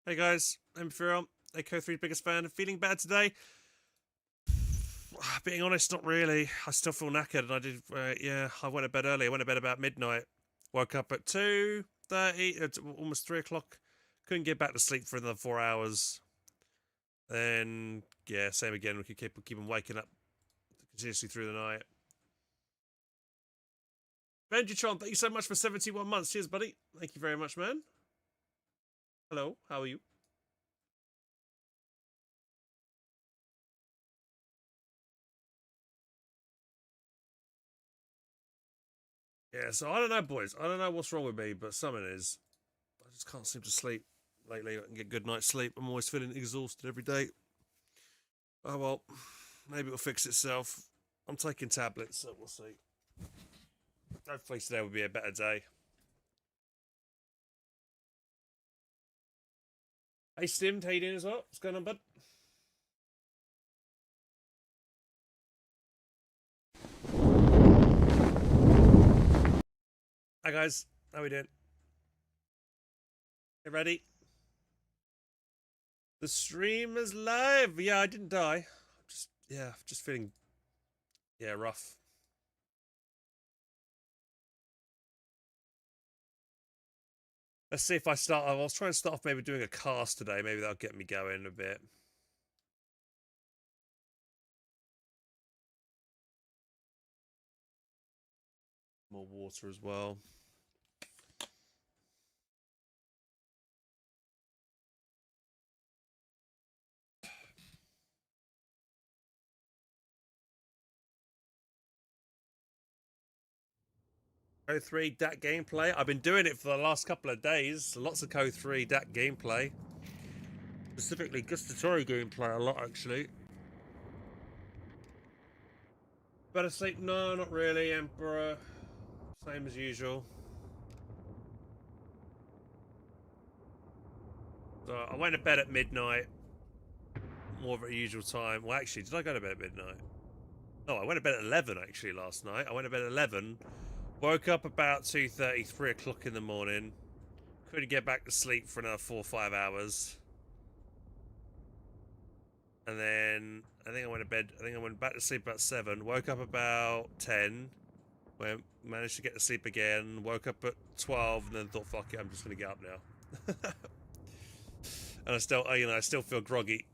Hey guys, I'm Phil, ACO3's biggest fan. Feeling bad today? Being honest, not really. I still feel knackered, and I went to bed early. I went to bed about midnight. Woke up at 2:30, almost 3 o'clock. Couldn't get back to sleep for another 4 hours. Then, yeah, same again. We could keep on waking up continuously through the night. Benjitron, thank you so much for 71 months. Cheers, buddy. Thank you very much, man. Hello, how are you? Yeah, so I don't know, boys. I don't know what's wrong with me, but something is. I just can't seem to sleep lately. I can get good night's sleep. I'm always feeling exhausted every day. Oh well, maybe it'll fix itself. I'm taking tablets, so we'll see. Hopefully today will be a better day. Hey Stim, how you doing as well? What's going on, bud? Hi guys, how we doing? You ready? The stream is live. Yeah, I didn't die. Just feeling rough. Let's see if I start. I was trying to start off maybe doing a cast today. Maybe that'll get me going a bit. More water as well. Code 3 DAT gameplay. I've been doing it for the last couple of days. Lots of Code 3 DAT gameplay. Specifically gustatory gameplay a lot, actually. Better sleep? No, not really, Emperor. Same as usual. So I went to bed at midnight. More of a usual time. Well, actually, did I go to bed at midnight? Oh, I went to bed at 11, actually, last night. I went to bed at 11. Woke up about 2:30, 3 o'clock in the morning. Couldn't get back to sleep for another 4 or 5 hours. And then I think I went to bed. I think I went back to sleep about 7. Woke up about 10. Managed to get to sleep again. Woke up at 12, and then thought, "Fuck it, I'm just gonna get up now." And I still feel groggy.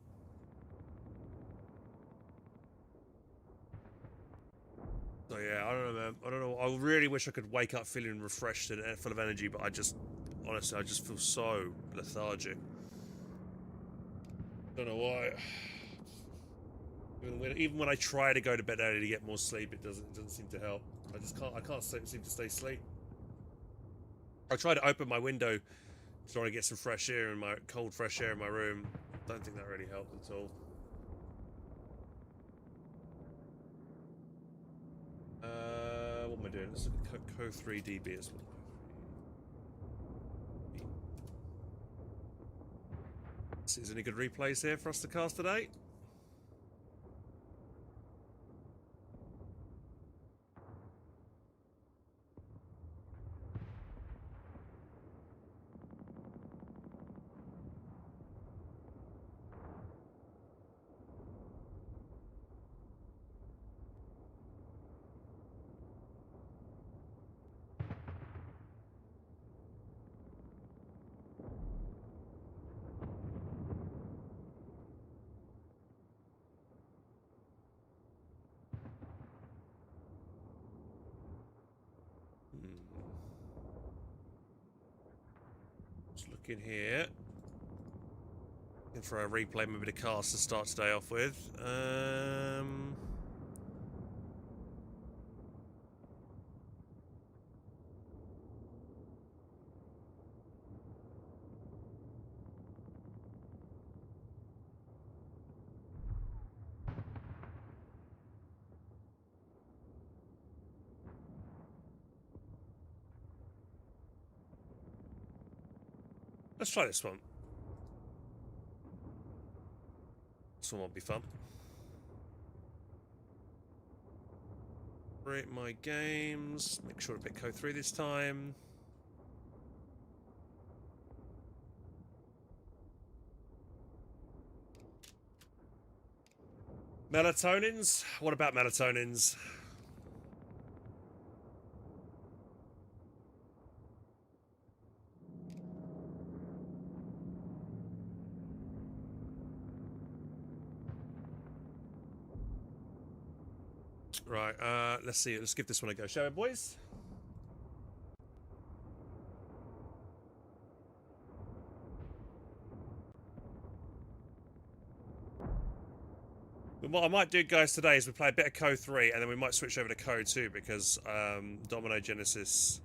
So yeah, I don't know, man. I don't know. I really wish I could wake up feeling refreshed and full of energy, but honestly, I just feel so lethargic. Don't know why. Even when I try to go to bed early to get more sleep, it doesn't seem to help. I can't seem to stay asleep. I try to open my window, trying to get some fresh air in my cold fresh air in my room. Don't think that really helped at all. What am I doing? Let's look at Co3DB as well. See, is there any good replays here for us to cast today? Just looking here. Looking for a replay, maybe the cast to start today off with. Let's try this one. This one won't be fun. Rate my games. Make sure to pick code 3 this time. Melatonins? What about melatonins? Right, let's see. Let's give this one a go, shall we, boys? What I might do, guys, today is we play a bit of Code 3, and then we might switch over to Code 2, because Domino Genesis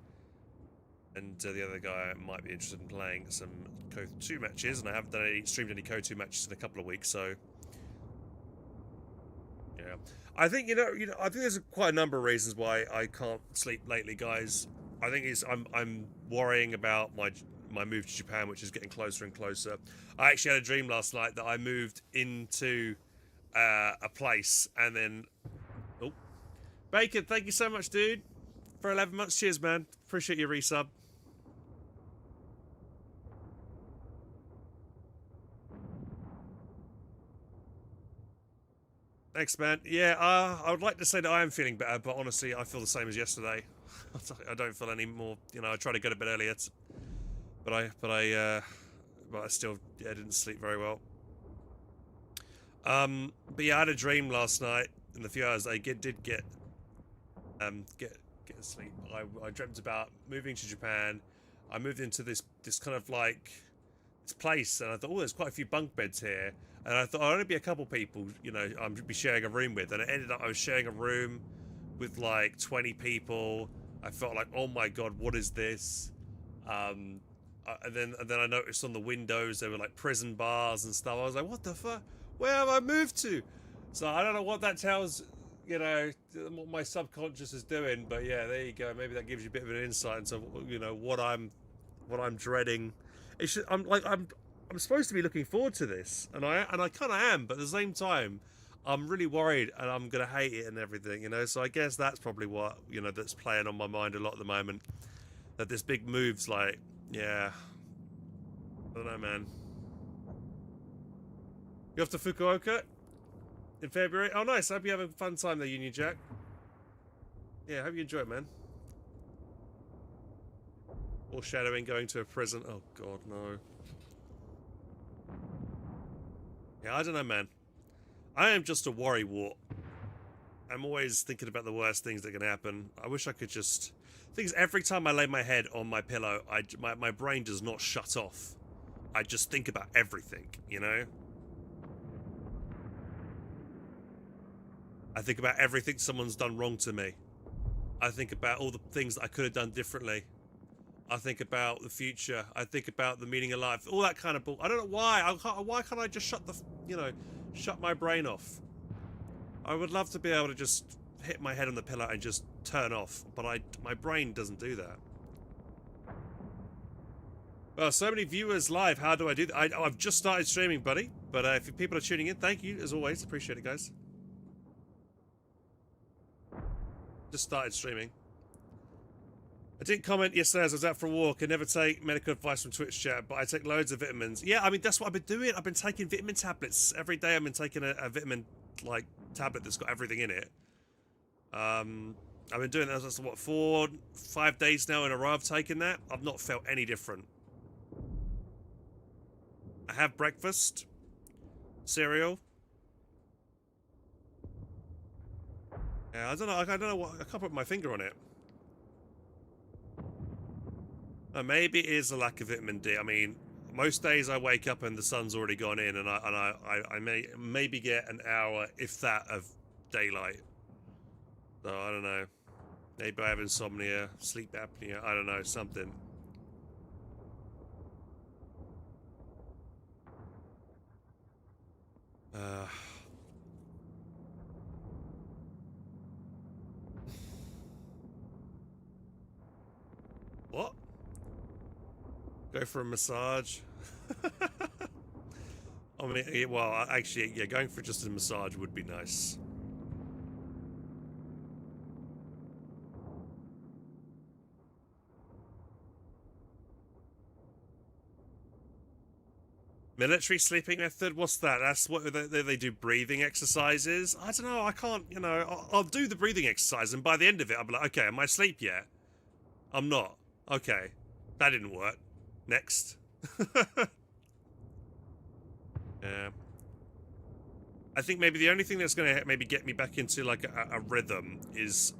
and the other guy might be interested in playing some Code 2 matches, and I haven't streamed any Code 2 matches in a couple of weeks, so... Yeah. I think, I think there's quite a number of reasons why I can't sleep lately, guys. I think I'm worrying about my move to Japan, which is getting closer and closer. I actually had a dream last night that I moved into a place, and then... Oh. Bacon, thank you so much, dude, for 11 months. Cheers, man. Appreciate your resub. Thanks, man. Yeah, I would like to say that I am feeling better, but honestly, I feel the same as yesterday. I don't feel any more. I tried to go to bed earlier, but I still didn't sleep very well. But yeah, I had a dream last night. In the few hours I did get asleep. I dreamt about moving to Japan. I moved into this kind of like this place, and I thought, oh, there's quite a few bunk beds here. And I thought, I'll only be a couple people, I'd be sharing a room with. And it ended up I was sharing a room with like 20 people. I felt like, oh my god, what is this? And then I noticed on the windows there were like prison bars and stuff. I was like, what the fuck? Where have I moved to? So I don't know what that tells, what my subconscious is doing. But yeah, there you go. Maybe that gives you a bit of an insight into, what I'm dreading. I'm supposed to be looking forward to this, and I kind of am, but at the same time, I'm really worried, and I'm gonna hate it and everything, So I guess that's probably what that's playing on my mind a lot at the moment. That this big move's like, yeah, I don't know, man. You off to Fukuoka in February? Oh, nice. I hope you have a fun time there, Union Jack. Yeah, I hope you enjoy it, man. Foreshadowing going to a prison. Oh god, no. Yeah, I don't know, man. I am just a worrywart. I'm always thinking about the worst things that can happen. I wish I could just... Things every time I lay my head on my pillow, my brain does not shut off. I just think about everything, I think about everything someone's done wrong to me. I think about all the things that I could have done differently. I think about the future. I think about the meaning of life. All that kind of bull. I don't know why. Why can't I just shut my brain off? I would love to be able to just hit my head on the pillow and just turn off, but my brain doesn't do that. Well, so many viewers live. How do I do that? I've just started streaming, buddy. But if people are tuning in, thank you as always. Appreciate it, guys. Just started streaming. I didn't comment yesterday as I was out for a walk. I never take medical advice from Twitch chat, but I take loads of vitamins. Yeah, I mean, that's what I've been doing. I've been taking vitamin tablets. Every day I've been taking a vitamin, like, tablet that's got everything in it. I've been doing that, that's what, 4-5 days now in a row I've taken that. I've not felt any different. I have breakfast. Cereal. Yeah, I don't know what, I can't put my finger on it. Maybe it is a lack of vitamin D. I mean, most days I wake up and the sun's already gone in, and I may maybe get an hour, if that, of daylight. So I don't know. Maybe I have insomnia, sleep apnea. I don't know, something. What? Go for a massage? I mean, well, actually, yeah, going for just a massage would be nice. Military sleeping method? What's that? That's what they do, breathing exercises? I don't know, I can't, you know, I'll do the breathing exercise and by the end of it I'll be like, okay, am I asleep yet? I'm not. Okay. That didn't work. Next. Yeah. I think maybe the only thing that's going to maybe get me back into like a rhythm is,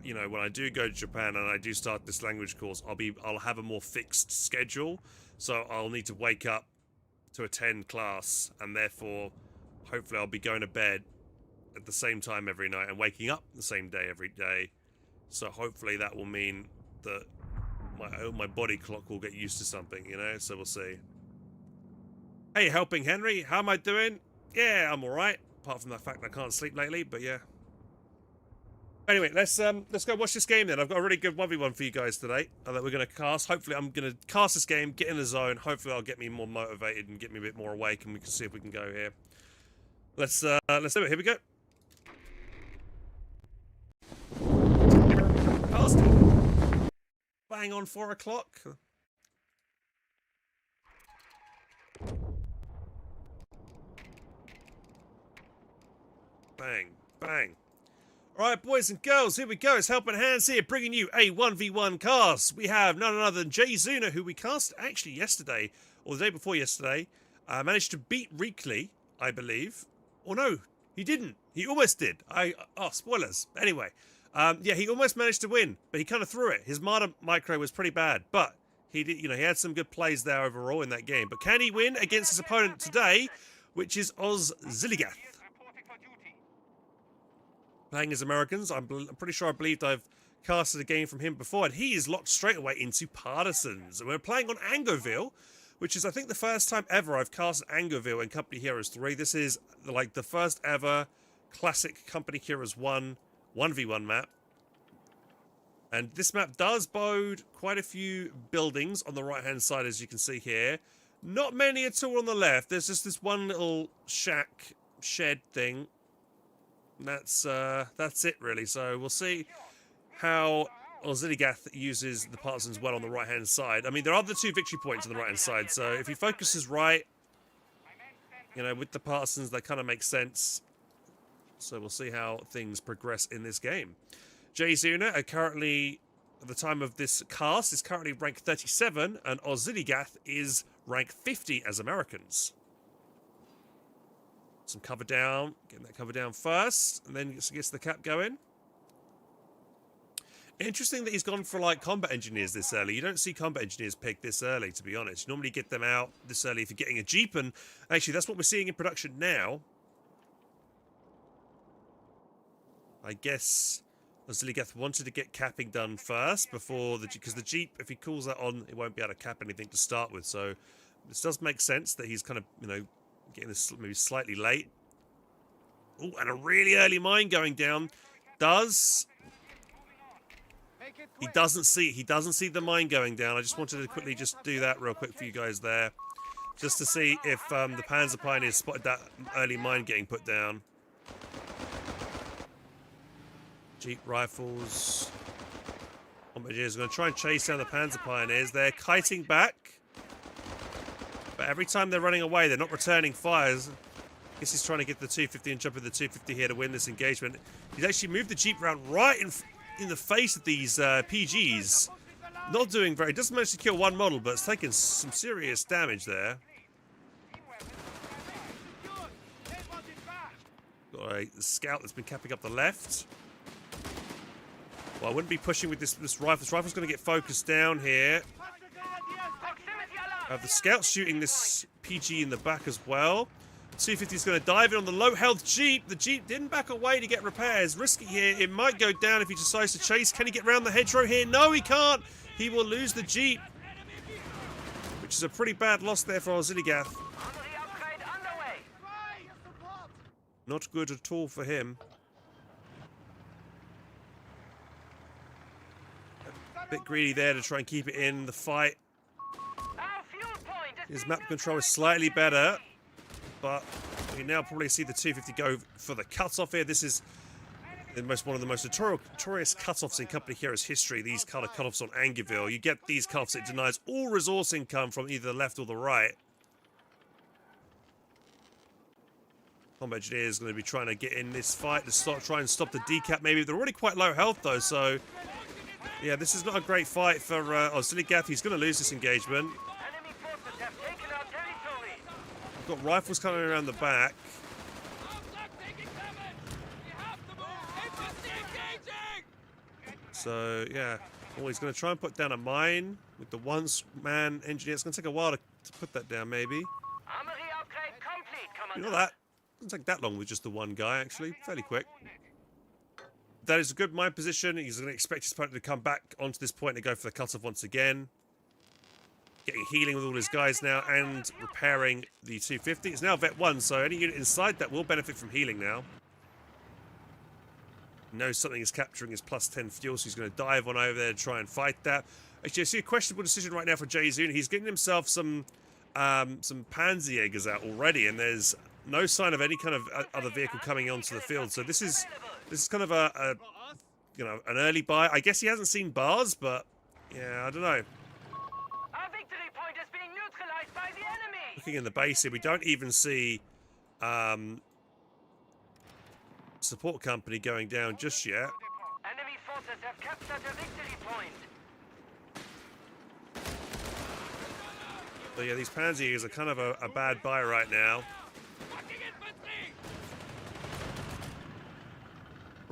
you know, when I do go to Japan and I do start this language course, I'll have a more fixed schedule. So I'll need to wake up to attend class, and therefore hopefully I'll be going to bed at the same time every night and waking up the same day every day. So hopefully that will mean that my body clock will get used to something, you know, so we'll see. Hey, Helping Henry, how am I doing? Yeah, I'm alright, apart from the fact I can't sleep lately, but yeah. Anyway, let's go watch this game then. I've got a really good 1v1 for you guys today that we're going to cast. Hopefully I'm going to cast this game, get in the zone. Hopefully I'll get me more motivated and get me a bit more awake, and we can see if we can go here. Let's do it. Here we go. Casting. Bang on 4 o'clock. Bang, bang. Alright, boys and girls, here we go. It's Helping Hands here, bringing you a 1v1 cast. We have none other than Jay Zuna, who we cast actually yesterday, or the day before yesterday. Managed to beat Reekley, I believe. Or no, he didn't. He almost did. Oh, spoilers. Anyway, yeah, he almost managed to win, but he kind of threw it. His Marta micro was pretty bad, but he did, you know, he had some good plays there overall in that game. But can he win against his opponent today, which is Oz Ziligath? Playing as Americans, I'm pretty sure I believed I've casted a game from him before, and he is locked straight away into Partisans. And we're playing on Angoville, which is, I think, the first time ever I've casted Angoville in Company Heroes 3. This is, like, the first ever classic Company Heroes 1 1v1 map. And this map does bode quite a few buildings on the right-hand side, as you can see here. Not many at all on the left. There's just this one little shack, shed thing. That's it really. So we'll see how Ziligath uses the Partisans well on the right hand side. I mean, there are the 2 victory points on the right hand side, so if he focuses right, you know, with the Partisans, that kind of makes sense. So we'll see how things progress in this game. Jay Zuna are currently, at the time of this cast, is currently ranked 37, and Ziligath is ranked 50 as Americans. Some cover down, getting that cover down first, and then gets the cap going. Interesting that he's gone for like combat engineers this early. You don't see combat engineers picked this early, to be honest. You normally get them out this early if you're getting a Jeep, and actually that's what we're seeing in production now. I guess Ziligath wanted to get capping done first before because the Jeep, if he calls that on, it won't be able to cap anything to start with. So this does make sense that he's kind of, you know, getting this maybe slightly late. Oh, and a really early mine going down. He doesn't see the mine going down. I just wanted to quickly just do that real quick for you guys there, just to see if the Panzer Pioneers spotted that early mine getting put down. Jeep rifles. Bombardiers are going to try and chase down the Panzer Pioneers. They're kiting back. But every time they're running away, they're not returning fires. I guess he's trying to get the 250 and jump in the 250 here to win this engagement. He's actually moved the Jeep around right in the face of these PGs. Not doing very... Doesn't manage to kill one model, but it's taken some serious damage there. Got a scout that's been capping up the left. Well, I wouldn't be pushing with this rifle. This rifle's going to get focused down here. The scout's shooting this PG in the back as well. 250 is going to dive in on the low health Jeep. The Jeep didn't back away to get repairs. Risky here. It might go down if he decides to chase. Can he get around the hedgerow here? No, he can't. He will lose the Jeep, which is a pretty bad loss there for Ziligath. Not good at all for him. A bit greedy there to try and keep it in the fight. His map control is slightly better, but we now probably see the 250 go for the cutoff here. This is one of the most notorious cutoffs in Company Heroes history, these kind of cutoffs on Angoville. You get these cutoffs, it denies all resource income from either the left or the right. Combat engineer is going to be trying to get in this fight to try and stop the decap. Maybe they're already quite low health though, so yeah, this is not a great fight for Ziligath. He's going to lose this engagement. We've got rifles coming around the back. So yeah, he's going to try and put down a mine with the one-man engineer. It's going to take a while to put that down, maybe. You know that? Doesn't take that long with just the one guy, actually. Fairly quick. That is a good mine position. He's going to expect his opponent to come back onto this point and go for the cutoff once again. Getting healing with all his guys now and repairing the 250. It's now Vet 1, so any unit inside that will benefit from healing now. Knows something is capturing his plus 10 fuel, so he's going to dive on over there to try and fight that. Actually, I see a questionable decision right now for Jayzuna. He's getting himself some Panzerjägers out already, and there's no sign of any kind of other vehicle coming onto the field. So this is kind of a you know, an early buy. I guess he hasn't seen bars, but yeah, I don't know. Our victory point is being neutralized by the enemy. Looking in the base here, we don't even see support company going down just yet. Enemy forces have captured a victory point. So yeah, these Panzerjägers are kind of a bad buy right now.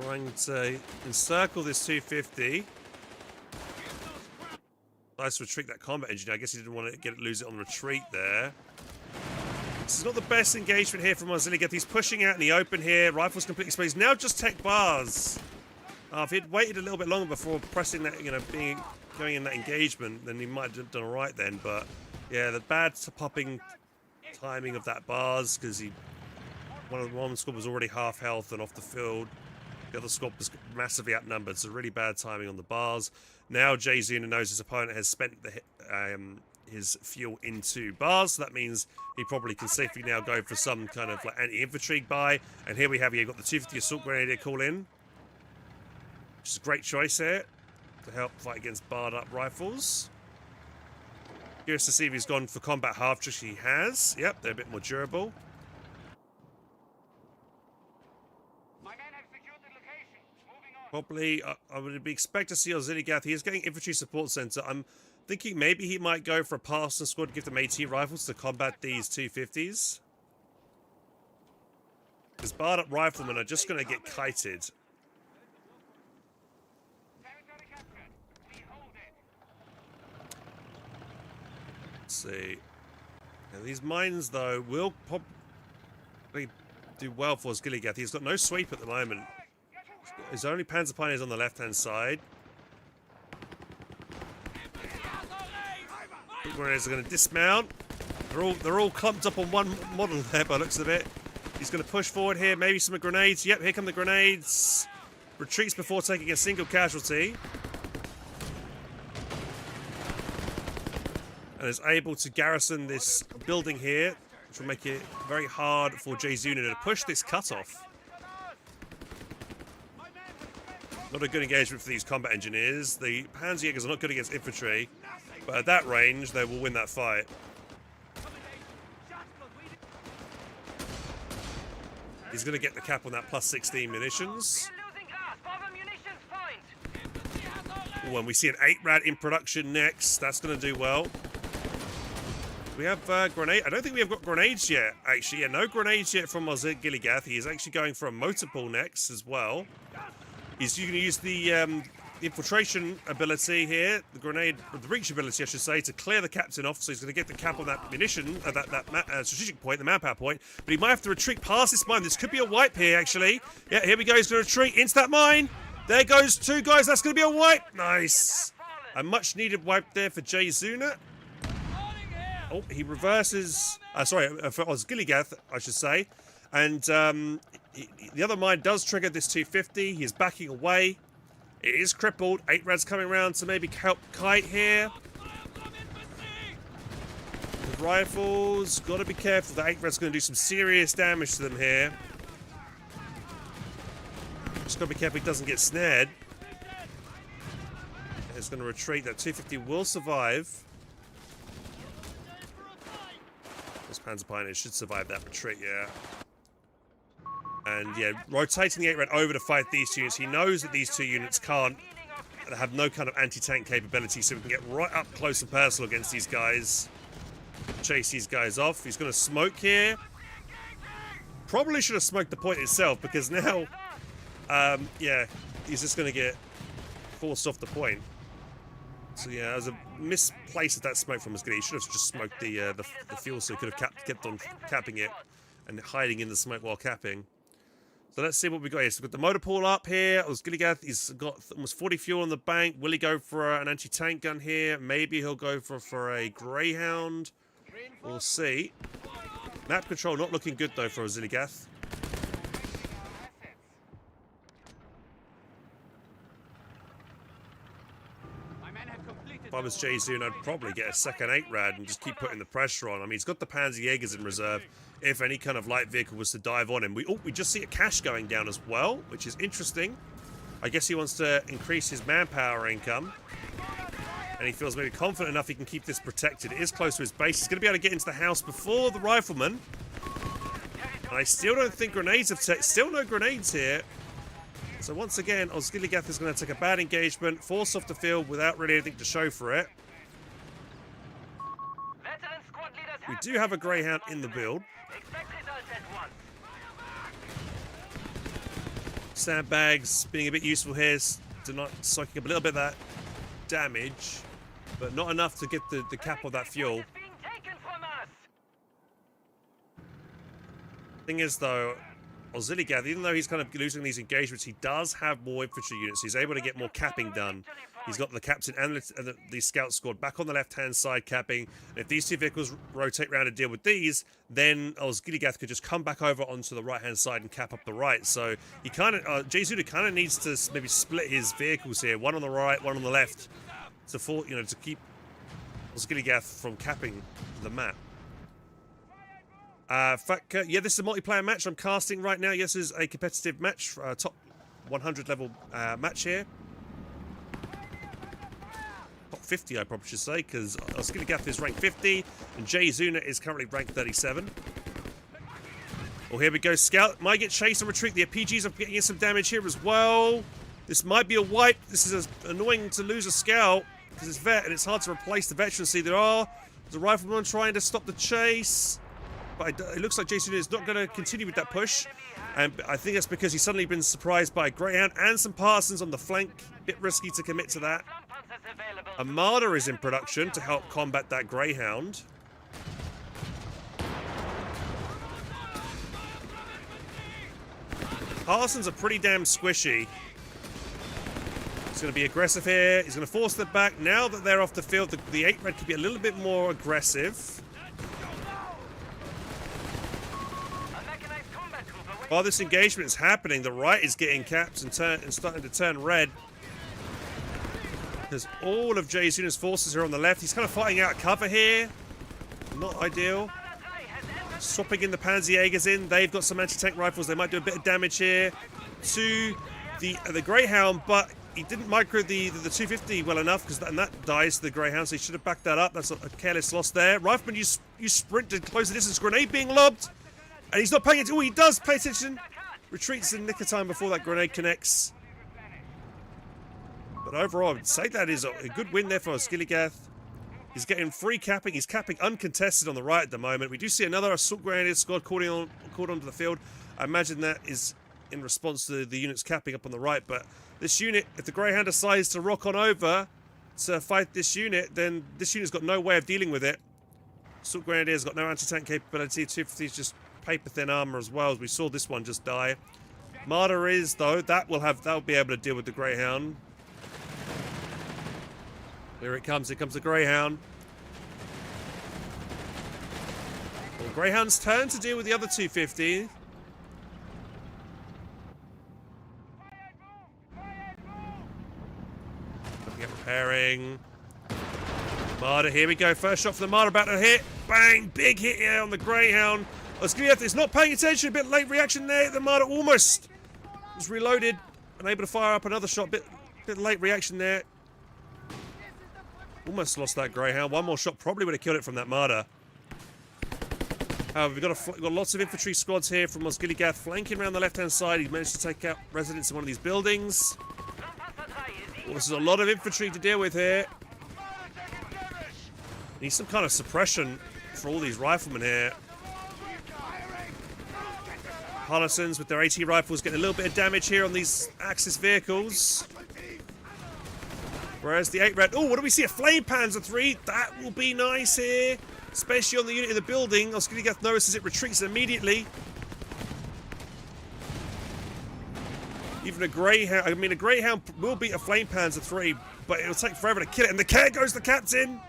Trying to encircle this 250. Nice to retreat that combat engineer. I guess he didn't want to lose it on retreat there. This is not the best engagement here from Ziligath. He's pushing out in the open here. Rifles completely exposed. Now just tech bars. If he'd waited a little bit longer before pressing that, you know, going in that engagement, then he might have done all right then. But yeah, the bad popping timing of that bars, because one squad was already half health and off the field. The other squad was massively outnumbered, so really bad timing on the bars. Now Jayzuna knows his opponent has spent his fuel into bars, so that means he probably can safely now go for some kind of like anti-infantry buy. And here we have, you've got the 250 assault grenadier call in, which is a great choice here to help fight against barred up rifles. Curious to see if he's gone for combat half trick. He has. Yep, they're a bit more durable. Probably, I would expect to see Ziligath. He is getting infantry support center. I'm thinking maybe he might go for a Parson squad to give them AT rifles to combat these 250s. Because barred up riflemen are just going to get kited. Let's see. Now, these mines, though, will probably do well for Ziligath. He's got no sweep at the moment. His only Panzer Pioneers on the left-hand side. Grenadiers are going to dismount. They're all clumped up on one model there by the looks of it. He's going to push forward here. Maybe some grenades. Yep, here come the grenades. Retreats before taking a single casualty. And is able to garrison this building here, which will make it very hard for Jayzuna to push this cutoff. Not a good engagement for these combat engineers. The Panzerjägers are not good against infantry, but at that range, they will win that fight. He's going to get the cap on that plus 16 munitions. Ooh, and we see an 8-rad in production next. That's going to do well. We have grenade. I don't think we have got grenades yet, actually. Yeah, no grenades yet from Ziligath. He is actually going for a motor pool next as well. He's going to use the infiltration ability here, the grenade, the reach ability, I should say, to clear the captain off. So he's going to get the cap on that munition, that strategic point, the manpower point. But he might have to retreat past this mine. This could be a wipe here, actually. Yeah, here we go. He's going to retreat into that mine. There goes two guys. That's going to be a wipe. Nice. A much-needed wipe there for Jayzuna. Oh, he reverses. Sorry, for Ziligath, I should say. And the other mine does trigger this 250. He's backing away. It is crippled. 8-rad's coming around to maybe help kite here. The rifles, got to be careful. The 8-rad's going to do some serious damage to them here. Just got to be careful he doesn't get snared. It's going to retreat. That 250 will survive. Those Panzer Pioneers should survive that retreat, yeah. And yeah, rotating the 8-Red over to fight these two units. He knows that these two units can't have no kind of anti-tank capability, so we can get right up close and personal against these guys. Chase these guys off. He's going to smoke here. Probably should have smoked the point itself, because now, yeah, he's just going to get forced off the point. So yeah, it was a misplace of that smoke from Muscati. He should have just smoked the fuel, so he could have kept on capping it and hiding in the smoke while capping. So let's see what we got here. So we've got the motor pool up here. Osgiligath, he's got almost 40 fuel on the bank. Will he go for an anti-tank gun here? Maybe he'll go for a Greyhound. We'll see. Map control not looking good though for Osgiligath. If I was Jay-Zun, I'd probably get a second 8-Rad and just keep putting the pressure on. I mean, he's got the Panzerjägers in reserve if any kind of light vehicle was to dive on him. We just see a cache going down as well, which is interesting. I guess he wants to increase his manpower income. And he feels maybe confident enough he can keep this protected. It is close to his base. He's going to be able to get into the house before the rifleman. And I still don't think grenades have still no grenades here. So once again, Osgiligath is going to take a bad engagement, force off the field without really anything to show for it. We do have a Greyhound in the build. Sandbags being a bit useful here, soaking up a little bit of that damage, but not enough to get the cap on that fuel. Thing is though, Osgiligath, even though he's kind of losing these engagements, he does have more infantry units. He's able to get more capping done. He's got the captain and the scout squad back on the left-hand side capping. And if these two vehicles rotate around and deal with these, then Osgiligath could just come back over onto the right-hand side and cap up the right. So he kind of, Jay-Zun kind of needs to maybe split his vehicles here, one on the right, one on the left, to keep Osgiligath from capping the map. Yeah, this is a multiplayer match I'm casting right now. Yes, this is a competitive match, top 100 level match here. Top 50, I probably should say, because Osgiligath is ranked 50, and Jay-Zun is currently ranked 37. Well, here we go. Scout might get chased and retreat. The RPGs are getting in some damage here as well. This might be a wipe. This is annoying to lose a scout, because it's vet, and it's hard to replace the veteran. See, there's a rifleman trying to stop the chase. But it looks like Jay-Zun is not going to continue with that push. And I think that's because he's suddenly been surprised by a Greyhound and some Parsons on the flank. Bit risky to commit to that. Armada is in production to help combat that Greyhound. Parsons are pretty damn squishy. He's going to be aggressive here. He's going to force them back. Now that they're off the field, the 8-Red could be a little bit more aggressive. While this engagement is happening, the right is getting capped and starting to turn red. Because all of Jay-Zun's forces are on the left. He's kind of fighting out cover here. Not ideal. Swapping in the Panzerjägers in. They've got some anti-tank rifles. They might do a bit of damage here to the Greyhound, but he didn't micro the 250 well enough, and that dies to the Greyhound, so he should have backed that up. That's a careless loss there. Rifleman, you sprint to close the distance. Grenade being lobbed. And he's not paying attention. Oh, he does pay attention. Retreats in the nick of time before that grenade connects. But overall, I would say that is a good win there for Osgiligath. He's getting free capping. He's capping uncontested on the right at the moment. We do see another assault grenadier squad called onto the field. I imagine that is in response to the units capping up on the right. But this unit, if the Greyhound decides to rock on over to fight this unit, then this unit's got no way of dealing with it. Assault grenadier's got no anti-tank capability. 250's just paper-thin armor as well, as we saw this one just die. Marder is, though, that'll be able to deal with the Greyhound. Here it comes the Greyhound. Well, Greyhound's turn to deal with the other 250. Looking at repairing. Marder, here we go. First shot for the Marder, about to hit. Bang! Big hit here on the Greyhound. Osgiligath is not paying attention. A bit late reaction there. The Marder almost was reloaded and able to fire up another shot. Bit late reaction there. Almost lost that Greyhound. One more shot probably would have killed it from that Marder. We've got lots of infantry squads here from Osgiligath flanking around the left-hand side. He's managed to take out residents in one of these buildings. Well, this is a lot of infantry to deal with here. Need some kind of suppression for all these riflemen here. Partisans with their AT rifles getting a little bit of damage here on these Axis vehicles. Whereas the 8 red... Oh, what do we see? A Flame Panzer III. That will be nice here. Especially on the unit in the building. Osgiligath notices it, retreats immediately. Even a Greyhound... I mean, a Greyhound will beat a Flame Panzer III, but it'll take forever to kill it. And the care goes the captain!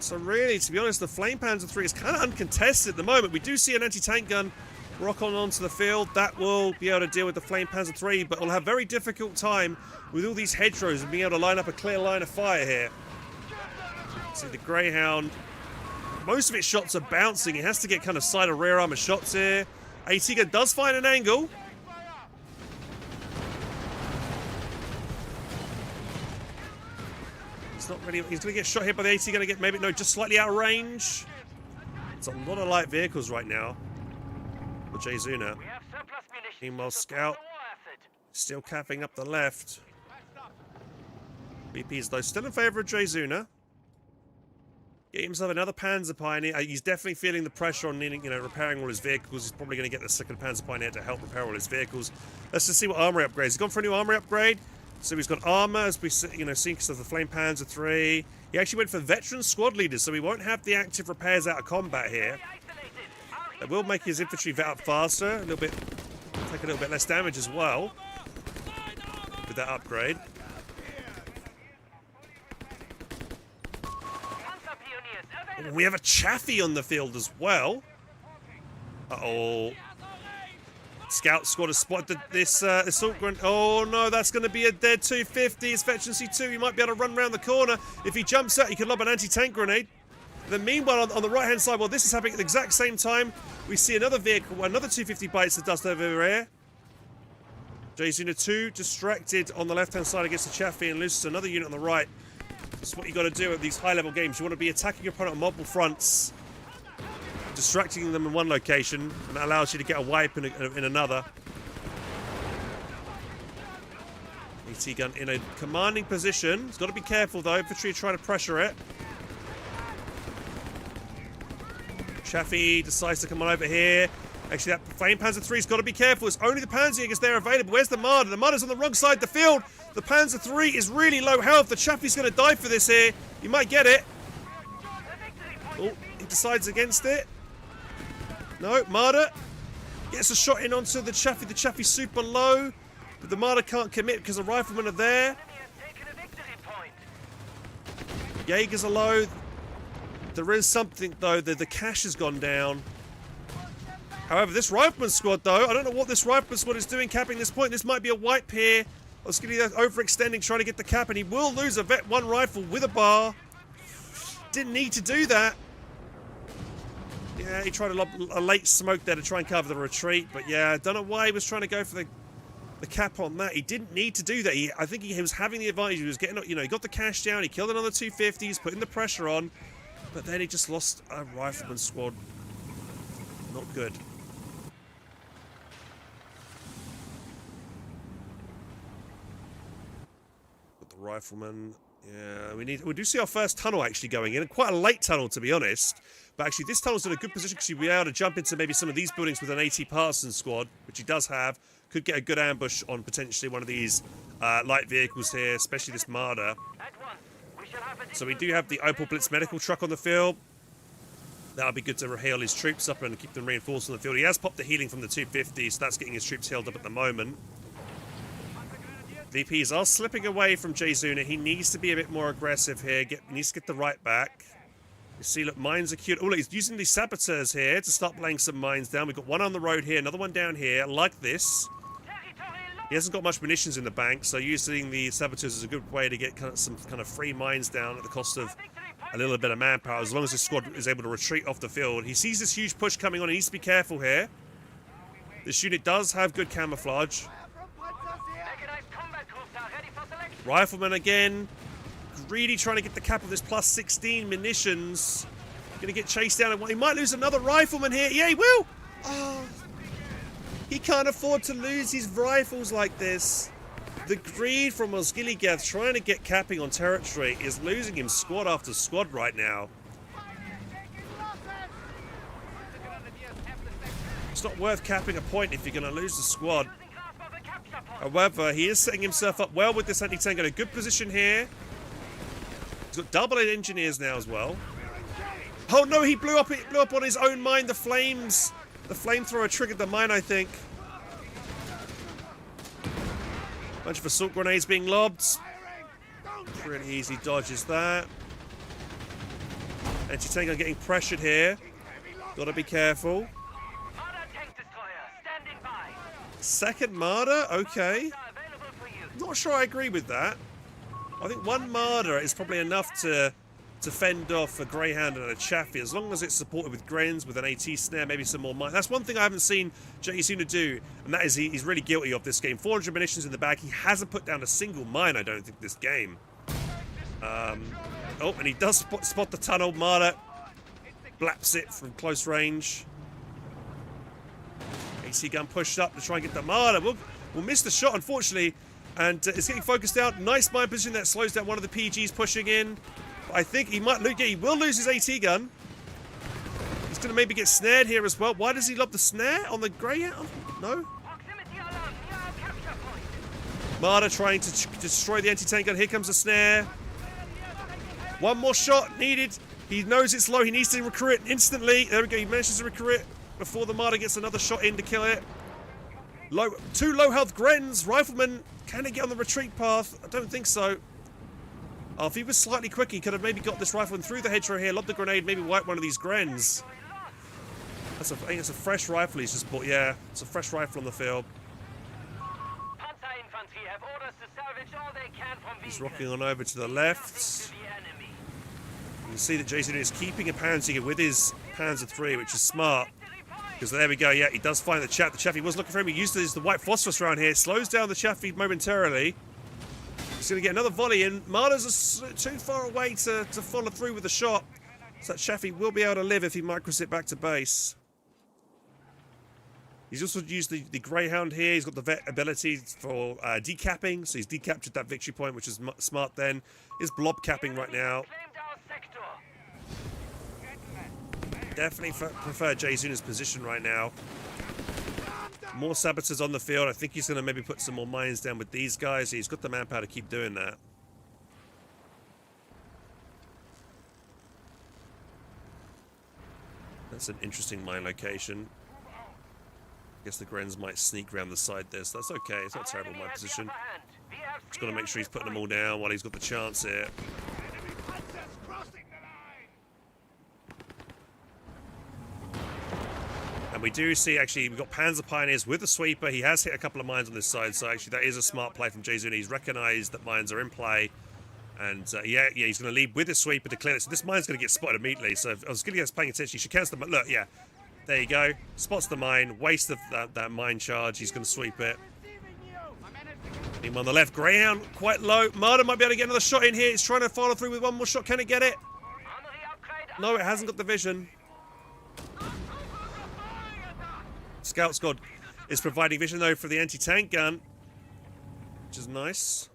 So really, to be honest, the Flame Panzer III is kind of uncontested at the moment. We do see an anti-tank gun rock on onto the field. That will be able to deal with the Flame Panzer III, but it'll have a very difficult time with all these hedgerows and being able to line up a clear line of fire here. See the Greyhound. Most of its shots are bouncing. It has to get kind of side or rear armor shots here. AT gun does find an angle. Not really, he's going to get shot here by the AT, going to get maybe, no, just slightly out of range. It's a lot of light vehicles right now. The J-Zuna. Meanwhile, Scout still capping up the left. BP's though still in favour of J-Zuna. Get himself another Panzer Pioneer. He's definitely feeling the pressure on needing, repairing all his vehicles. He's probably going to get the second Panzer Pioneer to help repair all his vehicles. Let's just see what armory upgrades. He's gone for a new armory upgrade. So he's got armor, as we see, because of the Flame Panzer III. He actually went for veteran squad leaders, so he won't have the active repairs out of combat here. That will make his infantry vet up faster, take a little bit less damage as well with that upgrade. Oh, we have a Chaffee on the field as well. Uh-oh. Scout squad has spotted this assault grunt. Oh no, that's going to be a dead 250. It's veteran C2. He might be able to run around the corner. If he jumps out, he can lob an anti-tank grenade. Then meanwhile, on the right-hand side, while this is happening at the exact same time, we see another vehicle, another 250 bites the dust over here. J-Zuna 2 distracted on the left-hand side against the Chaffee and loses another unit on the right. That's what you got to do at these high-level games. You want to be attacking your opponent on multiple fronts, distracting them in one location, and that allows you to get a wipe in another. AT gun in a commanding position. He's got to be careful though. Infantry are trying to pressure it. Chaffee decides to come on over here. Actually, that Flame Panzer III's got to be careful. It's only the Panzerjägers there available. Where's the Marder? The Marder's on the wrong side of the field. The Panzer III is really low health. The Chaffee's going to die for this here. He might get it. Oh, he decides against it. No, Marder gets a shot in onto the Chaffee. The Chaffee's super low, but the Marder can't commit because the riflemen are there. Jaegers are low. There is something though, the cash has gone down. However, this rifleman squad though, I don't know what this rifleman squad is doing capping this point. This might be a wipe here. Osgiligath overextending, trying to get the cap, and he will lose a Vet 1 rifle with a bar. Didn't need to do that. Yeah, he tried to lob a late smoke there to try and cover the retreat, but yeah, I don't know why he was trying to go for the cap on that. He didn't need to do that. I think he was having the advantage. He was getting, he got the cash down. He killed another 250s, putting the pressure on, but then he just lost a rifleman squad. Not good. But the rifleman, yeah, we do see our first tunnel actually going in. Quite a late tunnel, to be honest. But actually, this tunnel's in a good position because you'll be able to jump into maybe some of these buildings with an AT partisan squad, which he does have. Could get a good ambush on potentially one of these light vehicles here, especially this Marder. So we do have the Opel Blitz medical truck on the field. That'll be good to heal his troops up and keep them reinforced on the field. He has popped the healing from the 250, so that's getting his troops healed up at the moment. VPs are slipping away from J-Zuna. He needs to be a bit more aggressive here. He needs to get the right back. You see, look, mines are queued. Oh, look, he's using these saboteurs here to start laying some mines down. We've got one on the road here, another one down here, like this. He hasn't got much munitions in the bank, so using the saboteurs is a good way to get some kind of free mines down at the cost of a little bit of manpower, as long as his squad is able to retreat off the field. He sees this huge push coming on. He needs to be careful here. This unit does have good camouflage. Rifleman again. greedy, trying to get the cap of this plus 16 munitions. Gonna get chased down. He might lose another rifleman here. Yeah, he will. Oh, he can't afford to lose his rifles like this. The greed from Osgiligath trying to get capping on territory is losing him squad after squad right now. It's not worth capping a point if you're going to lose the squad. However, he is setting himself up well with this anti-tank. In a good position here. He's got double-A engineers now as well. Oh no, he blew up on his own mine. The flames. The flamethrower triggered the mine, I think. Bunch of assault grenades being lobbed. Pretty easy dodges that. Anti-tank are getting pressured here. Gotta be careful. Second Marder? Okay. Not sure I agree with that. I think one Marder is probably enough to fend off a Greyhound and a Chaffee, as long as it's supported with Grens, with an AT snare, maybe some more mine. That's one thing I haven't seen Jaysuna do, and that is he's really guilty of this game. 400 munitions in the bag. He hasn't put down a single mine, I don't think, this game. Oh, and he does spot the tunnel. Marder blaps it from close range. AC gun pushed up to try and get the Marder. We'll miss the shot, unfortunately, and it's getting focused out. Nice mine position that slows down one of the PGs pushing in. I think he might he will lose his AT gun. He's going to maybe get snared here as well. Why does he lob the snare on the Greyhound? No. Marder trying to destroy the anti-tank gun. Here comes the snare. One more shot needed. He knows it's low. He needs to recruit it instantly. There we go. He manages to recruit it before the Marder gets another shot in to kill it. Two low health Grens. Rifleman, can he get on the retreat path? I don't think so. Oh, if he was slightly quicker, he could have maybe got this rifleman through the hedgerow here, lobbed the grenade, maybe wipe one of these Grens. I think it's a fresh rifle he's just bought. Yeah, it's a fresh rifle on the field. He's rocking on over to the left. You can see that Jason is keeping a Panzer with his Panzer III, which is smart. Because there we go, yeah, he does find the Chaff. The Chaffee was looking for him. He used the white phosphorus around here. Slows down the Chaffee momentarily. He's going to get another volley in. Marder's too far away to follow through with the shot. So that Chaffee will be able to live if he micros it back to base. He's also used the Greyhound here. He's got the vet ability for decapping. So he's decaptured that victory point, which is smart then. Is blob capping right now. Definitely prefer Jayzuna's position right now. More saboteurs on the field. I think he's going to maybe put some more mines down with these guys. He's got the manpower to keep doing that. That's an interesting mine location. I guess the Grens might sneak around the side there, so that's okay. It's not terrible mine position. Just got to make sure he's putting them all down while he's got the chance here. And we do see, actually, we've got Panzer Pioneers with the sweeper. He has hit a couple of mines on this side, so actually that is a smart play from Jayzuna. He's recognised that mines are in play. And yeah, he's going to lead with the sweeper to clear it. So this mine's going to get spotted immediately. So if I was going to get paying attention, you should cancel the mine. Look, yeah, there you go. Spots the mine, waste of that mine charge. He's going to sweep it. Him on the left, Greyhound quite low. Marder might be able to get another shot in here. He's trying to follow through with one more shot. Can it get it? No, it hasn't got the vision. Scout squad is providing vision though for the anti-tank gun, which is nice.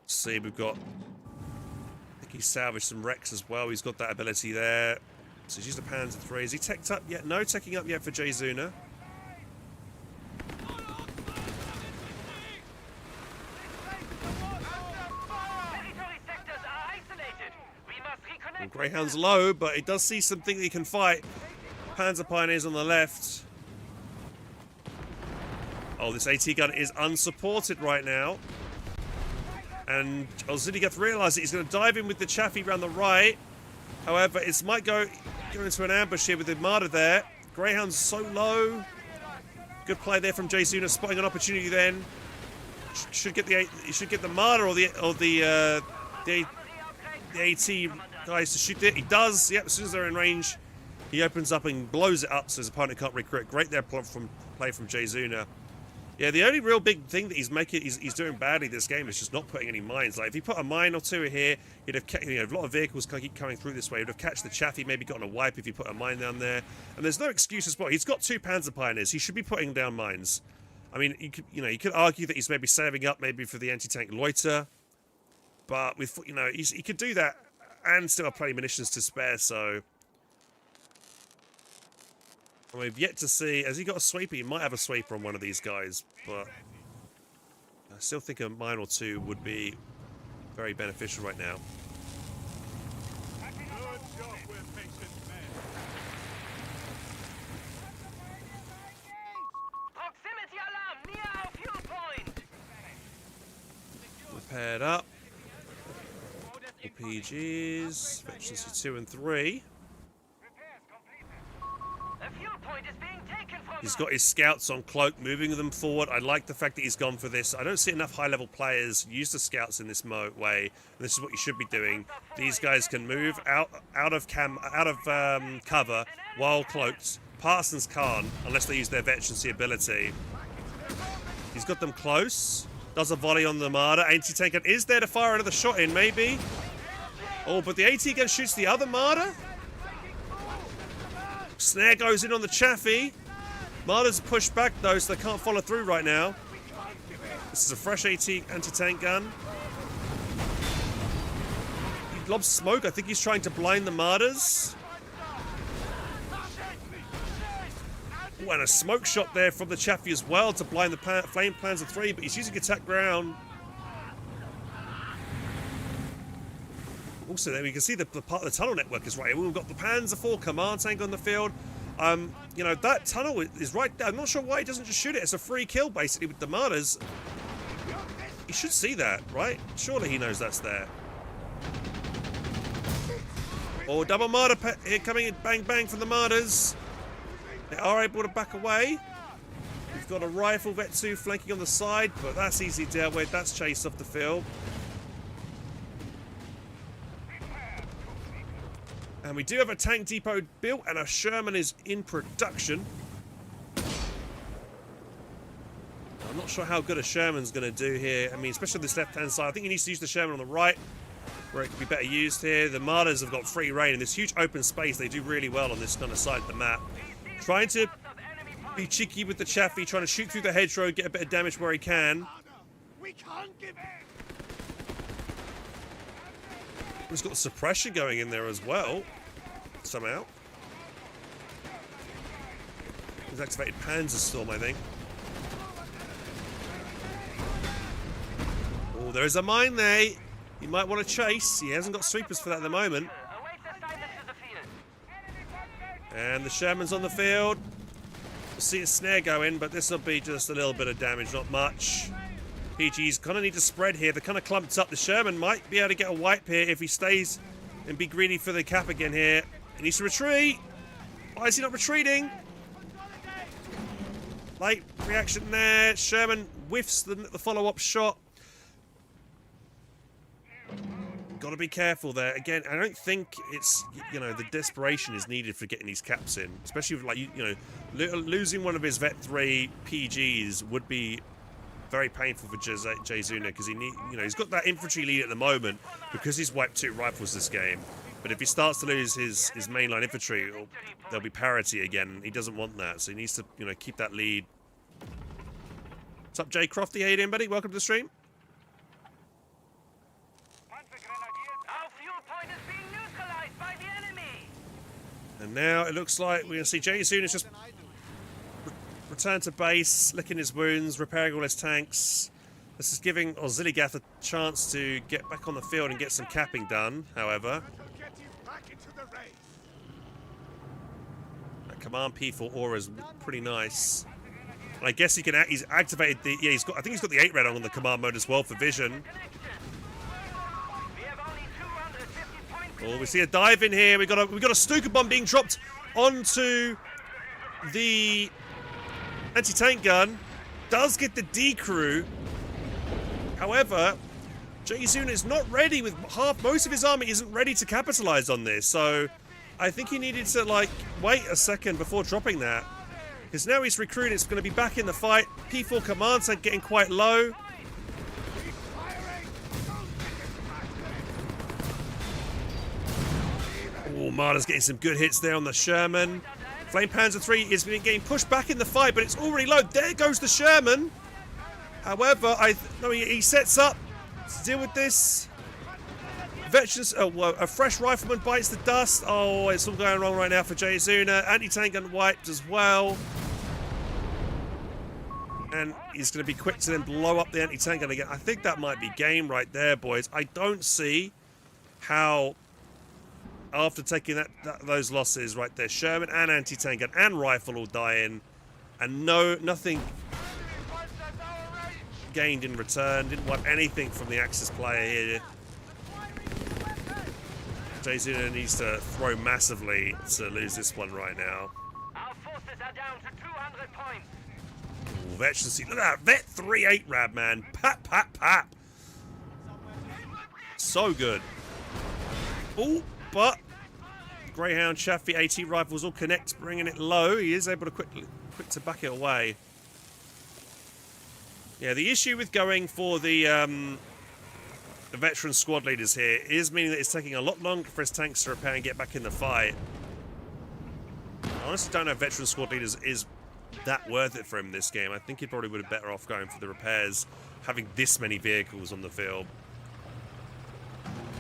Let's see, we've got, I think he's salvaged some wrecks as well. He's got that ability there. So he's used a Panzer III. Is he teched up yet? No teching up yet for Jayzuna. Greyhound's low, but it does see something that he can fight. Panzer Pioneers on the left. Oh, this AT gun is unsupported right now. And Osgiligath realised that he's going to dive in with the Chaffee around the right. However, it might go into an ambush here with the Marder there. Greyhound's so low. Good play there from Jayzuna, spotting an opportunity then. Should get the Marder or the AT guys to shoot it. He does. Yep, as soon as they're in range, he opens up and blows it up so his opponent can't recruit. Great there play from Jayzuna. Yeah, the only real big thing that he's doing badly this game is just not putting any mines. Like, if he put a mine or two here, he'd have a lot of vehicles keep coming through this way. He'd have catched the chaffee, maybe gotten a wipe if he put a mine down there. And there's no excuse as well. He's got 2 Panzer Pioneers. He should be putting down mines. I mean, you could argue that he's maybe saving up maybe for the anti-tank loiter, but with he could do that and still have plenty of munitions to spare. So. And we've yet to see, has he got a sweeper? He might have a sweeper on one of these guys, but I still think a mine or two would be very beneficial right now. Proximity alarm near our fuel point. Repaired up. PGs, efficiency 2 and 3. He's got his scouts on cloak, moving them forward. I like the fact that he's gone for this. I don't see enough high-level players use the scouts in this way. And this is what you should be doing. These guys can move out of cover while cloaked. Parsons can't unless they use their veterancy ability. He's got them close. Does a volley on the Marder. Anti-tank gun is there to fire another shot in, maybe. Oh, but the AT gun shoots the other Marder. Snare goes in on the chaffee. Marder's pushed back though, so they can't follow through right now. This is a fresh AT anti-tank gun. He lobs smoke. I think he's trying to blind the Marders. Ooh, and a smoke shot there from the chaffee as well to blind the flame Panzer 3, but he's using attack ground. Also, there we can see the part of the tunnel network is right here. We've got the Panzer 4 command tank on the field. That tunnel is right there. I'm not sure why he doesn't just shoot it. It's a free kill, basically, with the Marders. He should see that, right? Surely he knows that's there. Oh, double Marder here coming in. Bang, bang from the Marders. They are able to back away. We've got a rifle Vet 2 flanking on the side, but that's easily dealt with. That's chased off the field. And we do have a tank depot built, and a Sherman is in production. I'm not sure how good a Sherman's going to do here. I mean, especially on this left-hand side. I think he needs to use the Sherman on the right, where it could be better used here. The Marders have got free reign in this huge open space. They do really well on this kind of side of the map. Trying to be cheeky with the chaffee, trying to shoot through the hedgerow, get a bit of damage where he can. He's got suppression going in there as well, somehow. He's activated Panzer Storm, I think. Oh, there is a mine there. He might want to chase. He hasn't got sweepers for that at the moment. And the Sherman's on the field. We'll see a snare go in, but this will be just a little bit of damage, not much. PG's kind of need to spread here. They're kind of clumped up. The Sherman might be able to get a wipe here if he stays and be greedy for the cap again here. He needs to retreat. Why is he not retreating? Late reaction there. Sherman whiffs the follow-up shot. Got to be careful there. Again, I don't think it's, the desperation is needed for getting these caps in. Especially with, losing one of his Vet 3 PGs would be very painful for Jay Zuna, because he's got that infantry lead at the moment because he's wiped 2 rifles this game. But if he starts to lose his mainline infantry, there'll be parity again. He doesn't want that, so he needs to keep that lead. What's up, Jay Crofty? How you doing, buddy? Welcome to the stream. Our fuel point is being neutralized by the enemy. And now it looks like we're going to see Jay Zuna's just return to base, licking his wounds, repairing all his tanks. This is giving Zilligath a chance to get back on the field and get some capping done, however. That command P for Aura is pretty nice. And I guess he's activated the, I think he's got the 8 red on the command mode as well for vision. Oh, we see a dive in here. We got a Stuka bomb being dropped onto the anti-tank gun. Does get the D crew. However, Jay Zuna is not ready with most of his army isn't ready to capitalize on this. So I think he needed to wait a second before dropping that. Because now he's recruiting, it's going to be back in the fight. P4 commands are getting quite low. Oh, Marder's getting some good hits there on the Sherman. Flame Panzer III is getting pushed back in the fight, but it's already low. There goes the Sherman. However, he sets up to deal with this. Veterans, a fresh rifleman bites the dust. Oh, it's all going wrong right now for Jay Zuna. Anti-tank gun wiped as well. And he's going to be quick to then blow up the anti-tank gun again. I think that might be game right there, boys. I don't see how, after taking those losses right there, Sherman and anti-tank gun and rifle all dying, and nothing gained in return. Didn't wipe anything from the Axis player here. Jay Zuna needs to throw massively to lose this one right now. Our forces are down to 200 points. Ooh, veterancy. Look at that. Vet 3-8 Rab, man. Pap, pap, pap. So good. Oh, but Greyhound, Chaffee, AT rifles all connect, bringing it low. He is able to quick to back it away. Yeah, the issue with going for the veteran squad leaders here is meaning that it's taking a lot longer for his tanks to repair and get back in the fight. I honestly don't know if veteran squad leaders is that worth it for him this game. I think he probably would have better off going for the repairs, having this many vehicles on the field.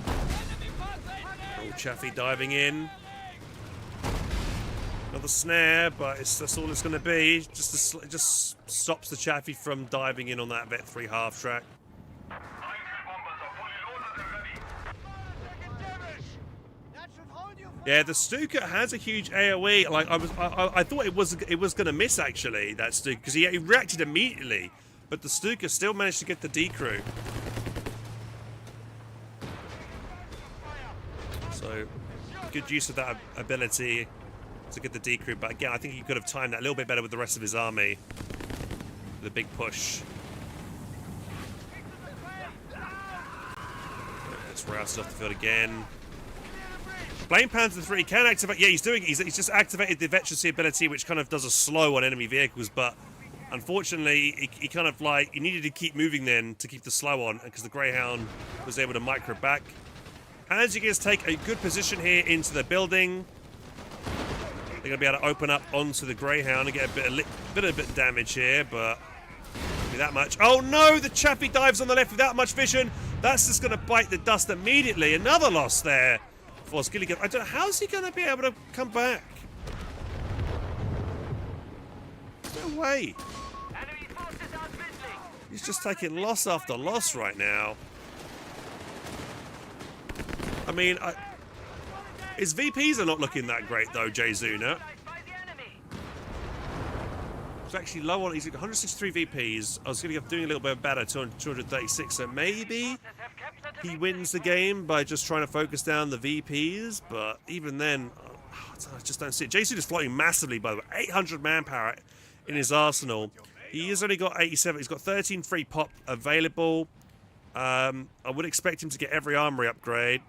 Oh, Chaffee diving in. Another snare, but that's all it's going to be. It just stops the Chaffee from diving in on that Vet 3 half track. Yeah, the Stuka has a huge AOE. Like I thought it was going to miss actually, that Stuka, because he reacted immediately, but the Stuka still managed to get the decrew. So good use of that ability to get the decrew. But again, I think he could have timed that a little bit better with the rest of his army. The big push. Let's roust off the field again. Flame Panzer III can activate. Yeah, he's just activated the veterancy ability, which kind of does a slow on enemy vehicles. But unfortunately, he kind of like he needed to keep moving then to keep the slow on, because the Greyhound was able to micro back. Hanzigers take a good position here into the building. They're going to be able to open up onto the Greyhound and get a bit of damage here, but not be that much. Oh no, the Chaffee dives on the left without much vision. That's just going to bite the dust immediately. Another loss there for Skilligan. I don't know, how's he going to be able to come back? No way. He's just taking loss after loss right now. I mean, his VPs are not looking that great though, Jay Zuna. He's actually low on, he's got 163 VPs. I was going to be doing a little bit better, 236, so maybe he wins the game by just trying to focus down the VPs, but even then, I just don't see it. Jay Zuna's floating massively, by the way. 800 manpower in his arsenal. He has only got 87, he's got 13 free pop available. I would expect him to get every armory upgrade.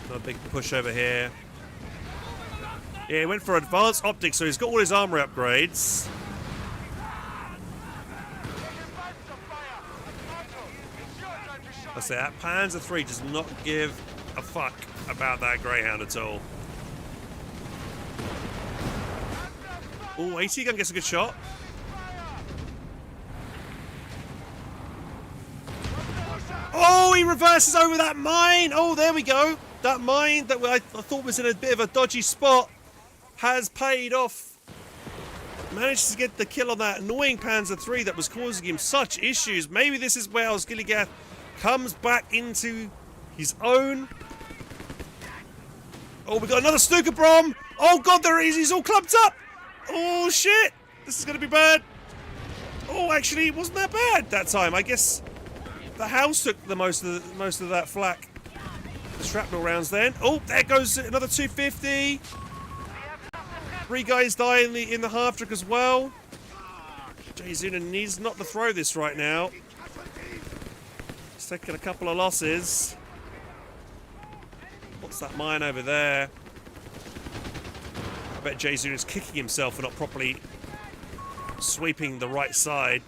Another big push over here. Yeah, he went for advanced optics, so he's got all his armor upgrades. I say that Panzer III does not give a fuck about that Greyhound at all. Oh, AT gun gets a good shot. Oh, he reverses over that mine. Oh, there we go. That mine that I thought was in a bit of a dodgy spot has paid off. Managed to get the kill on that annoying Panzer III that was causing him such issues. Maybe this is where Osgiligath comes back into his own. Oh, we got another Stuka Brom. Oh god, there he is. He's all clumped up. Oh shit, this is gonna be bad. Oh, actually, it wasn't that bad that time. I guess the house took the most of that flak. The shrapnel rounds then. Oh, there goes another 250. 3 guys die in the half track as well. Jay Zuna needs not to throw this right now. He's taking a couple of losses. What's that mine over there? I bet Jason is kicking himself for not properly sweeping the right side.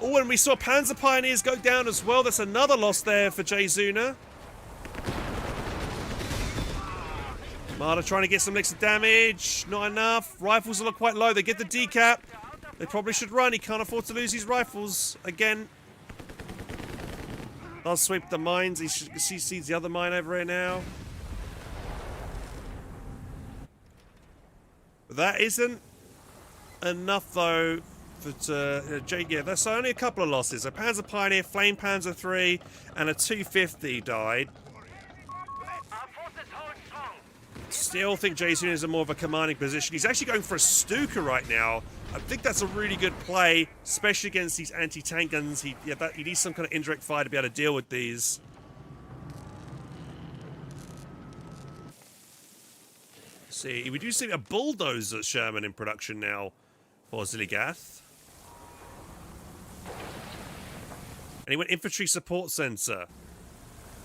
Oh, and we saw Panzer Pioneers go down as well. That's another loss there for Jzuna. Marta trying to get some extra damage. Not enough. Rifles are quite low. They get the decap. They probably should run. He can't afford to lose his rifles again. I'll sweep the mines. He sees the other mine over here now. But that isn't enough, though. Yeah, that's only a couple of losses. A Panzer Pioneer, Flame Panzer 3, and a 250 died. Still think Jason is in more of a commanding position. He's actually going for a Stuka right now. I think that's a really good play, especially against these anti-tank guns. He needs some kind of indirect fire to be able to deal with these. See, we do see a bulldozer Sherman in production now for Ziligath. And he went infantry support center.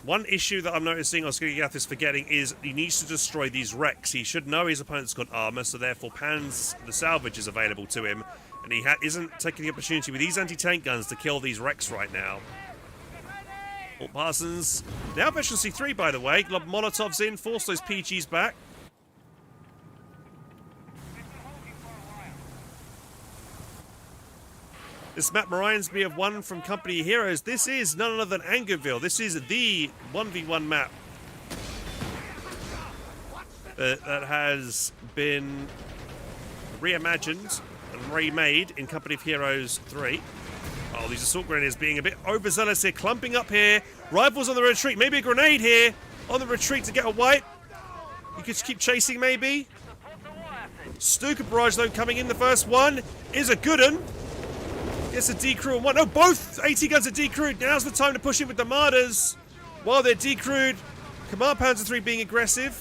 One issue that I'm noticing Ziligath is forgetting is he needs to destroy these wrecks. He should know his opponent's got armor, so therefore Pan's the salvage is available to him, and he isn't taking the opportunity with these anti-tank guns to kill these wrecks right now. Fort Parsons now Veteran C3, by the way. Lob Molotovs in, force those PGs back. This map reminds me of one from Company Heroes. This is none other than Angerville. This is the 1v1 map that has been reimagined and remade in Company of Heroes 3. Oh, these assault grenadiers being a bit overzealous here, clumping up here. Rifles on the retreat. Maybe a grenade here on the retreat to get a wipe. You could keep chasing, maybe. Stuka barrage, though, coming in. The first one is a good one. Gets a decrew on one. Oh, both AT guns are decrewed. Now's the time to push in with the Martyrs. While they're decrewed, Command Panzer 3 being aggressive.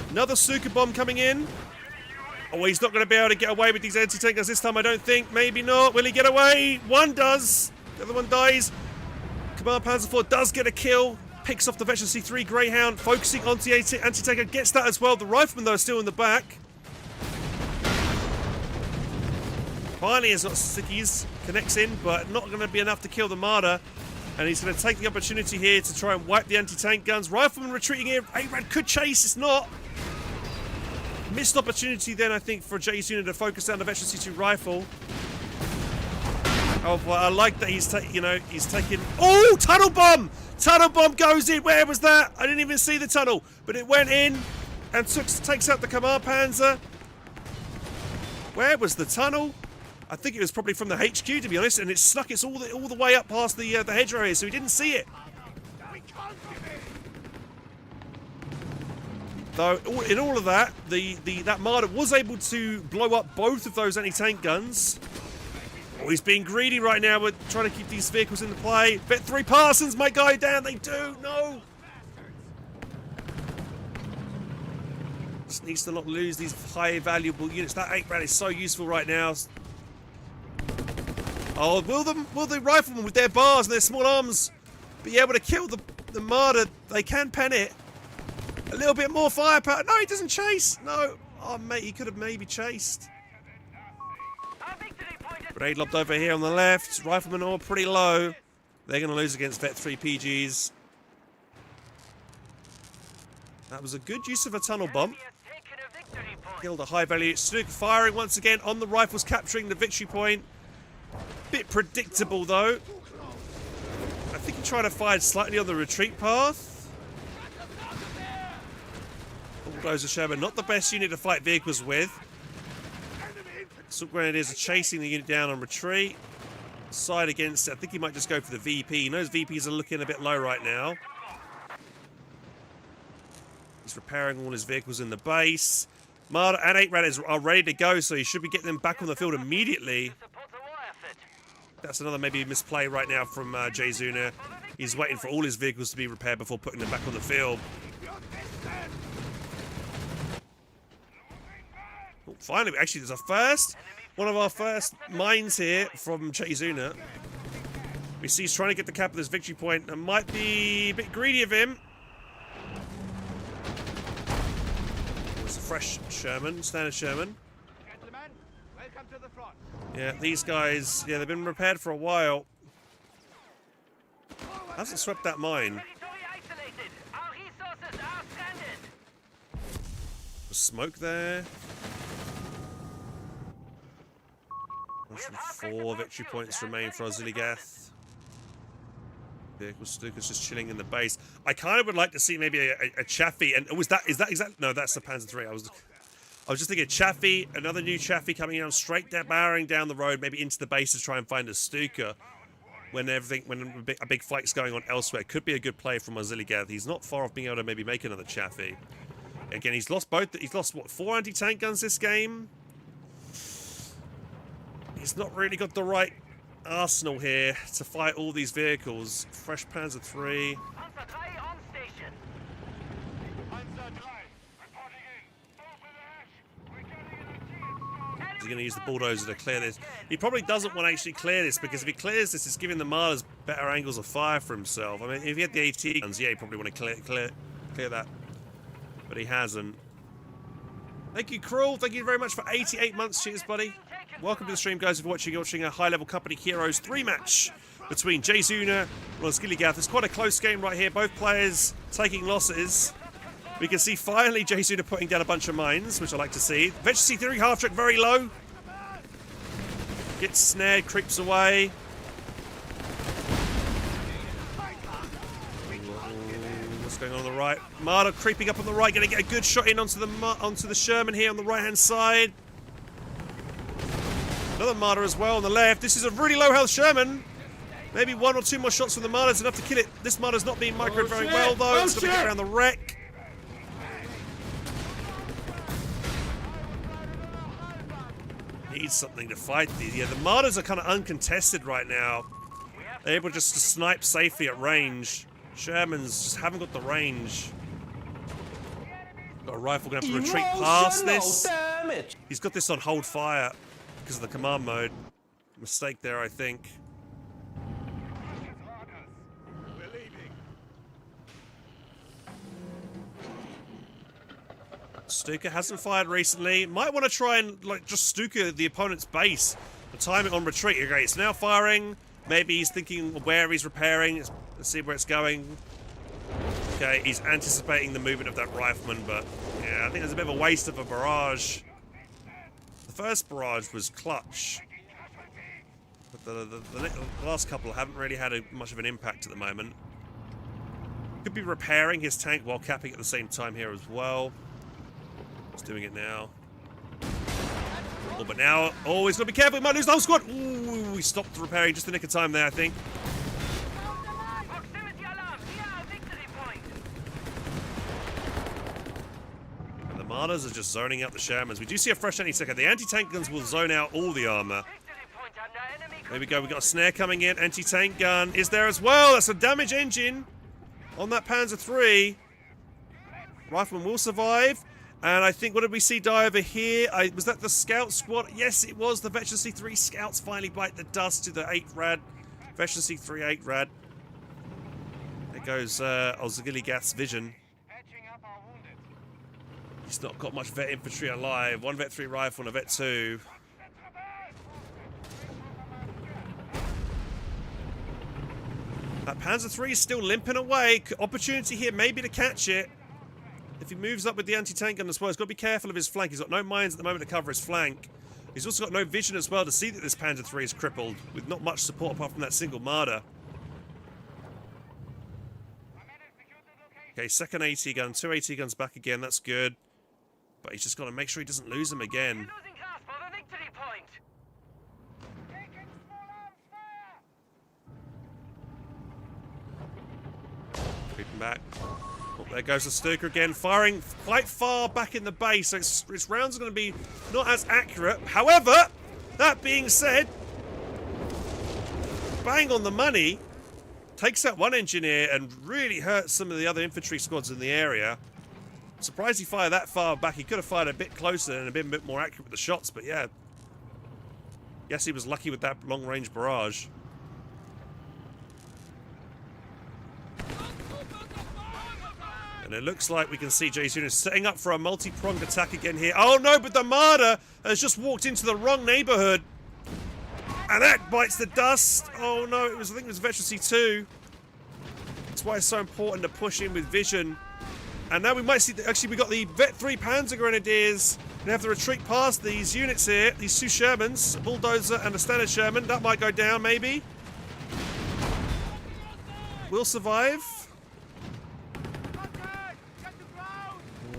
Another Stuka bomb coming in. Oh, he's not going to be able to get away with these anti-tank guns this time, I don't think. Maybe not. Will he get away? One does. The other one dies. Command Panzer 4 does get a kill. Picks off the Veteran C3 Greyhound. Focusing on the anti-tanker. Gets that as well. The Rifleman, though, is still in the back. Pioneer's got stickies, connects in, but not going to be enough to kill the Marder. And he's going to take the opportunity here to try and wipe the anti-tank guns. Rifleman retreating here. A-Rad could chase, it's not. Missed opportunity then, I think, for Jzuna to focus down the Veteran C2 rifle. Oh, well, I like that he's taking... Oh, tunnel bomb! Tunnel bomb goes in. Where was that? I didn't even see the tunnel, but it went in and takes out the Command Panzer. Where was the tunnel? I think it was probably from the HQ, to be honest, and it snuck it all the way up past the hedgerow here, so he didn't see it. Though, in all of that, that Marder was able to blow up both of those anti-tank guns. Oh, he's being greedy right now with trying to keep these vehicles in the play. Bet 3 Parsons might go down. They do. No. Just needs to not lose these high valuable units. That 8-Rad is so useful right now. Oh, will the Riflemen with their bars and their small arms be able to kill the Marder? They can pen it. A little bit more firepower. No, he doesn't chase. No. Oh, mate, he could have maybe chased. Grenade lobbed over here on the left. Riflemen all pretty low. They're going to lose against Vet 3 PGs. That was a good use of a tunnel bomb. Killed a high value. Stuka firing once again on the rifles, capturing the victory point. Bit predictable, though. I think he tried to fire slightly on the retreat path. Bulldozer Sherman, not the best unit to fight vehicles with. Assault Grenadiers are chasing the unit down on retreat. Side against it. I think he might just go for the VP. He knows VPs are looking a bit low right now. He's repairing all his vehicles in the base. Marder and 8-Rad are ready to go, so he should be getting them back on the field immediately. That's another maybe misplay right now from Jzuna. He's waiting for all his vehicles to be repaired before putting them back on the field. Oh, finally, actually, there's one of our first mines here from Jzuna. We see he's trying to get the cap of this victory point. That might be a bit greedy of him. fresh Sherman, standard Sherman. Gentlemen, welcome to the front. Yeah, these guys, yeah, they've been repaired for a while. Hasn't swept that mine. Territory isolated. Our resources are stranded. There's smoke there. 104 victory points remain for Oziligath. Vehicle Stuka's just chilling in the base. I kind of would like to see maybe a Chaffee, and is that exactly? No, that's the Panzer III. I was just thinking Chaffee, another new Chaffee coming down straight down, barreling down the road, maybe into the base to try and find a Stuka when a big fight's going on elsewhere. Could be a good play from Oziligath. He's not far off being able to maybe make another Chaffee. Again, he's lost both. He's lost what, 4 anti-tank guns this game. He's not really got the right arsenal here to fight all these vehicles. Fresh Panzer III. Panzer III on station. Panzer III, reporting in. Open the hatch. We're getting an He's going to use the bulldozer to clear this. He probably doesn't want to actually clear this, because if he clears this, it's giving the Marlers better angles of fire for himself. I mean, if he had the AT guns, yeah, he'd probably want to clear that. But he hasn't. Thank you, Cruel. Thank you very much for 88 months. Cheers, buddy. Welcome to the stream, guys. If you're watching a high-level Company Heroes 3 match between Jay Zuna and Oziligath. It's quite a close game right here. Both players taking losses. We can see finally Jay Zuna putting down a bunch of mines, which I like to see. Veteran C3 half-track very low. Gets snared, creeps away. What's going on the right? Marder creeping up on the right, going to get a good shot in onto the Sherman here on the right-hand side. Another Marder as well on the left. This is a really low health Sherman. Maybe 1 or 2 more shots from the Marder is enough to kill it. This Marder's not being microed very well, though. It's going to get around the wreck. Needs something to fight these. Yeah, the Marders are kind of uncontested right now. They're able just to snipe safely at range. Shermans just haven't got the range. Got a rifle, going to have to retreat past this. Damage. He's got this on hold fire because of the command mode. Mistake there, I think. Stuka hasn't fired recently. Might want to try and just Stuka the opponent's base. The timing on retreat. Okay, it's now firing. Maybe he's thinking where he's repairing. Let's see where it's going. Okay, he's anticipating the movement of that rifleman, but yeah, I think there's a bit of a waste of a barrage. The first barrage was clutch. But the last couple haven't really had much of an impact at the moment. Could be repairing his tank while capping at the same time here as well. He's doing it now. Oh, but now, oh, he's got to be careful. He might lose the whole squad. Ooh, he stopped repairing just the nick of time there, I think. Proximity alarm. Near our victory point. And the Marders are just zoning out the Shermans. We do see a fresh any second. The anti-tank guns will zone out all the armor. Victory point under enemy. There we go. We've got a snare coming in. Anti-tank gun is there as well. That's a damage engine on that Panzer III. Rifleman will survive. And I think, what did we see die over here? Was that the scout squad? Yes, it was. The Veteran C3 scouts finally bite the dust to the 8 rad. Veteran C3 8 rad. There goes Oziligath's vision. Patching up our wounded. He's not got much vet infantry alive. 1 Vet 3 rifle and a Vet 2. That Panzer III is still limping away. Opportunity here maybe to catch it. If he moves up with the anti-tank gun as well, he's got to be careful of his flank. He's got no mines at the moment to cover his flank. He's also got no vision as well to see that this Panzer III is crippled, with not much support apart from that single Marder. Okay, second AT gun, 2 AT guns back again, that's good. But he's just got to make sure he doesn't lose them again. Losing grasp of the victory point. Taking small arms fire. Creeping back. Oh, there goes the Stuka again, firing quite far back in the base, so its rounds are going to be not as accurate. However, that being said, bang on the money, takes out one engineer and really hurts some of the other infantry squads in the area. I'm surprised he fired that far back. He could have fired a bit closer and been a bit more accurate with the shots, but yeah. Guess he was lucky with that long-range barrage. And it looks like we can see Jay's unit setting up for a multi-pronged attack again here. Oh no, but the Marder has just walked into the wrong neighborhood. And that bites the dust. Oh no, I think it was Veteran C2. That's why it's so important to push in with vision. And now we might see, actually we got the Vet 3 Panzer Grenadiers. We have to retreat past these units here, these two Shermans, a Bulldozer and a Standard Sherman. That might go down, maybe. We'll survive.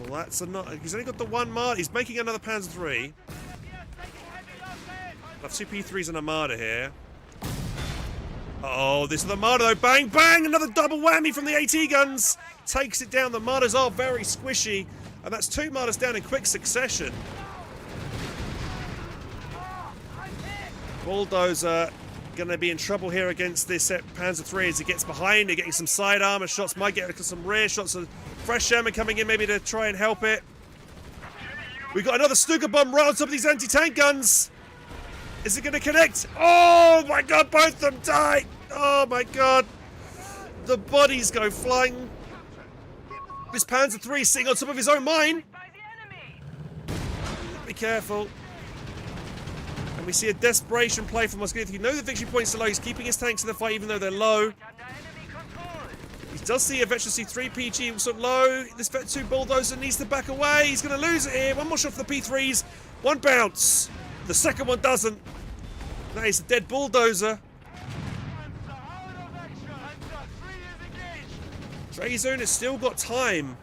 Well, that's a not. He's only got the one Marder. He's making another Panzer 3. I have two P3s and a Marder here. Oh, this is the Marder though. Bang, bang! Another double whammy from the AT guns. Takes it down. The Marders are very squishy. And that's two Marders down in quick succession. Bulldozer going to be in trouble here against this Panzer 3 as he gets behind. They're getting some side armor shots. Might get some rear shots. Of fresh Sherman coming in maybe to try and help it. We got another Stuka bomb right on top of these anti-tank guns. Is it going to connect? Oh my god, both of them die! Oh my god. The bodies go flying. This Panzer 3 sitting on top of his own mine. Be careful. And we see a desperation play from Moscow. You know the victory points are low. He's keeping his tanks in the fight even though they're low. He does see a Veteran C3 PG sort of low. This Vet 2 Bulldozer needs to back away. He's going to lose it here. One more shot for the P3s. One bounce. The second one doesn't. That is a dead Bulldozer. Drayzone has still got time.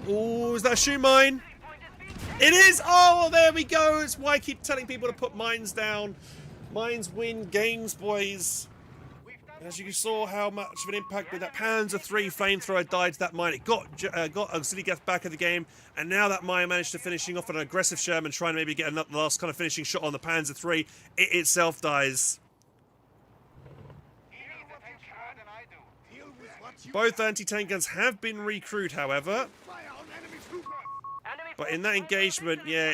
Oh, is that a shoe mine? It is! Oh, there we go. It's why I keep telling people to put mines down. Mines win games, boys. As you saw how much of an impact with that Panzer 3 flamethrower died to that mine. It got Auxiliary Geth back in the game, and now that mine managed to finishing off an aggressive Sherman, trying to maybe get another last kind of finishing shot on the Panzer 3. It itself dies. Both anti-tank guns have been recrewed, however. But in that engagement, yeah,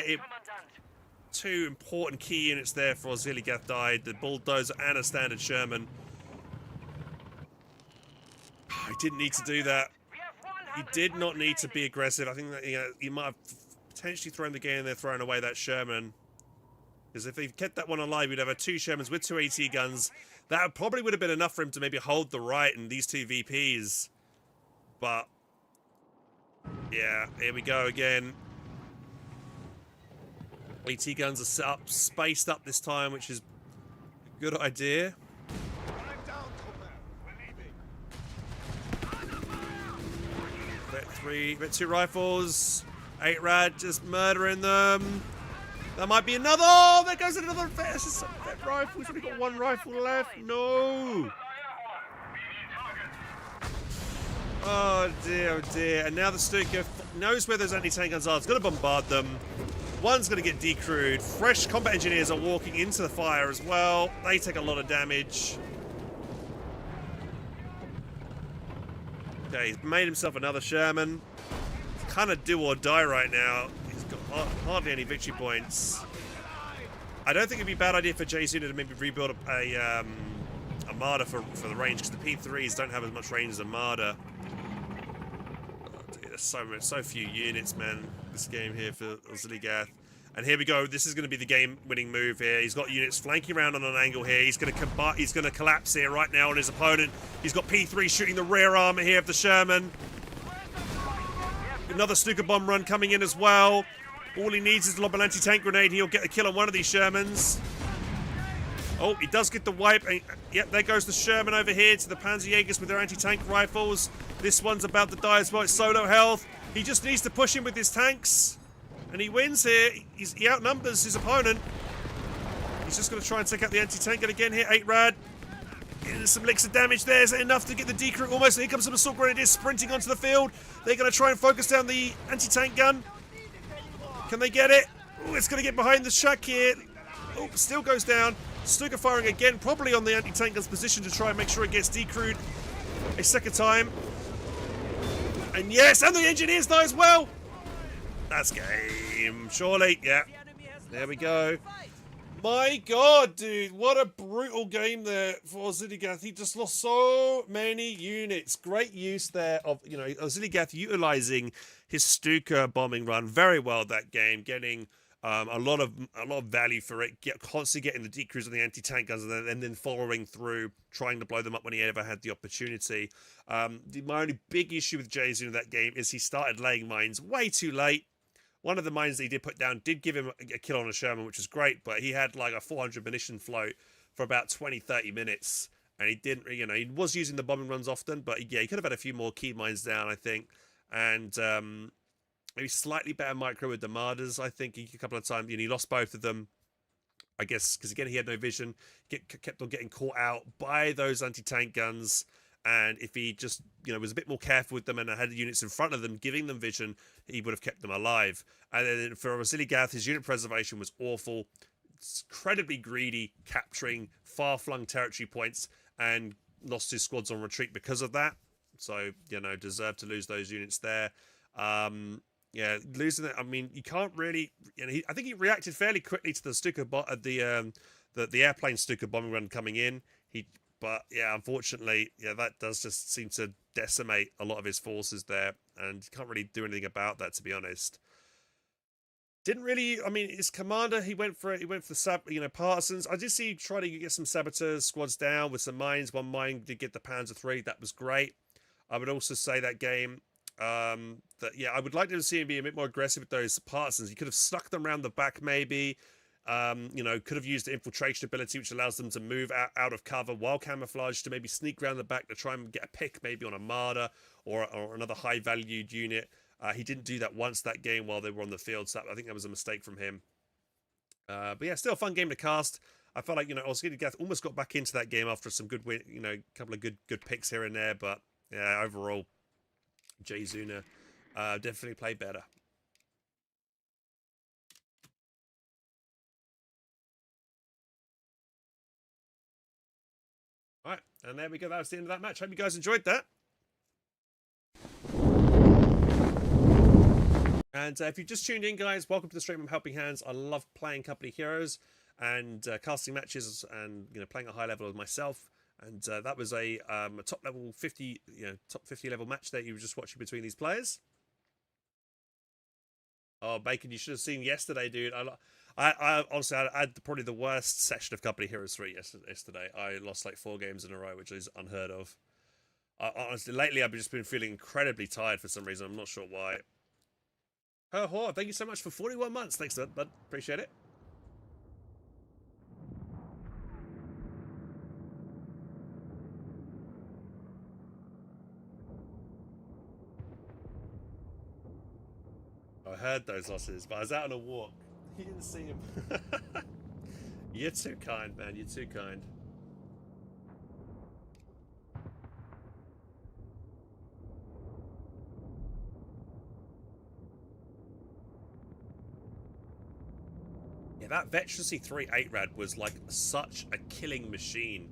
two important key units there for Auxiliary Geth died. The Bulldozer and a Standard Sherman. He didn't need to do that. He did not need to be aggressive. I think that he might have potentially thrown the game in there, throwing away that Sherman. Because if he kept that one alive, we'd have two Shermans with two AT guns. That probably would have been enough for him to maybe hold the right in these two VPs. But, yeah, here we go again. AT guns are set up, spaced up this time, which is a good idea. Vet 2 rifles. 8 Rad just murdering them. That might be another. Oh, there goes another vet rifle. We've only got one rifle left. No. Oh dear, oh dear. And now the Stuka knows where those anti-tank guns are. It's going to bombard them. One's going to get decrewed. Fresh combat engineers are walking into the fire as well. They take a lot of damage. Okay, he's made himself another Sherman. It's kind of do or die right now. He's got hardly any victory points. I don't think it'd be a bad idea for Jay's unit to maybe rebuild a Marder for the range, because the P3s don't have as much range as a Marder. Oh, dear, there's so few units, man, this game here for Auxiliary Geth. And here we go. This is going to be the game-winning move here. He's got units flanking around on an angle here. He's going to collapse here right now on his opponent. He's got P3 shooting the rear armor here of the Sherman. Another Stuka bomb run coming in as well. All he needs is to lob an anti-tank grenade. He'll get a kill on one of these Shermans. Oh, he does get the wipe. And, yep, there goes the Sherman over here to the Panzerjägers with their anti-tank rifles. This one's about to die as well. It's solo health. He just needs to push him with his tanks. And he wins here. He outnumbers his opponent. He's just going to try and take out the anti-tank gun again here. 8 Rad. Getting some licks of damage there. Is that enough to get the decrew? Almost. Here comes some assault grenadiers sprinting onto the field. They're going to try and focus down the anti-tank gun. Can they get it? Oh, it's going to get behind the shack here. Oh, still goes down. Stuka firing again, probably on the anti-tank gun's position to try and make sure it gets decrewed a second time. And yes, and the engineers die as well. That's game, surely. Yeah, there we go. My God, dude, what a brutal game there for Ziligath. He just lost so many units. Great use there of, Ziligath utilizing his Stuka bombing run very well that game, getting a lot of value for it, constantly getting the decrease on the anti-tank guns, and then following through, trying to blow them up when he ever had the opportunity. My only big issue with Jason in that game is he started laying mines way too late. One of the mines that he did put down did give him a kill on a Sherman, which was great, but he had like a 400 munition float for about 20-30 minutes, and he didn't, he was using the bombing runs often, but he could have had a few more key mines down, I think, and maybe slightly better micro with the Mardas, I think, a couple of times, he lost both of them, I guess, because again, he had no vision, kept on getting caught out by those anti-tank guns. And if he just, was a bit more careful with them and had units in front of them, giving them vision, he would have kept them alive. And then for Ziligath, his unit preservation was awful. It's incredibly greedy, capturing far-flung territory points, and lost his squads on retreat because of that. So, deserved to lose those units there. Losing it, I mean, you can't really... I think he reacted fairly quickly to the Stuka the airplane Stuka bombing run coming in. But yeah, unfortunately, that does just seem to decimate a lot of his forces there, and you can't really do anything about that, to be honest. Didn't really, his commander, he went for the partisans. I did see him try to get some saboteurs squads down with some mines. One mine did get the Panzer III, that was great. I would also say that game, I would like to see him be a bit more aggressive with those partisans. He could have stuck them around the back, maybe. Could have used the infiltration ability, which allows them to move out of cover while camouflaged, to maybe sneak around the back to try and get a pick maybe on a Marder or another high valued unit. He didn't do that once that game while they were on the field, so I think that was a mistake from him. But yeah, still a fun game to cast. I felt like, Ziligath almost got back into that game after some good win, a couple of good picks here and there, but yeah, overall, Jay Zuna definitely played better. All right, and there we go. That was the end of that match. Hope you guys enjoyed that. And if you just tuned in, guys, welcome to the stream. I'm Helping Hands. I love playing company heroes and casting matches and playing at a high level with myself. And that was a top level 50, top 50 level match that you were just watching between these players. Oh, Bacon, you should have seen yesterday, dude. I honestly, I had probably the worst session of Company Heroes 3 yesterday. I lost like 4 games in a row, which is unheard of. Honestly, lately I've just been feeling incredibly tired for some reason. I'm not sure why. Ho, thank you so much for 41 months. Thanks, bud. Appreciate it. I heard those losses, but I was out on a walk. You didn't see him. You're too kind, man. You're too kind. Yeah, that Veterancy 3 8-Rad was like such a killing machine.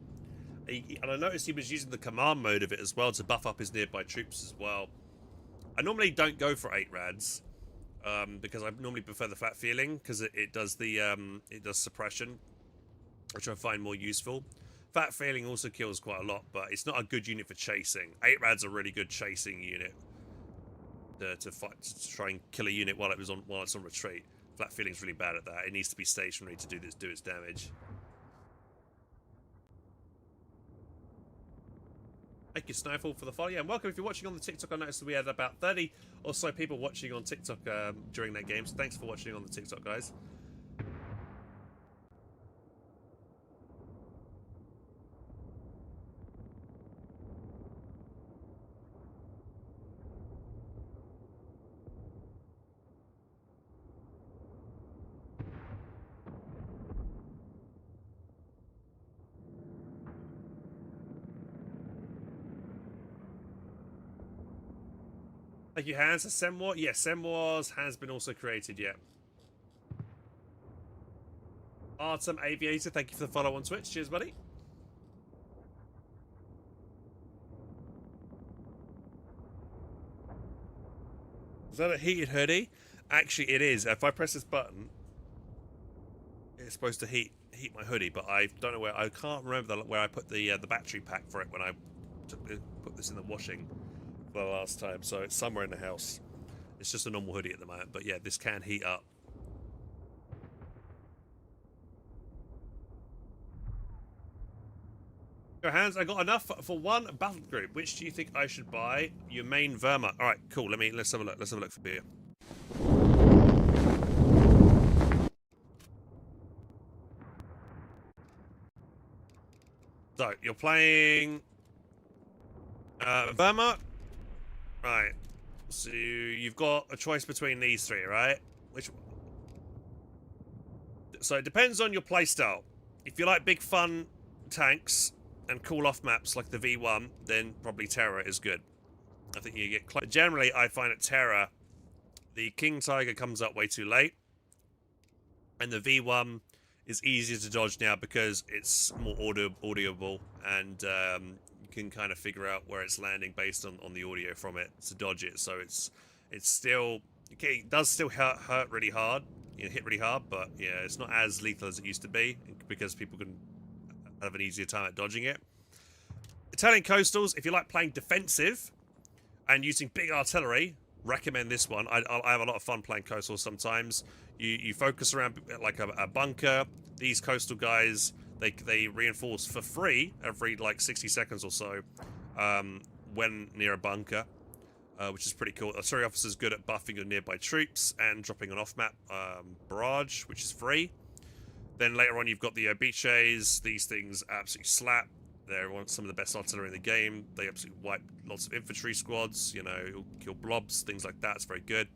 And I noticed he was using the command mode of it as well to buff up his nearby troops as well. I normally don't go for 8-Rads. Because I normally prefer the flat feeling, because it does suppression, which I find more useful. Fat feeling also kills quite a lot, but it's not a good unit for chasing. 8-Rad's a really good chasing unit to try and kill a unit while it's on retreat. Flat feeling's really bad at that. It needs to be stationary to do its damage. Thank you, Snowfall, for the follow. Yeah, and welcome if you're watching on the TikTok. I noticed that we had about 30 or so people watching on TikTok during that game, so thanks for watching on the TikTok, guys. Thank you, Hans. Semwar? Yes, Semwars has been also created, yeah. Artem Aviator, thank you for the follow on Twitch. Cheers, buddy. Is that a heated hoodie? Actually, it is. If I press this button, it's supposed to heat heat my hoodie, but I don't know where. I can't remember where I put the battery pack for it when I put this in the washing for the last time. So it's somewhere in the house. It's just a normal hoodie at the moment, but yeah, this can heat up. Your hands, I got enough for one battle group. Which do you think I should buy? Your main Verma. All right, cool. Let's have a look. Let's have a look for beer. So you're playing Verma, right? So you've got a choice between these three, right? Which? So it depends on your playstyle. If you like big fun tanks and cool off maps like the V1, then probably Terra is good. I think you get close. Generally, I find at Terra, the King Tiger comes up way too late, and the V1 is easier to dodge now because it's more audible, and you can kind of figure out where it's landing based on the audio from it to dodge it. So it's still okay. It does still hurt really hard, hit really hard, but yeah, it's not as lethal as it used to be because people can have an easier time at dodging it. Italian coastals, if you like playing defensive and using big artillery, recommend this one. I have a lot of fun playing coastal sometimes. You focus around like a bunker. These coastal guys, they reinforce for free every like 60 seconds or so when near a bunker, which is pretty cool. Artillery officer's good at buffing your nearby troops and dropping an off-map barrage, which is free. Then later on, you've got the obiches. These things absolutely slap. They're some of the best artillery in the game. They absolutely wipe lots of infantry squads. It'll kill blobs, things like that. It's very good.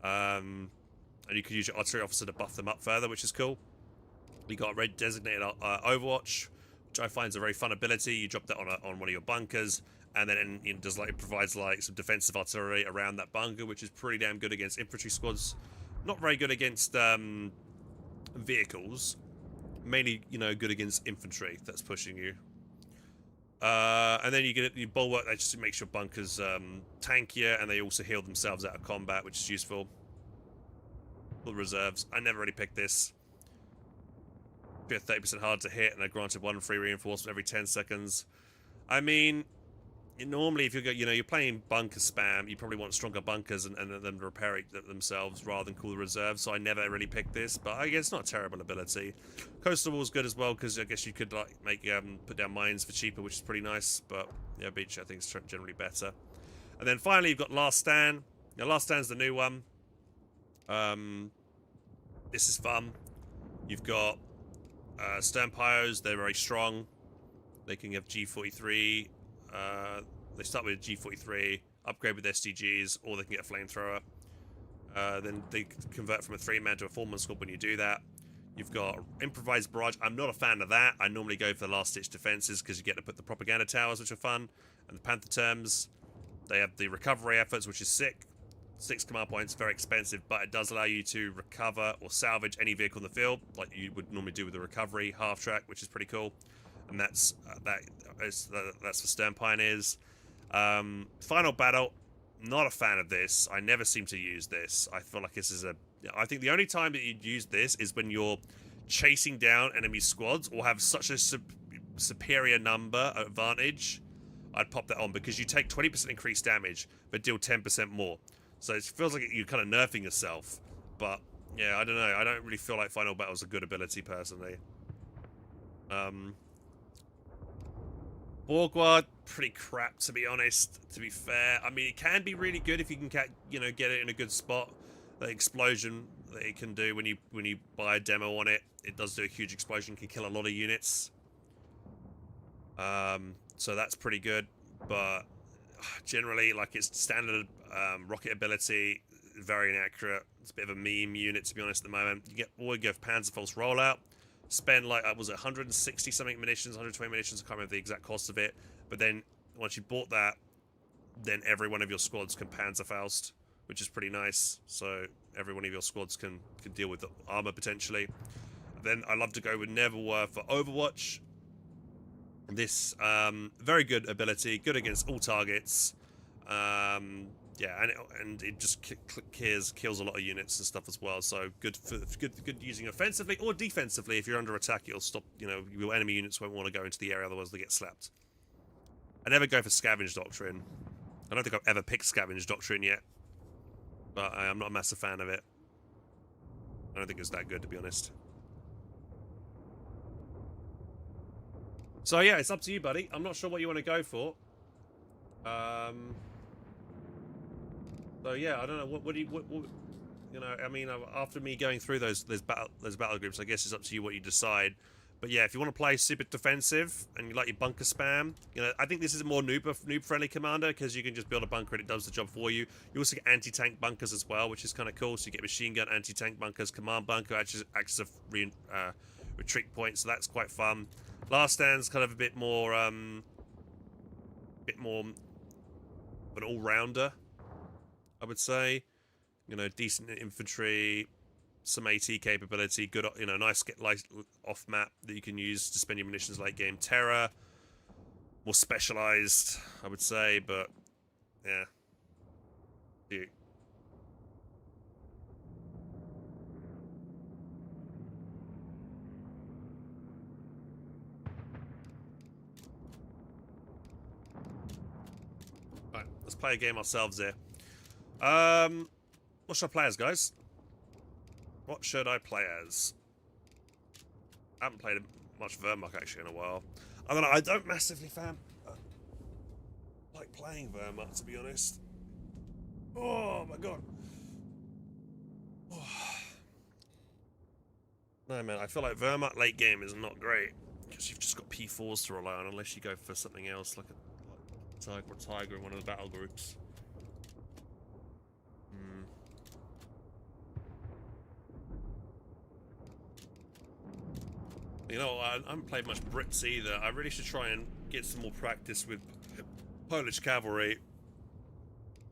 And you can use your artillery officer to buff them up further, which is cool. You got red designated Overwatch, which I find is a very fun ability. You drop that on one of your bunkers, and then it provides like some defensive artillery around that bunker, which is pretty damn good against infantry squads. Not very good against vehicles. Mainly, good against infantry that's pushing you. And then you get your bulwark that just makes your bunkers tankier, and they also heal themselves out of combat, which is useful. Full reserves. I never really picked this. Be 30% hard to hit, and they're granted one free reinforcement every 10 seconds. I mean, normally if you're playing bunker spam, you probably want stronger bunkers and them to repair it themselves rather than call the reserves. So I never really picked this, but I guess it's not a terrible ability. Coastal Wall's good as well because I guess you could like make put down mines for cheaper, which is pretty nice. But yeah, beach I think is generally better. And then finally you've got Last Stand. Now Last Stand's the new one. This is fun. You've got Stern Pyros. They're very strong. They can have G43. They start with a G43, upgrade with SDGs, or they can get a flamethrower. Then they convert from a 3-man to a 4-man squad when you do that. You've got improvised barrage. I'm not a fan of that. I normally go for the last-ditch defenses because you get to put the propaganda towers, which are fun, and the Panther terms. They have the recovery efforts, which is sick. 6 command points, very expensive, but it does allow you to recover or salvage any vehicle in the field, like you would normally do with the recovery half-track, which is pretty cool. And that's for Stern Pioneers. Final battle, not a fan of this. I never seem to use this. I feel like this is I think the only time that you'd use this is when you're chasing down enemy squads or have such a superior number advantage. I'd pop that on because you take 20% increased damage but deal 10% more. So it feels like you're kind of nerfing yourself. But yeah, I don't know. I don't really feel like Final Battle is a good ability personally. Borgward, pretty crap to be honest, to be fair. I mean, it can be really good if you can get it in a good spot. The explosion that it can do when you buy a demo on it, it does do a huge explosion, can kill a lot of units. So that's pretty good, but generally, like its standard rocket ability, very inaccurate. It's a bit of a meme unit to be honest at the moment. You go for Panzerfaust's rollout. Spend like, was it 160 something munitions, 120 munitions, I can't remember the exact cost of it. But then, once you bought that, then every one of your squads can Panzerfaust, which is pretty nice. So, every one of your squads can deal with the armor potentially. Then, I love to go with Neverwere for Overwatch. This, very good ability, good against all targets. Yeah, and it just kills a lot of units and stuff as well. So good using offensively or defensively. If you're under attack, it'll stop. You know, your enemy units won't want to go into the area, otherwise they get slapped. I never go for Scavenge Doctrine. I don't think I've ever picked Scavenge Doctrine yet, but I'm not a massive fan of it. I don't think it's that good, to be honest. So yeah, it's up to you, buddy. I'm not sure what you want to go for. So yeah, I don't know. What do you you know? I mean, after me going through those battle groups, I guess it's up to you what you decide. But yeah, if you want to play super defensive and you like your bunker spam, you know, I think this is a more noob friendly commander because you can just build a bunker and it does the job for you. You also get anti-tank bunkers as well, which is kind of cool. So you get machine gun, anti-tank bunkers, command bunker acts as a retreat point, so that's quite fun. Last Stand's kind of a bit more of an all-rounder, I would say. You know, decent infantry, some AT capability, good, you know, nice get like off map that you can use to spend your munitions late game. Terror, more specialized, I would say, but yeah. Right, let's play a game ourselves here. What should I play as, guys? What should I play as? I haven't played much Vermok actually in a while. I don't know, I don't massively like playing Vermok, to be honest. Oh my god. Oh. No man, I feel like Vermok late game is not great because you've just got P4s to rely on unless you go for something else like a Tiger in one of the battle groups. You know, I haven't played much Brits either. I really should try and get some more practice with Polish cavalry.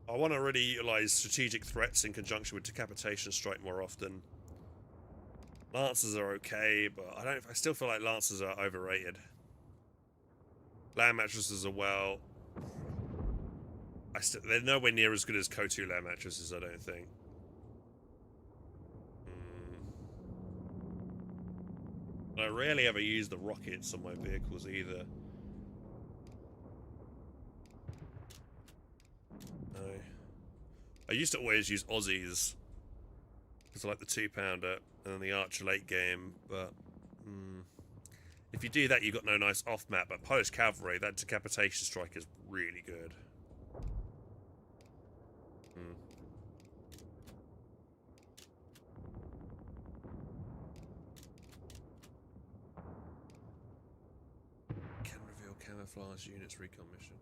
I want to really utilize strategic threats in conjunction with decapitation strike more often. Lancers are okay, but I still feel like Lancers are overrated. Land mattresses are well. They're nowhere near as good as KO2 land mattresses, I don't think. I rarely ever use the rockets on my vehicles either. No. I used to always use Aussies because I like the 2-pounder and then the Archer late game, but if you do that, you've got no nice off-map. But Polish cavalry, that decapitation strike is really good. Can reveal camouflage units recon mission.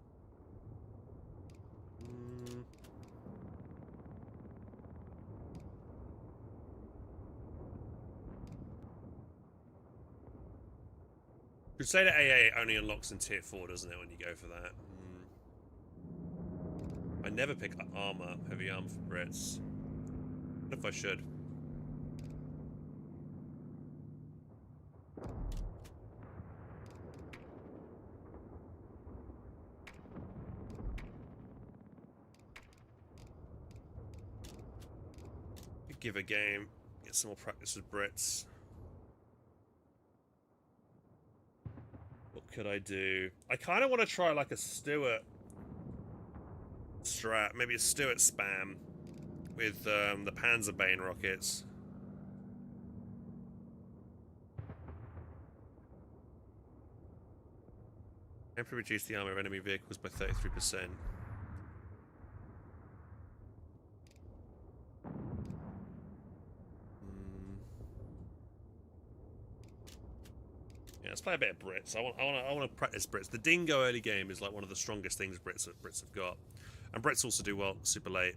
Crusader AA only unlocks in tier 4, doesn't it, when you go for that? I never pick up armor, heavy armor for Brits. What if I should? Could give a game, get some more practice with Brits. What could I do? I kind of want to try like a Stuart strat, maybe a Stuart spam with the Panzerbane rockets. Aim to reduce the armor of enemy vehicles by 33%. Yeah, let's play a bit of Brits. I want to practice Brits. The Dingo early game is like one of the strongest things Brits have got, and Brits also do well super late.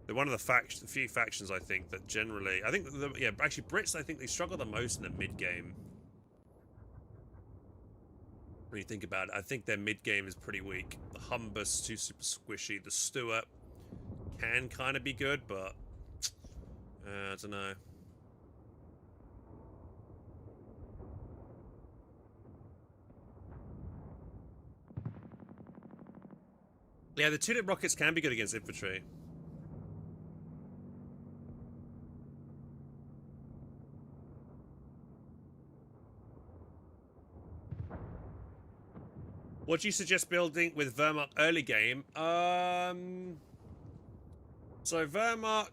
They're one of the few factions I think that generally, actually Brits, I think they struggle the most in the mid game. When you think about it, I think their mid game is pretty weak. The Humber's too super squishy. The Stuart can kind of be good, but I don't know. Yeah, the tulip rockets can be good against infantry. What do you suggest building with Wehrmacht early game? So Wehrmacht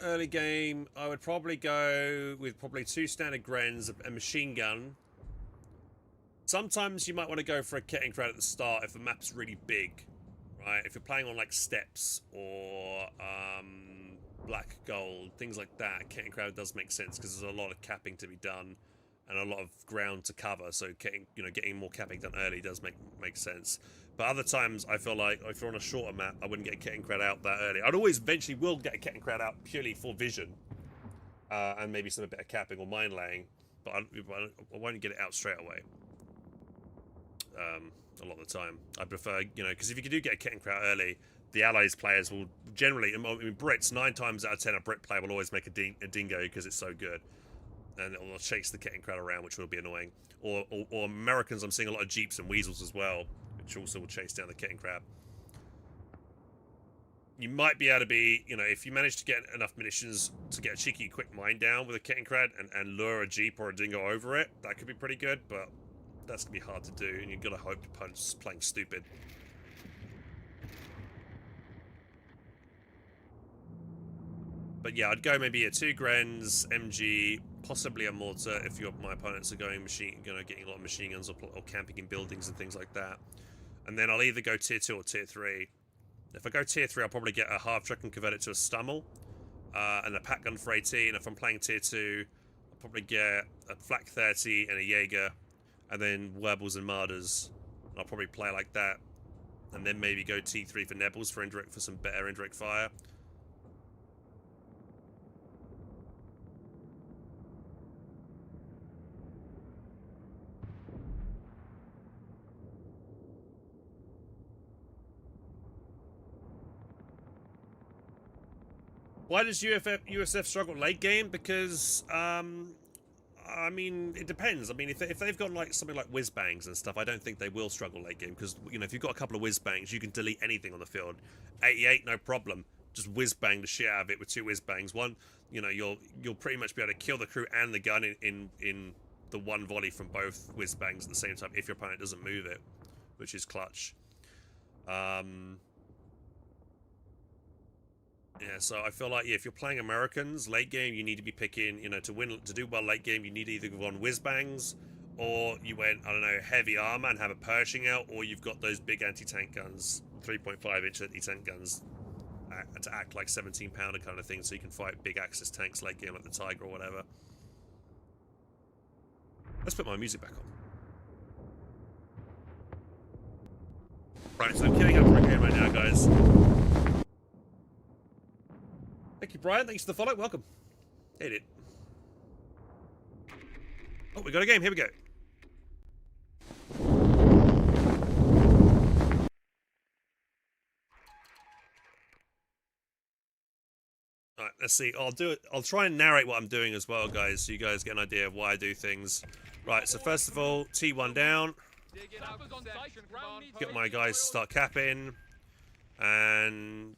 early game, I would probably go with probably 2 standard Grens, a machine gun. Sometimes you might want to go for a Kettenkrad at the start if the map's really big, right? If you're playing on like steppes or black gold, things like that, Kettenkrad does make sense because there's a lot of capping to be done and a lot of ground to cover. So getting more capping done early does make sense. But other times, I feel like if you're on a shorter map, I wouldn't get a Kettenkrad out that early. I'd always eventually will get a Kettenkrad out purely for vision and maybe some bit of capping or mine laying, but I won't get it out straight away. A lot of the time, I prefer, because if you do get a Kettenkrad early, the Allies players will generally, Brits, 9 times out of 10, a Brit player will always make a dingo because it's so good. And it'll chase the Kettenkrad around, which will be annoying. Or Americans, I'm seeing a lot of Jeeps and Weasels as well, which also will chase down the Kettenkrad. You might be able to be, if you manage to get enough munitions to get a cheeky quick mine down with a Kettenkrad and lure a Jeep or a dingo over it, that could be pretty good, but that's going to be hard to do, and you've got to hope your opponent's playing stupid. But yeah, I'd go maybe a 2 Grens, MG, possibly a mortar if my opponents are going getting a lot of machine guns or camping in buildings and things like that. And then I'll either go tier 2 or tier 3. If I go tier 3, I'll probably get a half truck and convert it to a Stummel, and a pack gun for 18. If I'm playing tier 2, I'll probably get a flak 30 and a Jaeger, and then Werbels and Marders. I'll probably play like that, and then maybe go T3 for Nebels for some better indirect fire. Why does USF struggle late game? Because, I mean, it depends. I mean, if they've got like something like whiz bangs and stuff, I don't think they will struggle late game because, if you've got a couple of whiz bangs, you can delete anything on the field. 88, no problem. Just whiz bang the shit out of it with 2 whiz bangs. One, you'll pretty much be able to kill the crew and the gun in the one volley from both whiz bangs at the same time if your opponent doesn't move it, which is clutch. Yeah, so I feel like if you're playing Americans late game, you need to be picking, to do well late game, you need to either go on whiz bangs, or you went, I don't know, heavy armor and have a Pershing out, or you've got those big anti-tank guns, 3.5-inch anti-tank guns, to act like 17-pounder kind of thing, so you can fight big Axis tanks late game like the Tiger or whatever. Let's put my music back on. Right, so I'm queuing up for a game right now, guys. Thank you, Brian. Thanks for the follow. Welcome. Hate it. Oh, we got a game. Here we go. Alright, let's see. I'll do it. I'll try and narrate what I'm doing as well, guys, so you guys get an idea of why I do things. Right, so first of all, T1 down. Get my guys to start capping. And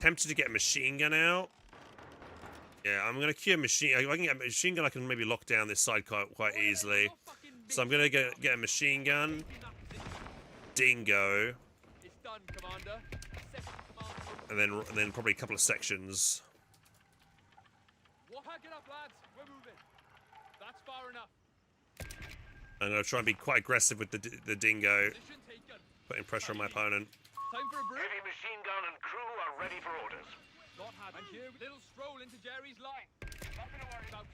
tempted to get a machine gun out. Yeah, I'm gonna queue a machine. I can get a machine gun. I can maybe lock down this side quite easily. So I'm gonna get a machine gun, dingo, and then probably a couple of sections. I'm gonna try and be quite aggressive with the dingo, putting pressure on my opponent. Heavy machine gun and crew are ready for orders. And here, little stroll into Jerry's line. Nothing to worry about.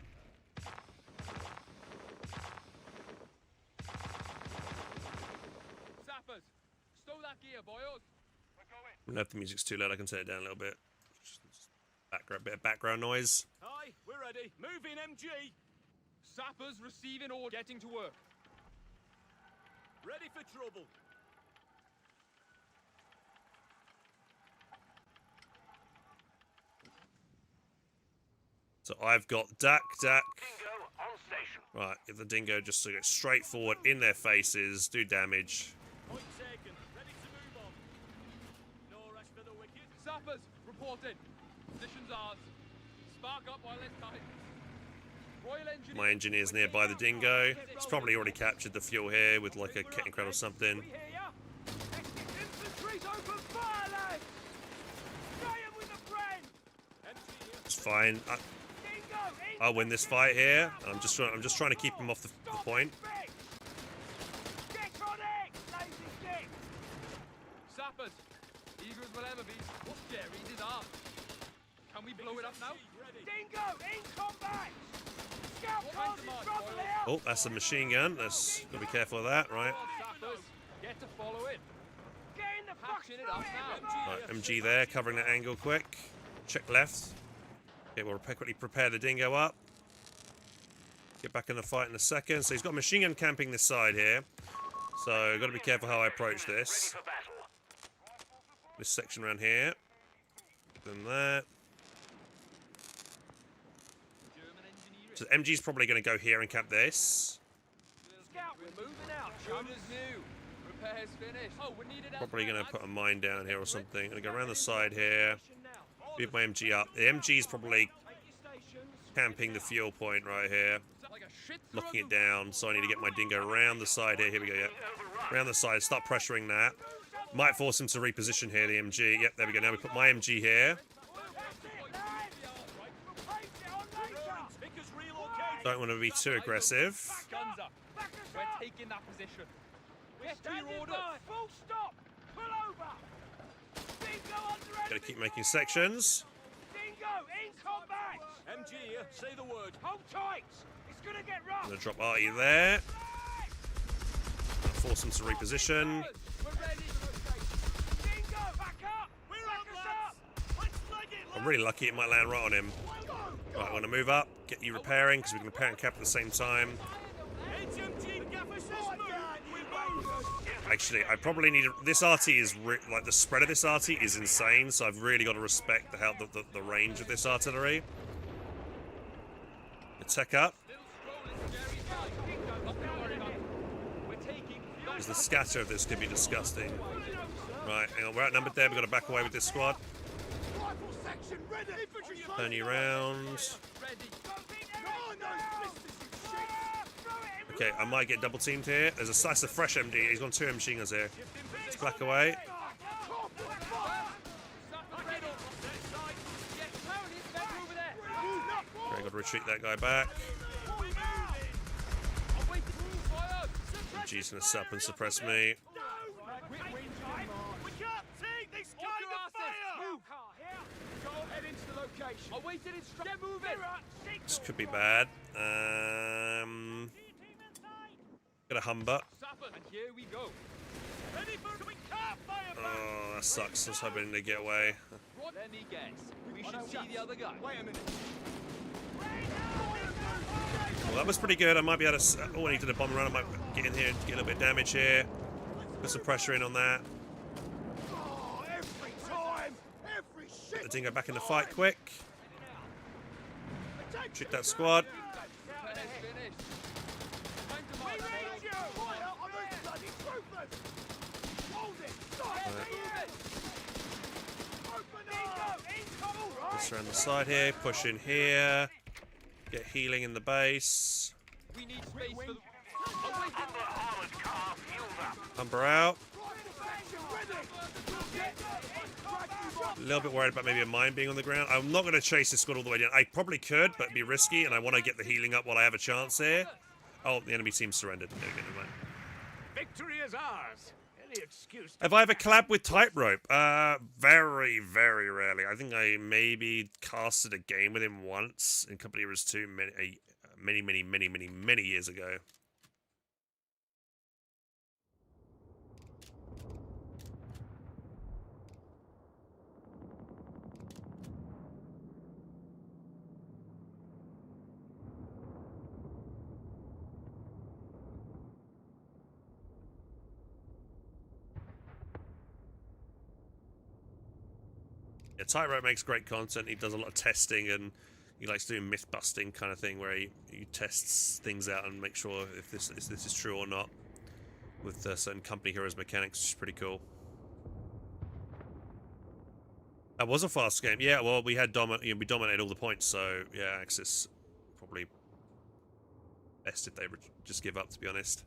Sappers, stow that gear, boys. We're going. If the music's too loud, I can turn it down a little bit. Just bit of background noise. Aye, we're ready. Move in, MG. Sappers receiving order. Getting to work. Ready for trouble. So I've got Dak. Dingo on station. Right, if the dingo just to get straight forward in their faces, do damage. Point taken. Ready to move on. No rest for the wicked. Sappers, reported. Position's ours. Spark up while there's time. Royal Engineers. My engineer's nearby the dingo. He's probably already captured the fuel here with like a kitten crate or something. We hear ya. Infantry's open fire, lads. Try 'em with a friend. It's fine. Dingo, I'll win this fight here. I'm just trying to keep him off the point. Get on it, lazy dick. Sappers, eager as we'll ever be. What's Jerry's is ours. Can we blow it up now? Dingo, in combat. Scout What cars kinds in of march, trouble Boyle? here. Oh, that's a machine gun. Let's gotta be careful of that, right? Sappers, get to follow it. Get in the fuck Patching it up now. Right, MG there, covering that angle quick. Check left. Okay, we'll quickly prepare the dingo up. Get back in the fight in a second. So he's got a machine gun camping this side here. So got to be careful how I approach this. This section around here. Then that. German engineering. So MG's probably going to go here and cap this. Scout, we're moving out. Good as new. Repairs finished. Oh, we need it Probably going to elsewhere, put a mine down here or something. Going to go around the side here. Now. Beat my MG up. The MG's probably Take your stations. camping the fuel point right here. lads. Like a shit through Locking a it down. So I need to get my dingo around the side here. Here we go, yeah. Around the side. Start pressuring that. Might force him to reposition here, the MG. Yep, there we go. Now we put my MG here. Don't want to be too aggressive. Guns up. We're taking that position. Get to your orders. Full stop. Pull over. Dingo under Gotta enemy keep making sections. Dingo in combat. MG here, say the word. Hold tight. It's gonna get rough. I'm gonna drop Artie there. Force him to reposition. We're ready. Dingo, back up. We're Back on, us lads. up. Let's flag it, I'm really lucky it might land right on him. Right, I want to move up, get you repairing, because we can repair and cap at the same time. HMG, the gaffer says move. We move. Actually, I probably need this RT is like the spread of this RT is insane, so I've really got to respect the range of this artillery. The tech up. Because the scatter of this could be disgusting. Right, hang on, we're outnumbered there, we've got to back away with this squad. Rifle section ready. Infantry Turn you around. Okay, I might get double teamed here. There's a slice of fresh MD. He's got 2 machine guns here. Let's back away. Okay, got to retreat that guy back. MG's gonna sup and suppress me. We can't take this kind of fire. Go ahead into the location. Awaited instruction. Get moving. This could be bad. Got a Humber. Sapper, and here we go. Ready for we can't fire back. Oh, that sucks. I was hoping to get away. Let me guess. We should see the other guy. Wait a minute. Well, that was pretty good. I might be able to... Oh, I need to bomb around. I might get in here and get a little bit of damage here. Put some pressure in on that. Oh, every time. Every Get shit. the dingo back in the fight quick. Shoot that squad. Repairs finished. Time to We march. need you. Fire on those bloody troopers. Hold it. Stop. Open up. Just around the side here. Push in here. Get healing in the base. We need space for the... Awaited. Humber out. A little bit worried about maybe a mine being on the ground. I'm not going to chase this squad all the way down. I probably could, but it'd be risky, and I want to get the healing up while I have a chance here. Oh, the enemy team surrendered. There we go, never mind. Victory is ours. Any excuse. Have I ever collabed with Tightrope? Very, very rarely. I think I maybe casted a game with him once in Company Heroes 2 many years ago. Yeah, Tightrope makes great content. He does a lot of testing and He likes doing myth busting kind of thing, where he tests things out and makes sure if this is true or not with certain company heroes mechanics, which is pretty cool. That was a fast game. Yeah, well, we had we dominated all the points, so yeah, Axis probably best if they would just give up, to be honest.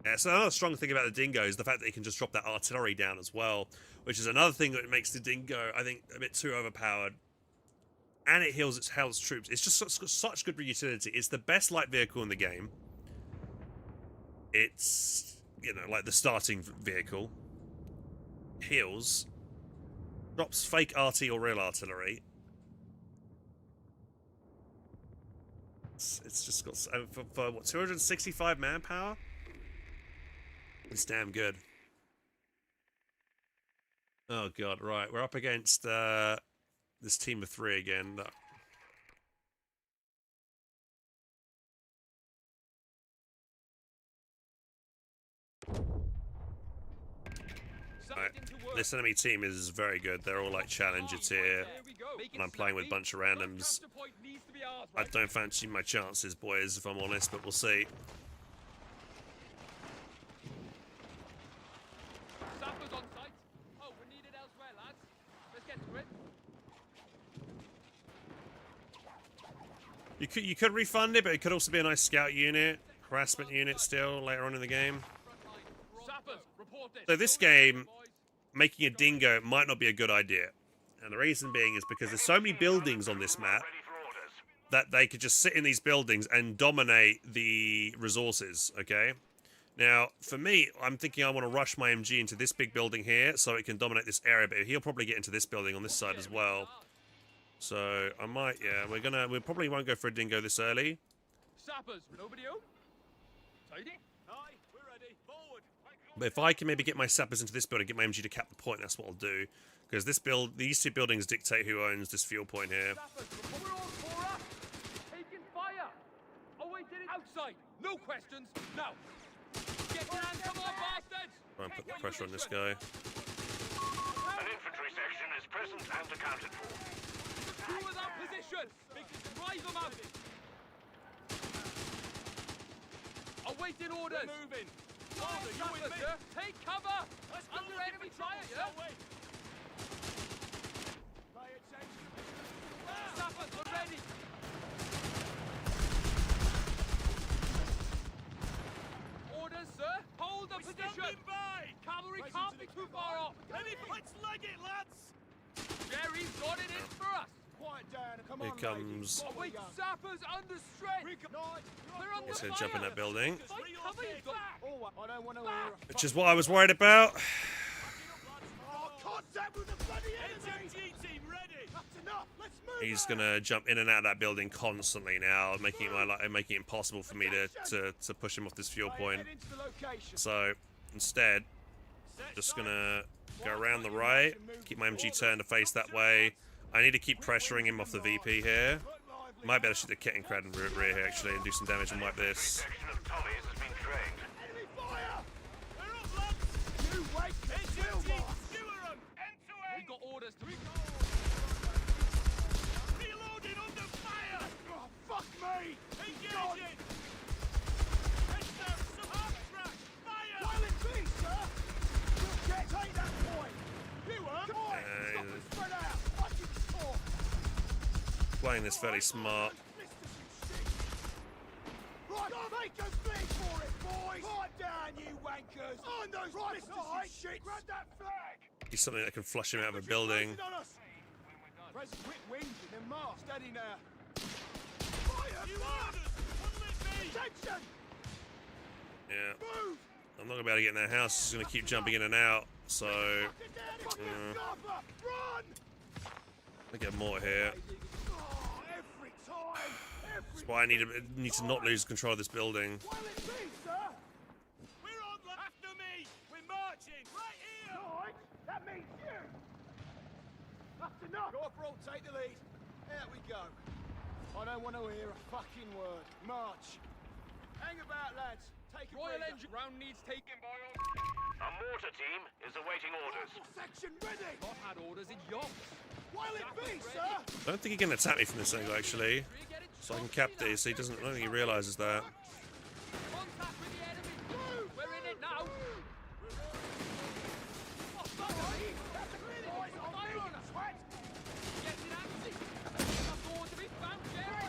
Yeah, so another strong thing about the Dingo is the fact that he can just drop that artillery down as well, which is another thing that makes the Dingo, I think, a bit too overpowered. And it heals its troops. It's just such good utility. It's the best light vehicle in the game. It's, you know, like the starting vehicle. Heals. Drops fake RT or real artillery. It's just got, for what, 265 manpower? It's damn good. Oh god, right. We're up against this team of 3 again. Right. This enemy team is very good. They're all like challengers here. And I'm playing with a bunch of randoms. I don't fancy my chances, boys, if I'm honest, but we'll see. Sappers on site. Oh, we're needed elsewhere, lads. Let's get to it. You could refund it, but it could also be a nice scout unit, harassment unit still later on in the game. Sappers, report this. So this game, making a Dingo might not be a good idea. And the reason being is because there's so many buildings on this map that they could just sit in these buildings and dominate the resources, okay? Now, for me, I'm thinking I want to rush my MG into this big building here so it can dominate this area, but he'll probably get into this building on this side as well. So, I might, yeah, we probably won't go for a Dingo this early. Sappers, nobody home? Tidy? Aye, we're ready. Forward. But if I can maybe get my sappers into this building, get my MG to cap the point, that's what I'll do. Because these 2 buildings dictate who owns this fuel point here. Sappers, we're all for us. Taking fire. Oh, wait, did it? Outside. No questions. Now. Get your hands up, bastards. Try and put the pressure on this guy. An infantry section is present and accounted for. Secure that position. Drive them out. Awaiting orders. We're moving. Order, you with me? Take cover. Under enemy fire, yeah? Pay attention. Sappers, we're ready. Orders, sir. Hold the position. Standing by. Cavalry Presence can't in be the too far off. Let's leg it, lads. Jerry's got it in for us. Quiet down. Come Here on, comes- ladies. Wait, sappers under strength. They're under He's fire. going to jump in that building. Fight cover, you back. Oh, I don't want to hear a Which is what I was worried about. Oh, contact with the bloody enemy! SMG team ready! That's enough! Let's move! He's going to jump in and out of that building constantly now, making it impossible for me to push him off this fuel point. Head into the location. So, instead, just going to go around the right, keep my MG turned to face that way. I need to keep pressuring him off the VP here. Might be able to shoot the Kettencrad in rear here, actually, and do some damage and wipe this. Section of Tommies has been trained. Enemy fire! They're up, lads! You wait! SMG! Skewer 'em! End to We end! got orders to Reloading under fire! Oh, fuck me! Engaging! Heads down, half track! Fire! While it be, sir! You can't take that point! You are! Boy! Stop and spread out! Watch it talk! Playing this fairly smart. Right, make us bleed for it, boys! Pipe down, you wankers! On those right shit! Grab that flag! He's something that can flush him out of a building. Press quick wings and then march. Steady now. Fire! You orders! What'll it be? Attention! Yeah. Move! I'm not going to be able to get in that house. He's going to keep jumping in and out. So, Run! I get more here. Oh, every time! That's why I need to not lose control of this building. Well, it be, sir! We're on after me! We're marching! Right here! Right, that means you! That's enough! Corporal, take the lead. Out we go. I don't want to hear a fucking word. March. Hang about, lads. Take a Royal breather. Engine round needs taking by all. A mortar team is awaiting orders. Section ready. Not had orders in yonks. While it be, sir. I don't think he can attack me from this angle, actually. So I can cap these, so he doesn't, I don't think he realises that. Contact with the enemy. We're in it now. Getting antsy. That's all to be found, Jerry.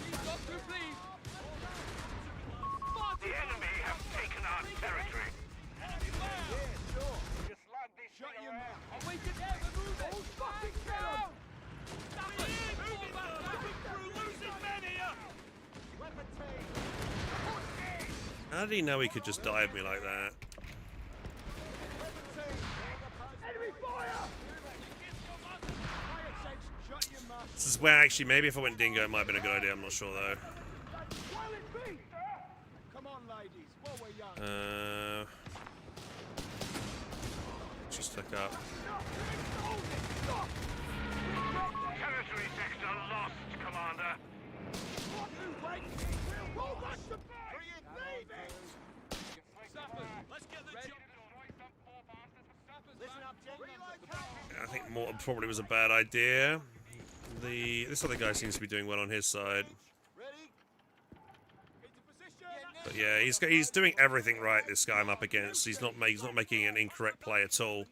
He's got to please. The enemy have taken our territory. Shut your mouth. Oh, wait, get there. We're moving. Oh, fucking kill him. Stop it. Fall back down. We're losing men here. Weapon team. How did he know he could just dive me like that? Weapon team. Enemy fire. Pay attention. Shut your mouth. This is where actually, maybe if I went dingo, it might have been a good idea. I'm not sure though. While it be, sir. Come on, ladies. While we're young. Just look up. Territory sector lost, Commander. Let's get the job. Listen up, I think more probably was a bad idea. This other guy seems to be doing well on his side. But yeah, he's doing everything right. This guy I'm up against, he's not making an incorrect play at all.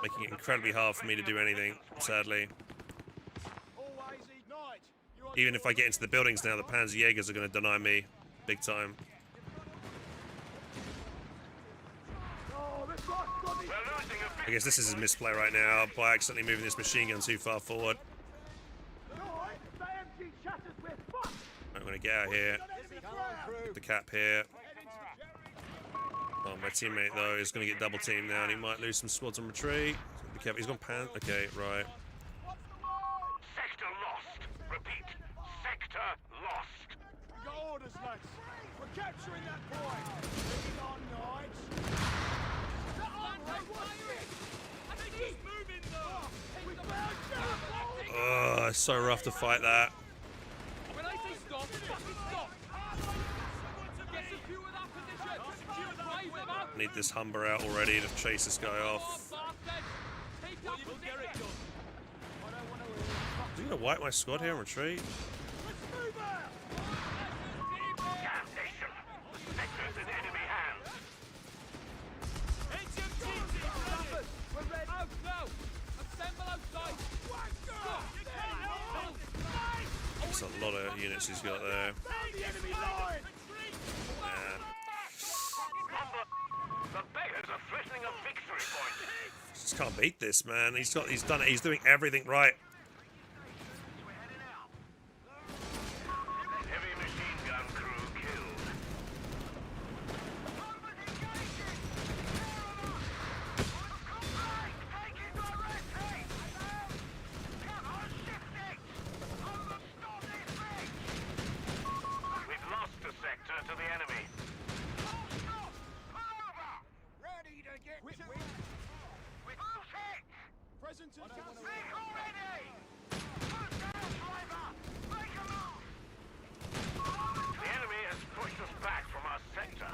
Making it incredibly hard for me to do anything, sadly. Even if I get into the buildings now, the Panzerjägers are going to deny me big time. I guess this is a misplay right now by accidentally moving this machine gun too far forward. I'm going to get out here. Get the cap here. Oh, my teammate though is going to get double teamed now, and he might lose some squads on retreat. Be careful. He's gone pan. Okay, right. Sector lost. Repeat. Sector lost. We got orders, lads. We're capturing that point. Bring on, knights. Oh, it's so rough to fight that. When I say stop, fucking stop. Get secure with that position. Drive them out. I need this Humber out already to chase this guy off. Take that position. Is he going to wipe my squad here and retreat? Gas station. The sector's in enemy hands. We're ready. Out now. Assemble outside. Stop. That's a lot of units he's got there. The beggars are threatening a victory point. Just can't beat this, man. He's done it. He's doing everything right. Heavy machine gun crew killed. We've lost the sector to the enemy. Ready to get to present and The enemy has pushed us back from our sector.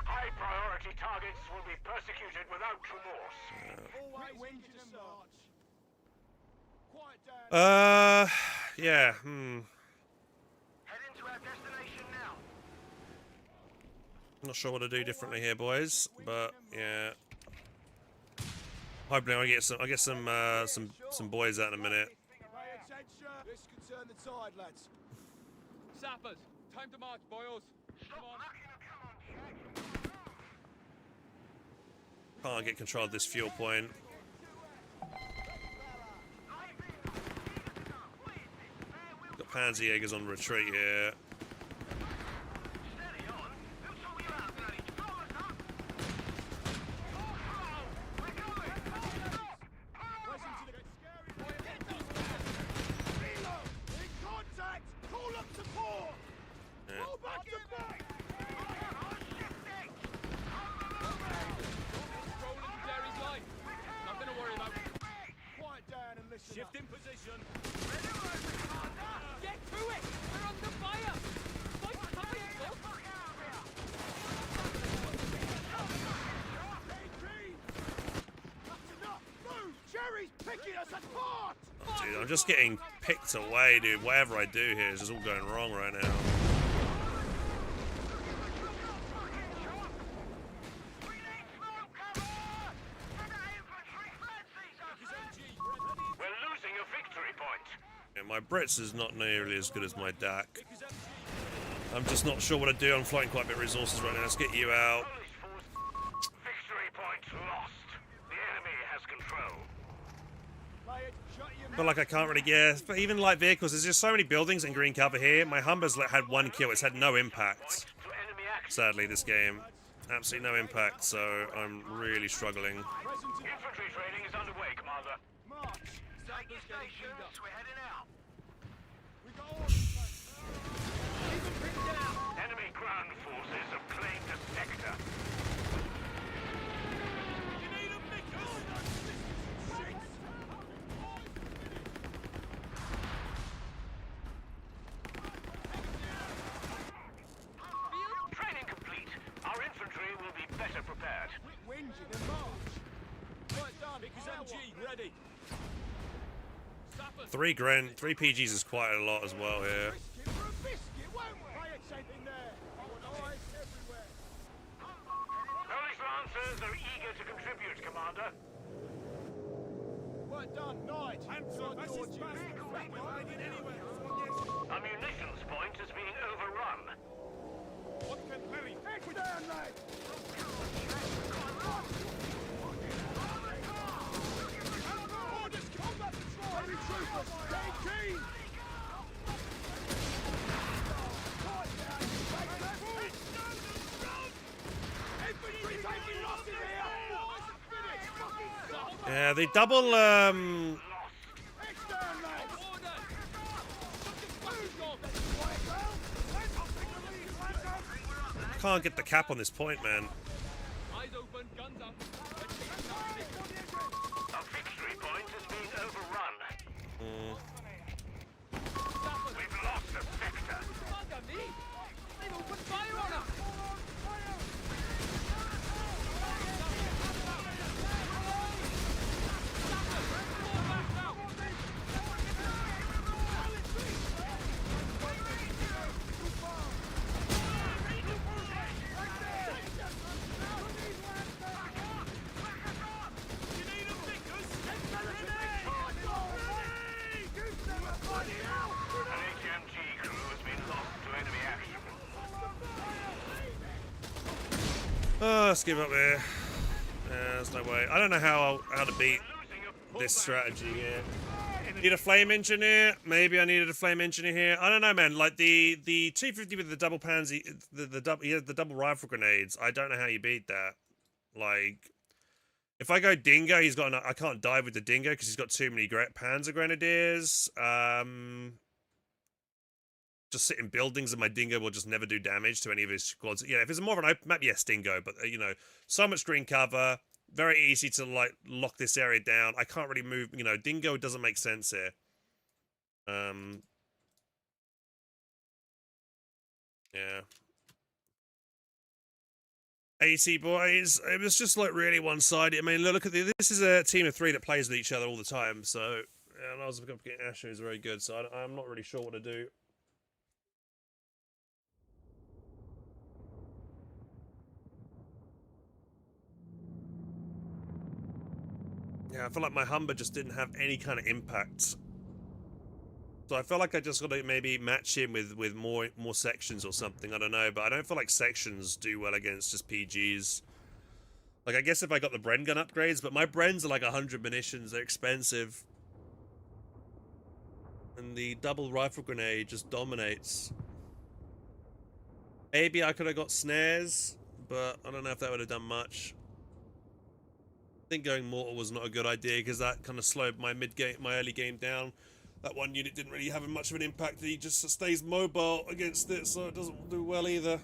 High priority targets will be persecuted without remorse. always into the march. Quiet down. Yeah, Head into our destination now. Not sure what to do differently here, boys, but yeah. Hopefully I'll get some boys out in a minute. Pay attention. This concern the tide, lads. Sappers, time to march, boys. Come on. Can't get control of this fuel point. Got Panzerjägers on retreat here. Shift in position. Get to it! We're under fire! Fight fire, folks! That's enough! Move! Jerry's picking us apart! Dude, I'm just getting picked away, dude. Whatever I do here is just all going wrong right now. We're losing a victory point. Yeah, my Brits is not nearly as good as my DAC. I'm just not sure what to do. I'm fighting quite a bit of resources right now. Let's get you out. Polish force. Victory point lost. The enemy has control. Play it, shut your But like I can't really guess. But even light vehicles, there's just so many buildings and green cover here. My Humber's had one kill. It's had no impact. To enemy action. Sadly, this game. Absolutely no impact, so I'm really struggling. presence in Infantry training is underway, Commander. March. Take your stations. We're heading out. We got orders. Keep them pinned down. Enemy ground forces have claimed a sector. You need a Training complete. Our infantry will be better prepared. Quit whinging and march. Right, done. Vickers MG, ready. Sappers. 3 grand, 3 PGs is quite a lot as well here. Biscuit for a biscuit, won't we? Play it safe in there. I want eyes everywhere. Polish Lancers are eager to contribute, Commander. Right, done. Night. Hands on, Our munitions point is being overrun. Head down, lad. Orders, combat patrol. Heavy troopers. Stay keen. Infantry taking loss in here. Yeah, the double, Heads down, lads. Order! can't get the cap on this point, man. Eyes open, guns up. Our victory point is being overrun. We've lost a sector. Bugger me! They've opened fire on us! An HMG crew has been lost to enemy action. Oh, let's give up there. There's no way. I don't know how to beat Losing a this strategy here. Need a flame engineer? Maybe I needed a flame engineer here. I don't know, man. Like the 250 with the double pansy, the double rifle grenades. I don't know how you beat that. Like, if I go dingo, he's got. I can't dive with the dingo because he's got too many Panzer grenadiers. Just sit in buildings and my dingo will just never do damage to any of his squads. Yeah, if it's more of an open map, yes, dingo. But you know, so much green cover. Very easy to like lock this area down. I can't really move. You know, dingo doesn't make sense here. Yeah. AC boys, it was just like really one-sided. I mean, look at this is a team of 3 that plays with each other all the time. So, and I was getting Asher is very good. So I'm not really sure what to do. Yeah, I feel like my Humber just didn't have any kind of impact. So I felt like I just got to maybe match him with more sections or something. I don't know, but I don't feel like sections do well against just PGs. Like, I guess if I got the Bren gun upgrades, but my Brens are like 100 munitions. They're expensive. And the double rifle grenade just dominates. Maybe I could have got snares, but I don't know if that would have done much. I think going mortal was not a good idea because that kind of slowed my early game down. That one unit didn't really have much of an impact. He just stays mobile against it, so it doesn't do well either.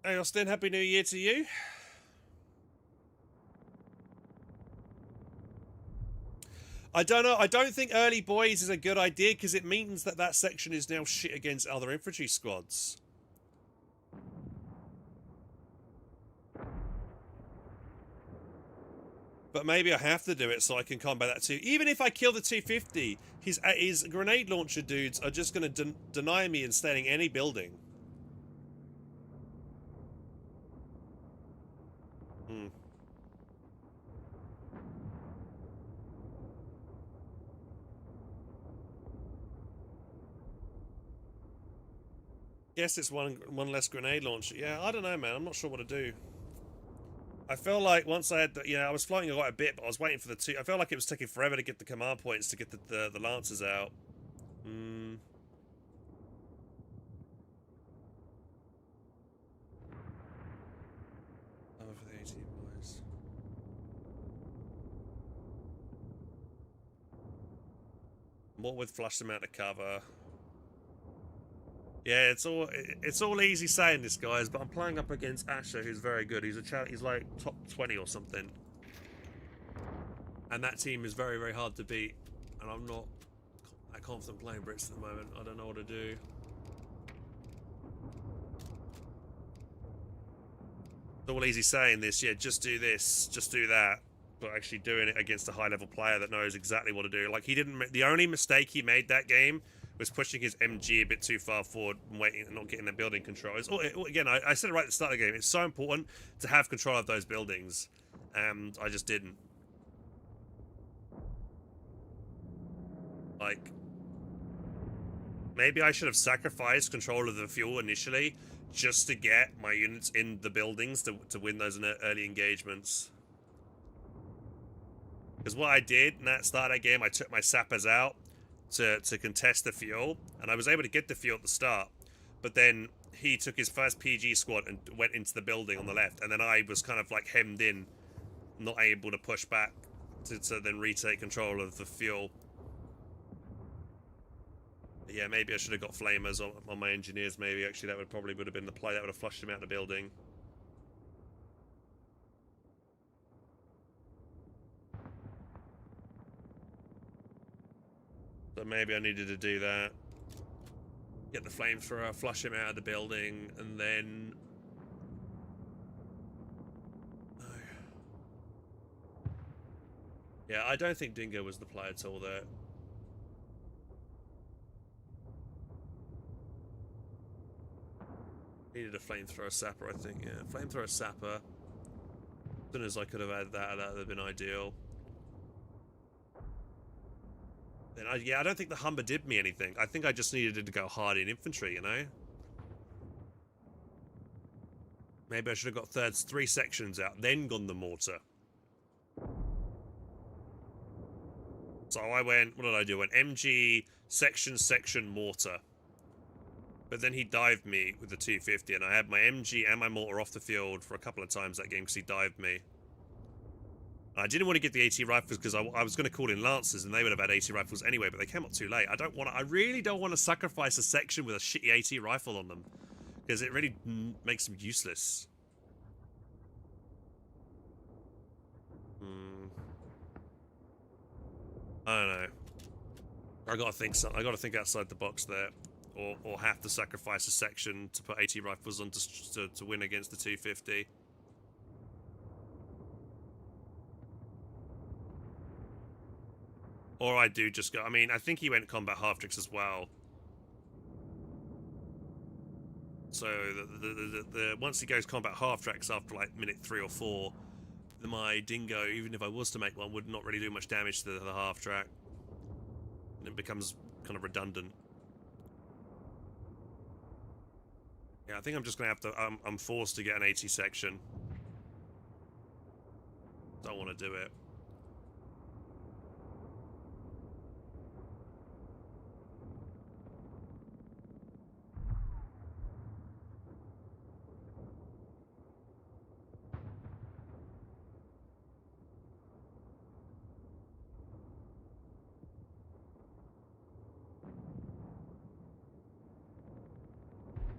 Hey, Austin, Happy New Year to you. I don't know. I don't think early boys is a good idea because it means that that section is now shit against other infantry squads. But maybe I have to do it so I can combat that too. Even if I kill the 250, his grenade launcher dudes are just going to deny me instating any building. Hmm. Guess it's one less grenade launcher. Yeah, I don't know, man. I'm not sure what to do. I feel like once I had the, I was flying quite a bit, but I was waiting for the two. I felt like it was taking forever to get the command points to get the lancers out. Hmm. Oh, for the 18 boys. What would flush them out of cover? Yeah, it's all easy saying this, guys, but I'm playing up against Asher, who's very good. He's like top 20 or something, and that team is very, very hard to beat. And I'm not that confident playing Brits at the moment. I don't know what to do. It's all easy saying this. Yeah, just do this, just do that, but actually doing it against a high-level player that knows exactly what to do. Like he didn't. The only mistake he made that game was pushing his MG a bit too far forward and waiting and not getting the building control. Again, I said it right at the start of the game. It's so important to have control of those buildings, and I just didn't. Like, maybe I should have sacrificed control of the fuel initially just to get my units in the buildings to win those early engagements. Because what I did in that start of that game, I took my sappers out to contest the fuel, and I was able to get the fuel at the start, but then he took his first PG squad and went into the building on the left, and then I was kind of like hemmed in, not able to push back to then retake control of the fuel. But yeah, maybe I should have got flamers on my engineers. Maybe actually that would have been the play that would have flushed him out of the building. So maybe I needed to do that. Get the flamethrower, flush him out of the building, and then... No. Yeah, I don't think Dingo was the play at all there. Needed a flamethrower sapper, I think. Yeah, flamethrower sapper. As soon as I could have had that would have been ideal. Then I don't think the Humber did me anything. I think I just needed it to go hard in infantry, you know? Maybe I should have got three sections out, then gone the mortar. So I went, what did I do? I went MG, section, mortar. But then he dived me with the 250, and I had my MG and my mortar off the field for a couple of times that game because he dived me. I didn't want to get the AT rifles because I was going to call in Lancers and they would have had AT rifles anyway, but they came up too late. I really don't want to sacrifice a section with a shitty AT rifle on them because it really makes them useless. I don't know. I gotta think outside the box there, or have to sacrifice a section to put AT rifles on to win against the 250. Or I do just go... I mean, I think he went combat half-tricks as well. So, once he goes combat half-tracks after, like, minute 3 or 4, my Dingo, even if I was to make one, would not really do much damage to the half-track. And it becomes kind of redundant. Yeah, I think I'm just going to have to... I'm forced to get an AT section. Don't want to do it.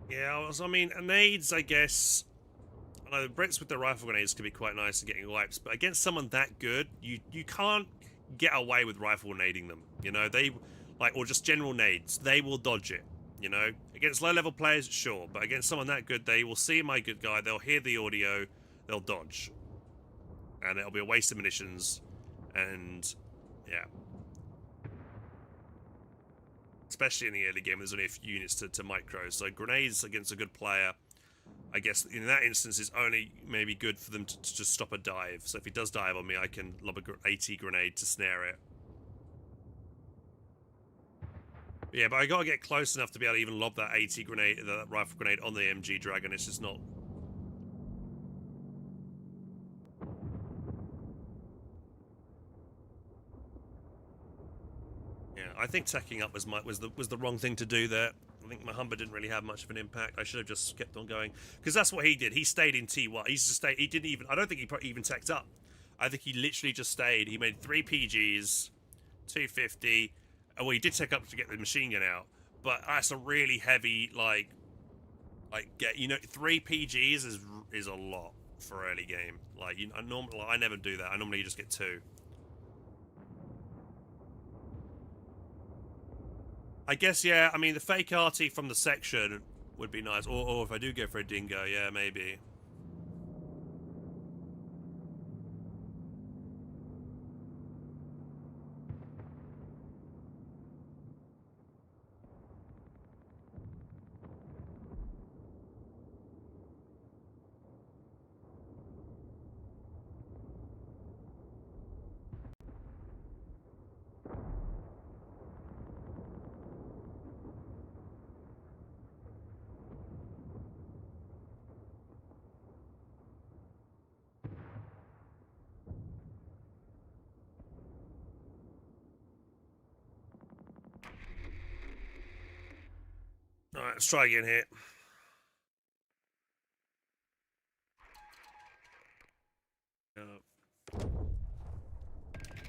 Yeah, I mean, nades, I guess, I know the Brits with their rifle grenades can be quite nice at getting wipes, but against someone that good, you can't get away with rifle nading them. You know, they like, or just general nades, they will dodge it. You know, against low-level players, sure, but against someone that good, they will see my good guy, they'll hear the audio, they'll dodge, and it'll be a waste of munitions, and yeah. Especially in the early game, there's only a few units to micro, so grenades against a good player, I guess in that instance, is only maybe good for them to just stop a dive. So if he does dive on me, I can lob a AT grenade to snare it. Yeah, but I gotta get close enough to be able to even lob that AT grenade, that rifle grenade on the MG Dragon. It's just not. Yeah, I think tacking up was the wrong thing to do there. I think my Humber didn't really have much of an impact. I should have just kept on going, because that's what he did. He stayed in T1. He just stayed. He didn't even. I don't think he even tacked up. I think he literally just stayed. He made 3 PGs, 250. Well, he did take up to get the machine gun out, but that's a really heavy get. You know, 3 PGs is a lot for early game. Like I never do that. I normally just get 2. I guess, yeah, I mean, the fake arty from the section would be nice. Or if I do go for a dingo, yeah, maybe. Alright, let's try again here.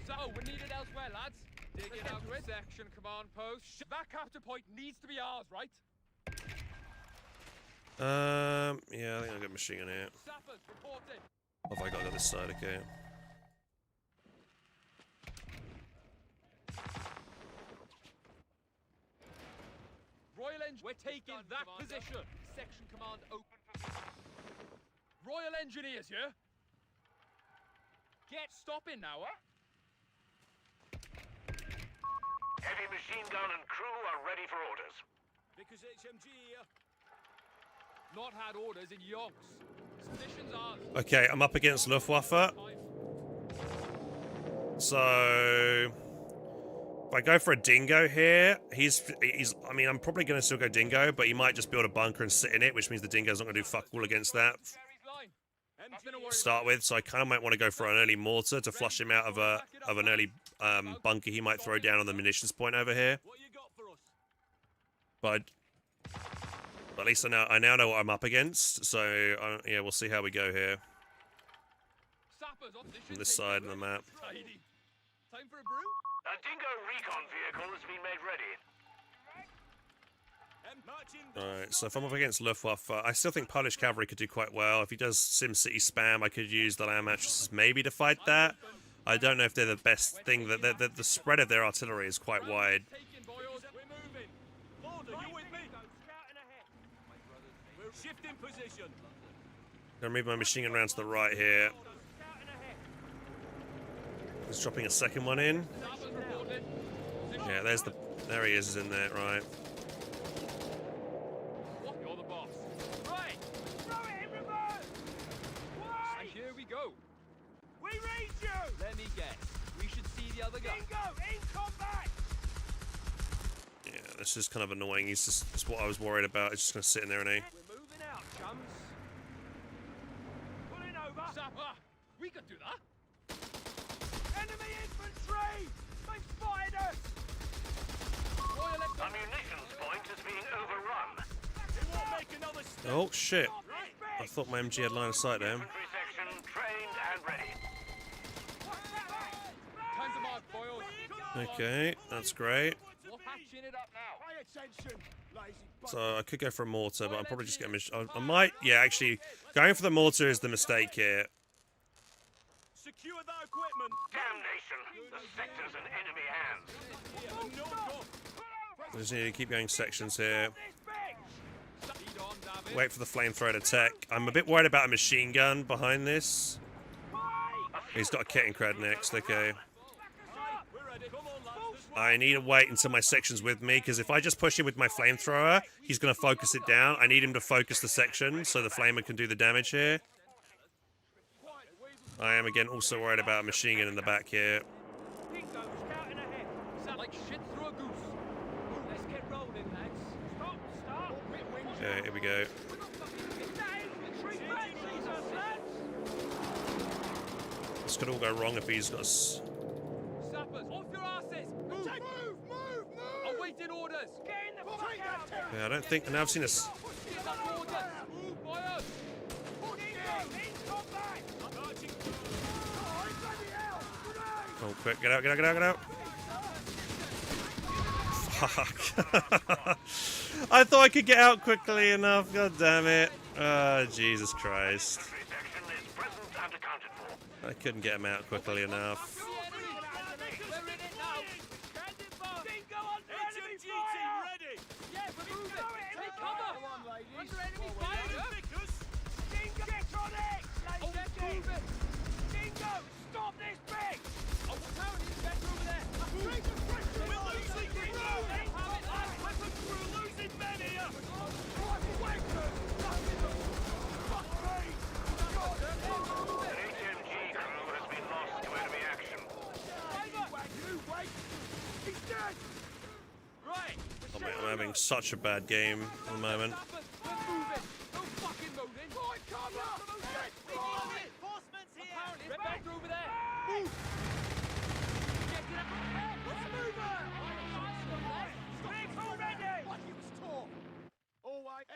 So, we're needed elsewhere, lads. Digging out the section command post. That capture point needs to be ours, right? Yeah, I think I'll get machine gun here. Sappers, reporting. Oh, have I got to go this side? Okay. Royal Engineers, we're taking that position. Section command open for... Royal Engineers, yeah? Get stopping now, huh? Heavy machine gun and crew are ready for orders. Vickers HMG here. Not had orders in yonks. Submission's ours. Okay, I'm up against Luftwaffe. So if I go for a dingo here, he's I mean, I'm probably going to still go dingo, but he might just build a bunker and sit in it, which means the dingo's not going to do fuck all against that to start with. So I kind of might want to go for an early mortar to flush him out of an early bunker he might throw down on the munitions point over here. What you got for us? But at least I now know what I'm up against. So yeah, we'll see how we go here on this side of the map. Time for a brew? A dingo recon vehicle has been made ready. Alright, so if I'm up against Luftwaffe, I still think Polish cavalry could do quite well. If he does SimCity spam, I could use the land mattresses maybe to fight that. I don't know if they're the best thing. That the spread of their artillery is quite wide. We're moving. Order, you with me? We're shifting position. Gonna move my machine gun around to the right here. Just dropping a second one in. Yeah, there he is in there, right. You're the boss. Right. Throw it in reverse. Why? And here we go. We read you. Let me guess. We should see the other guy. Dingo in combat. Yeah, this is kind of annoying. He's just what I was worried about. He's just gonna sit in there, and We're moving out, chums. Pulling over. Sapper, we could do that. Enemy infantry. They've spotted us. Royal A munitions point is being overrun. They won't make another step. Oh shit! Respect. I thought my MG had line of sight there. Infantry section trained and ready. Time to mark, boys. Okay, that's great. We're patching Clean it up now. Pay attention, lazy So I could go for a mortar, but I'm probably just getting. I might. Yeah, actually, going for the mortar is the mistake here. Secure that equipment. Damnation! The sector's in enemy hands. I just need to keep going sections here. Lead on, David. Wait for the flamethrower to tech. I'm a bit worried about a machine gun behind this. He's got a kitting crowd next. Okay. We're ready. Come on, lads. I need to wait until my section's with me, because if I just push him with my flamethrower, he's going to focus it down. I need him to focus the section so the flamer can do the damage here. I am again also worried about a machine gun in the back here. Bingo, scouting ahead. Sound like shit through a goose. Let's get rolling, lads. Stop. Okay, here we go. This could all go wrong if he's got us. Sappers, off your asses! Move! Move! Awaiting orders! Get in the fuck out! Yeah, I don't think. Now I've seen us. Get up orders! Move, fire! Oh, quick, get out. Fuck. I thought I could get out quickly enough. God damn it. Oh, Jesus Christ. Infantry section is present and accounted for. I couldn't get him out quickly enough. Oh, mate, I'm having such a bad game at the moment.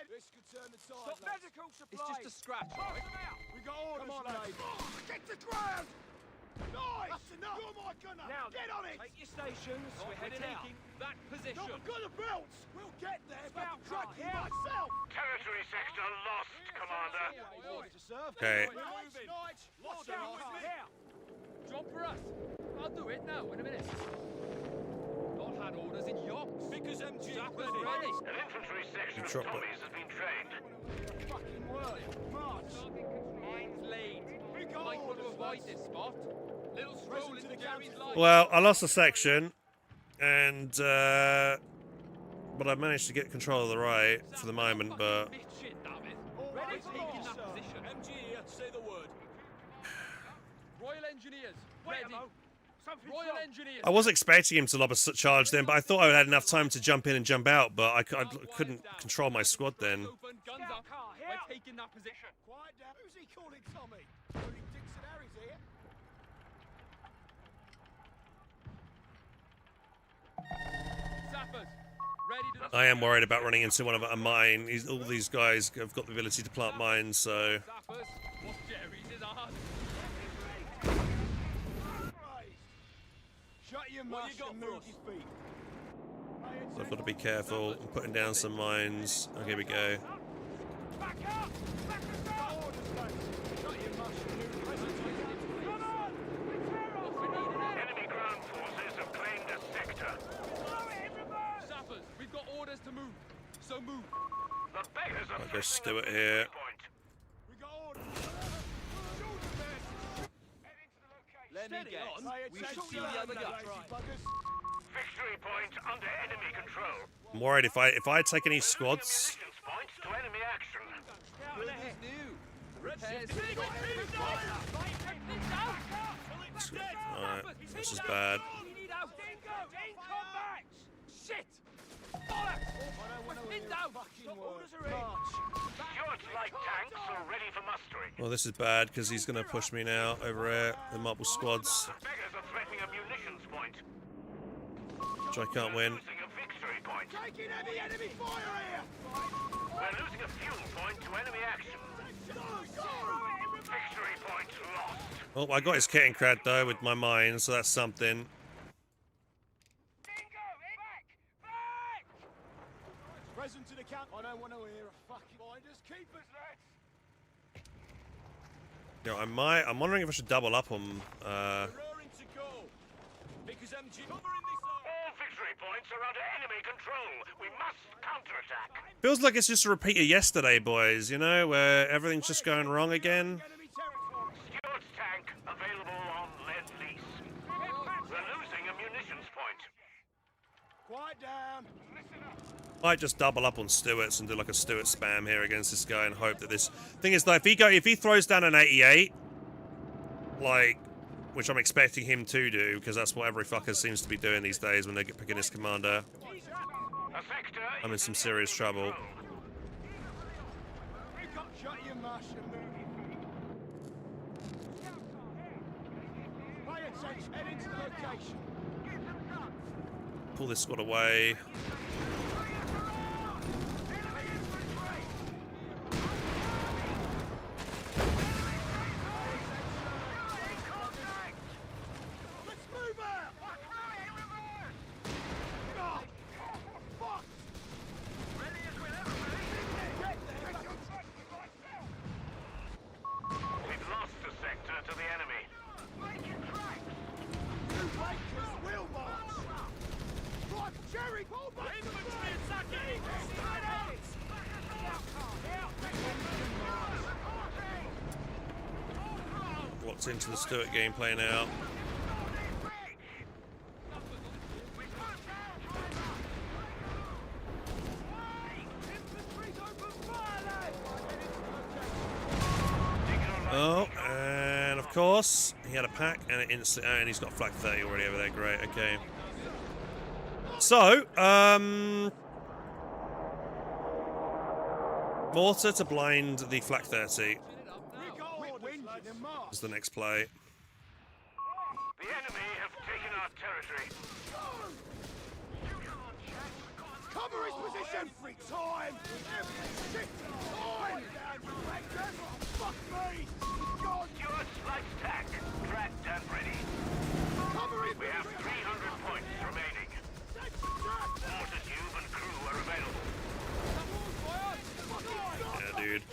This could turn the tide. Stop medical supplies! It's just a scratch, right? We got orders, Come on, mate. Get the ground! Nice! That's enough! You're my gunner! Now, get on it! Take your stations. We're heading taking that position. I've got the belts! We'll get there if I can Scout track you car, myself! Territory sector lost, Commander. Orders to serve. Okay. Nice! Lost Scout with car, me! here. Job for us. I'll do it now, in a minute. Not had orders in yonks. Because MG Sappers ready. ready. An infantry section of Drop it. Tommies has been trained. Fucking word. March. Mines laid. We got Might want to orders, avoid lads. this spot. Little stroll Rest to into the Gary's council. life. Well, I lost a section, and but I managed to get control of the right for the moment. But Bitch shit, David. Ready Ready to taking launch, that sir. position. MG here, say the word. Royal Engineers, Wait, ready. Mo. Something's Royal wrong. Engineers. I was expecting him to lob a charge then, but I thought I would have had enough time to jump in and jump out. But I couldn't control my squad then. Open, guns up. car, here. We're taking that position. Quiet down. Who's he calling Tommy? Only Dixon Harry's here. Sappers, ready to... I am worried about running into one of a mine. All these guys have got the ability to plant mines, so Sappers, what's Jerry's is ours. Shut your mouth and move your feet. I've got to be careful. I'm putting down some mines. Okay, here we go. Back up! Back us up! Shut your mouth and move your feet. Come on! Return! Enemy ground forces have claimed a sector. Blow it, everybody! Sappers, we've got orders to move. So move. The beggars are I'll go threatening Stuart a here. victory point. We got orders. Shoot the best. Head into the location. Let me Steady guess. on. Pay We should attention, see the other lazy guy. buggers. Victory point under enemy control. I'm worried if I take any squads. Munitions points to enemy action. Building's new. Repairs. Alright, this is bad. Shit! Bollocks! We're pinned down! Orders are in. Stuart's light tanks are ready for mustering. Well, this is bad because he's going to push me now over here. The multiple squads, The beggars are threatening a munitions point. which I can't win. Losing a victory point. Taking heavy enemy fire here. We're losing a fuel point to enemy action. Victory point lost. Oh, I got his kitting crad though with my mine, so that's something. Bingo! Back! present to the camp. I don't want to hear a fucking finders keepers, lads. You know, I'm wondering if I should double up on. We're raring to go. Because MG covering this All victory points are under enemy control. We must counterattack. Feels like it's just a repeat of yesterday, boys. You know, where everything's just going wrong again. enemy territory. Stewart's tank available on Lend-Lease. We're losing a munitions point. Quiet down. Might just double up on Stewart's and do like a Stewart spam here against this guy and hope that this thing is that if he throws down an 88, like, which I'm expecting him to do because that's what every fucker seems to be doing these days when they get picking his commander, A sector I'm in some serious trouble. Pick up, shut your mush and move. Pay attention. Head into the location. Pull this squad away. Let's move out. Oh, fuck. We've lost a sector to the enemy. You Lakers will march. Right, Jerry, pull back. Infantry attacking. Locked into the Stewart gameplay now. Oh, and of course, he had a pack and it instantly. And he's got flag 30 already over there. Great, okay. So, mortar to blind the flak 30 is the next play. The enemy have taken our territory. Cover his position. Every time. Every shit time. Fuck me. God. Stewart's light tank, tracked and ready. Cover his We have 300 points remaining. Mortar tube and crew are available. Yeah, dude.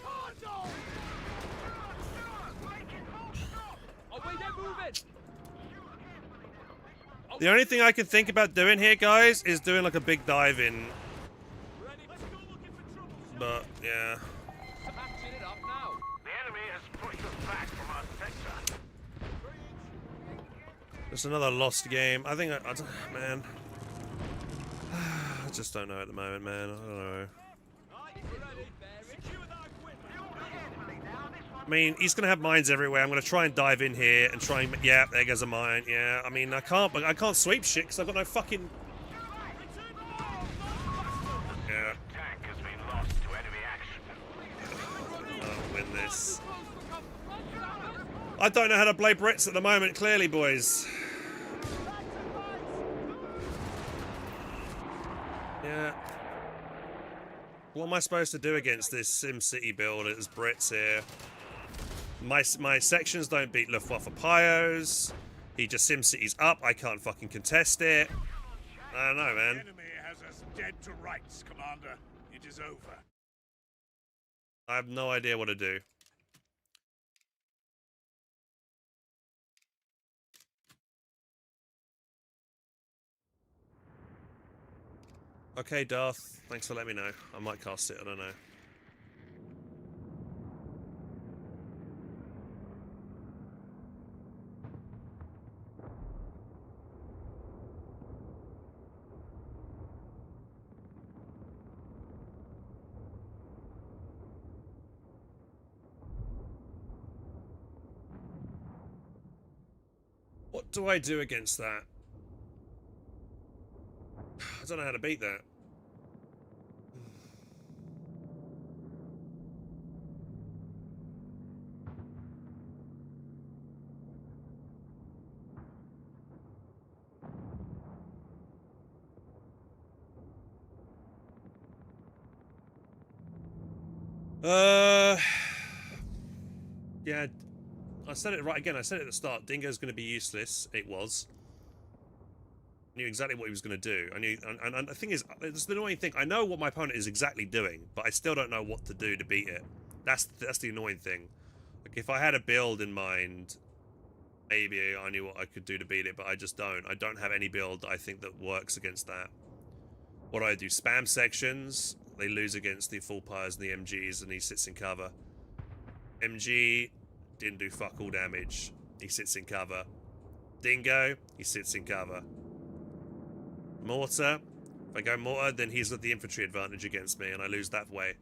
Oh, wait, they're moving! The only thing I can think about doing here, guys, is doing like a big dive in. But yeah, Patching it up now. The enemy has pushed us back from our sector. it's another lost game. I think I don't, man. I just don't know at the moment, man. I don't know. I mean, he's gonna have mines everywhere. I'm gonna try and dive in here and try and yeah, there goes a mine. Yeah, I mean, I can't sweep shit because I've got no fucking. Yeah, Tank has been lost to enemy action. I'll win this. I don't know how to play Brits at the moment. Clearly, boys. Yeah. What am I supposed to do against this SimCity build as Brits here? My sections don't beat Luftwaffe Pios. He just SimCity's up. I can't fucking contest it. I don't know, man. enemy has us dead to rights, Commander. It is over. I have no idea what to do. Okay, Darth. Thanks for letting me know. I might cast it. I don't know. What do I do against that? I don't know how to beat that. Yeah, I said it right again. I said it at the start. Dingo's going to be useless. It was. I knew exactly what he was going to do. I knew, and the thing is, it's the annoying thing. I know what my opponent is exactly doing, but I still don't know what to do to beat it. That's the annoying thing. Like, if I had a build in mind, maybe I knew what I could do to beat it, but I just don't. I don't have any build that I think that works against that. What do I do? Spam sections. They lose against the full pyres and the MGs, and he sits in cover. MG didn't do fuck all damage. He sits in cover. Dingo, he sits in cover. Mortar. If I go mortar, then he's got the infantry advantage against me, and I lose that way.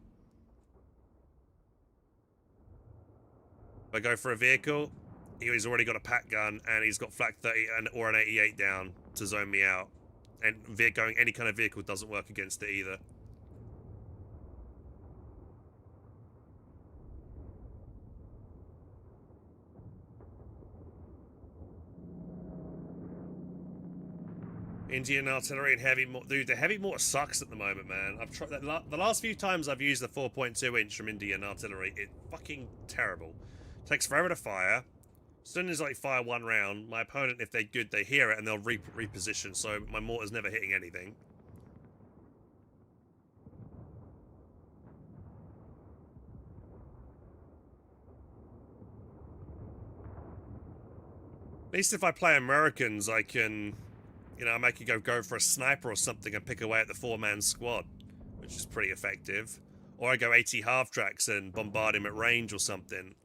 If I go for a vehicle, he's already got a pack gun, and he's got flak 30 or an 88 down to zone me out. And going any kind of vehicle doesn't work against it either. Indian artillery and heavy mortar. Dude, the heavy mortar sucks at the moment, man. I've tried that. The last few times I've used the 4.2 inch from Indian artillery, it's fucking terrible. It takes forever to fire. As soon as I fire one round, my opponent, if they're good, they hear it and they'll reposition. So my mortar's never hitting anything. At least if I play Americans, I can, you know, I could go for a sniper or something and pick away at the 4-man squad, which is pretty effective. Or I go 80 half-tracks and bombard him at range or something.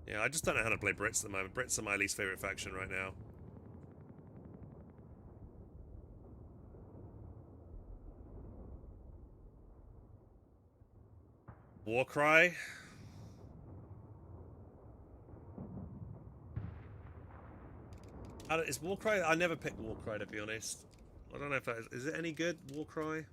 Yeah, I just don't know how to play Brits at the moment. Brits are my least favourite faction right now. Warcry. Is Warcry? I never picked Warcry, to be honest. I don't know if that is it any good, Warcry?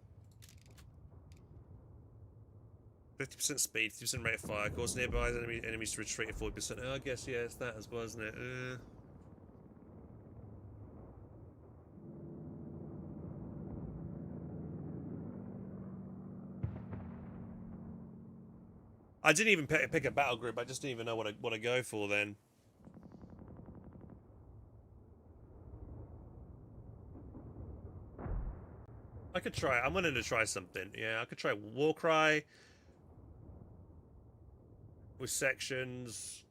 50% speed, 50% rate of fire, cause nearby enemies to retreat at 40%. Oh, I guess, yeah, it's that as well, isn't it? I didn't even pick a battle group, I just didn't even know what to go for then. I could try, I'm willing to try something. Yeah, I could try Warcry with sections.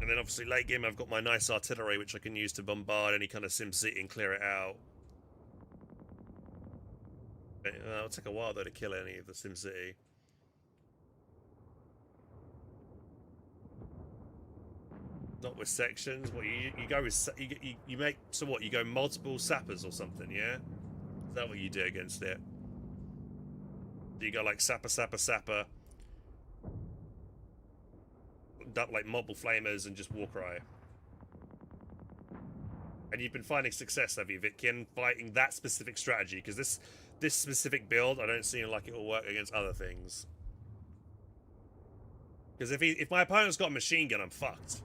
And then obviously late game I've got my nice artillery which I can use to bombard any kind of Sim City and clear it out. It'll take a while though to kill any of the Sim City. Not with sections. What you go with? You make, so what? You go multiple sappers or something? Yeah. Is that what you do against it? Do you go like sapper, like multiple flamers and just Warcry? And you've been finding success, have you, Vitkin, fighting that specific strategy? Because this specific build, I don't seem like it will work against other things. Because if my opponent's got a machine gun, I'm fucked.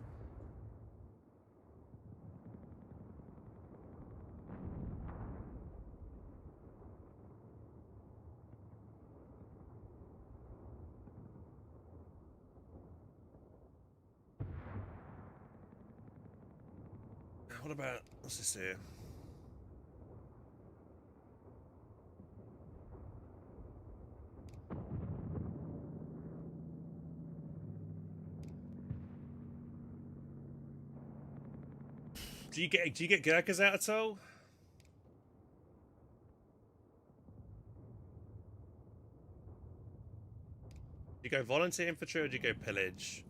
What about, what's this here? Do you get Gurkhas out at all? Do you go volunteer infantry or do you go pillage?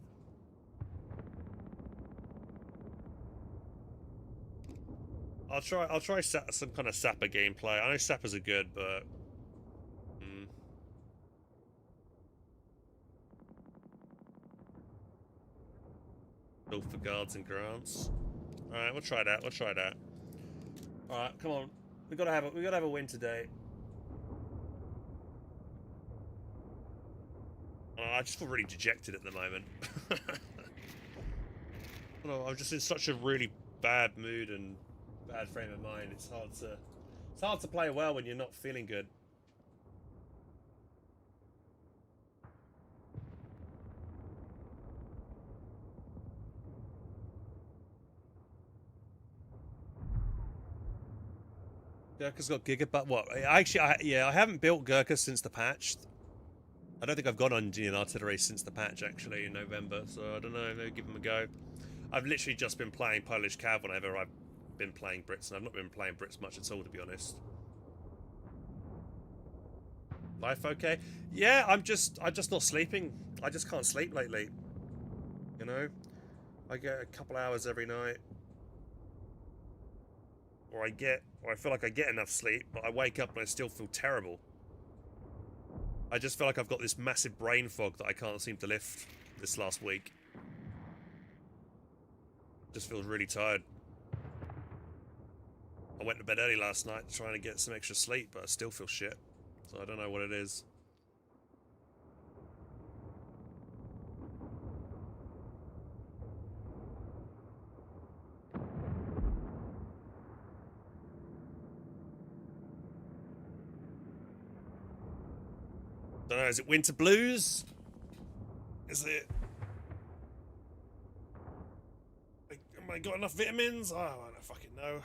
I'll try some kind of sapper gameplay. I know sappers are good, but go for guards and grants. All right, we'll try that. All right, come on. We gotta have a win today. I just feel really dejected at the moment. I'm just in such a really bad mood and bad frame of mind. It's hard to play well when you're not feeling good. Gurkha's got gigabyte. What? I haven't built Gurkha since the patch. I don't think I've gone on Indian artillery since the patch actually in November. So I don't know. Maybe give them a go. I've literally just been playing Polish Cav whenever I've been playing Brits, and I've not been playing Brits much at all, to be honest. Life okay? Yeah, I'm just not sleeping. I just can't sleep lately. You know, I get a couple hours every night, or I feel like I get enough sleep, but I wake up and I still feel terrible. I just feel like I've got this massive brain fog that I can't seem to lift this last week. Just feels really tired. I went to bed early last night trying to get some extra sleep, but I still feel shit. So I don't know what it is. Don't know, is it winter blues? Is it... Have I got enough vitamins? Oh, I don't fucking know.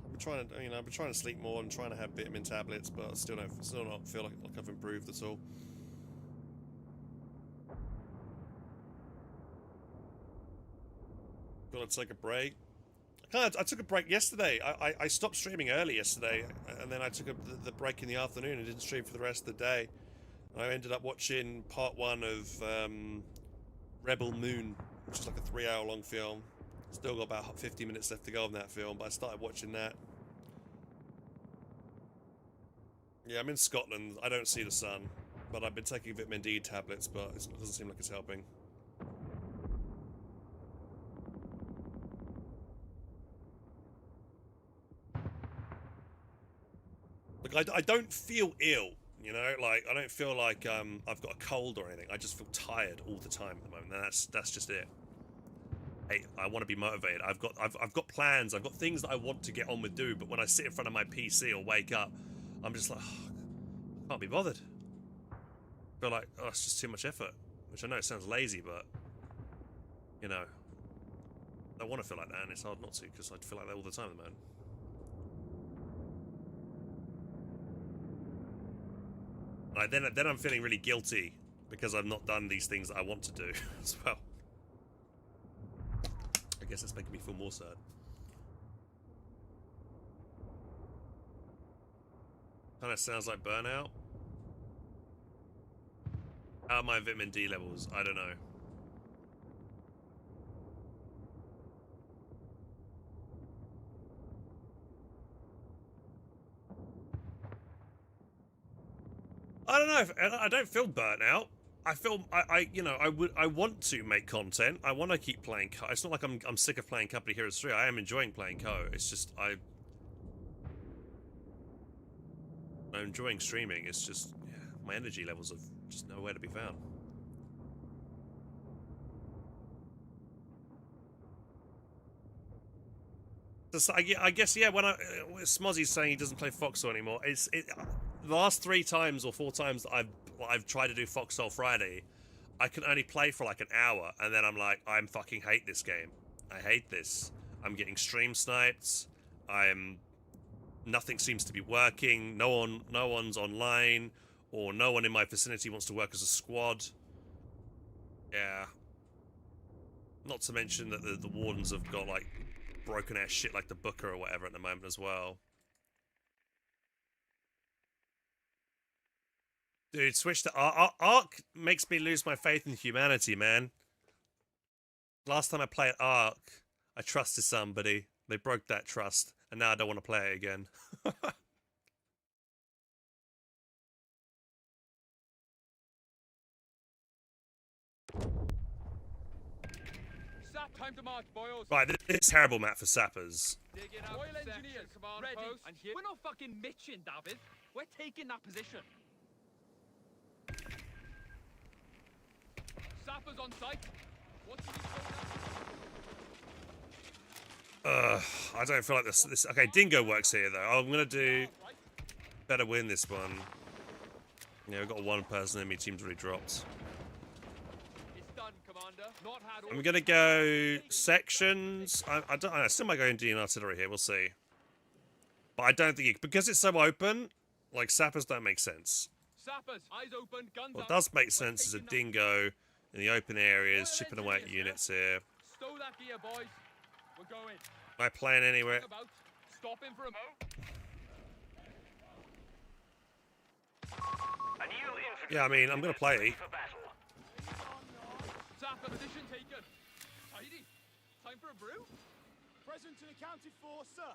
I've been trying to, I've been trying to sleep more and trying to have vitamin tablets, but I still not feel like I've improved at all. Gotta take a break. I took a break yesterday. I stopped streaming early yesterday, and then I took the break in the afternoon and didn't stream for the rest of the day. I ended up watching part 1 of Rebel Moon, which is like a 3-hour-long film. Still got about 50 minutes left to go on that film, but I started watching that. Yeah, I'm in Scotland. I don't see the sun, but I've been taking vitamin D tablets, but it doesn't seem like it's helping. Look, I don't feel ill, you know, like I don't feel like I've got a cold or anything. I just feel tired all the time at the moment. And that's just it. Hey, I want to be motivated. I've got plans. I've got things that I want to get on with do. But when I sit in front of my PC or wake up, I'm just like, oh, I can't be bothered. I feel like, oh, it's just too much effort. Which I know it sounds lazy, but you know, I want to feel like that, and it's hard not to because I feel like that all the time, man. Like then I'm feeling really guilty because I've not done these things that I want to do as well. I guess it's making me feel more sad. Kind of sounds like burnout. How are my vitamin D levels? I don't know. I don't know. I don't feel burnt out. I feel I want to make content. I want to keep playing Co. It's not like I'm sick of playing Company Heroes 3. I am enjoying playing Co. It's just I'm enjoying streaming. It's just my energy levels are just nowhere to be found. So I guess when Smozzy's saying he doesn't play Foxhole anymore, the last 3 times or 4 times that I've tried to do Foxhole Friday, I can only play for like an hour, and then I'm like, I fucking hate this game. I hate this. I'm getting stream sniped. Nothing seems to be working. No one's online, or no one in my vicinity wants to work as a squad. Yeah. Not to mention that the wardens have got like broken ass shit like the Booker or whatever at the moment as well. Dude, switch to Ark makes me lose my faith in humanity, man. Last time I played Ark, I trusted somebody. They broke that trust, and now I don't want to play it again. Sap, time to march, boys. Right, this is a terrible map for sappers. Royal Engineers, ready. And here. We're not fucking mitching, David. We're taking that position. Sappers on site. What's the I don't feel like this. Okay, Dingo works here though. I'm gonna do better win this one. Yeah, we've got 1 person in me. Team's really dropped. It's done, Commander. Not had I'm gonna go sections. I still might go Indian artillery here. We'll see. But I don't think it, because it's so open, like sappers don't make sense. Sappers, eyes open, guns What up. does make We're sense is a taking that- dingo in the open areas, Royal chipping away at Engineers, units here. Stow that gear, boys. We're going. Am I playing anywhere? Hang about. Stopping for a mo. A new infantry Yeah, I mean, I'm gonna play. ready for battle. Sapper position taken. Tidy. Time for a brew? Present and accounted for, sir.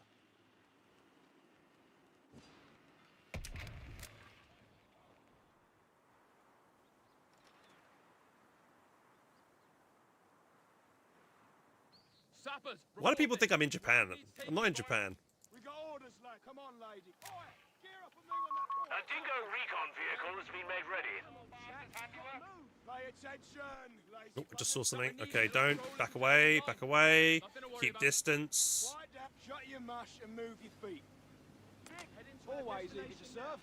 Sappers. Why do people reporting. think I'm in Japan? I'm not in Japan. We got orders, lad. Come on, lady. Oi, gear up and move on that A Dingo recon vehicle has been made ready. Pay attention, ladies. Oh, I just saw something. Okay, don't. Back away, back away. Keep distance. Quiet down, shut your mush and move your feet. Head into our Always eager to destination serve.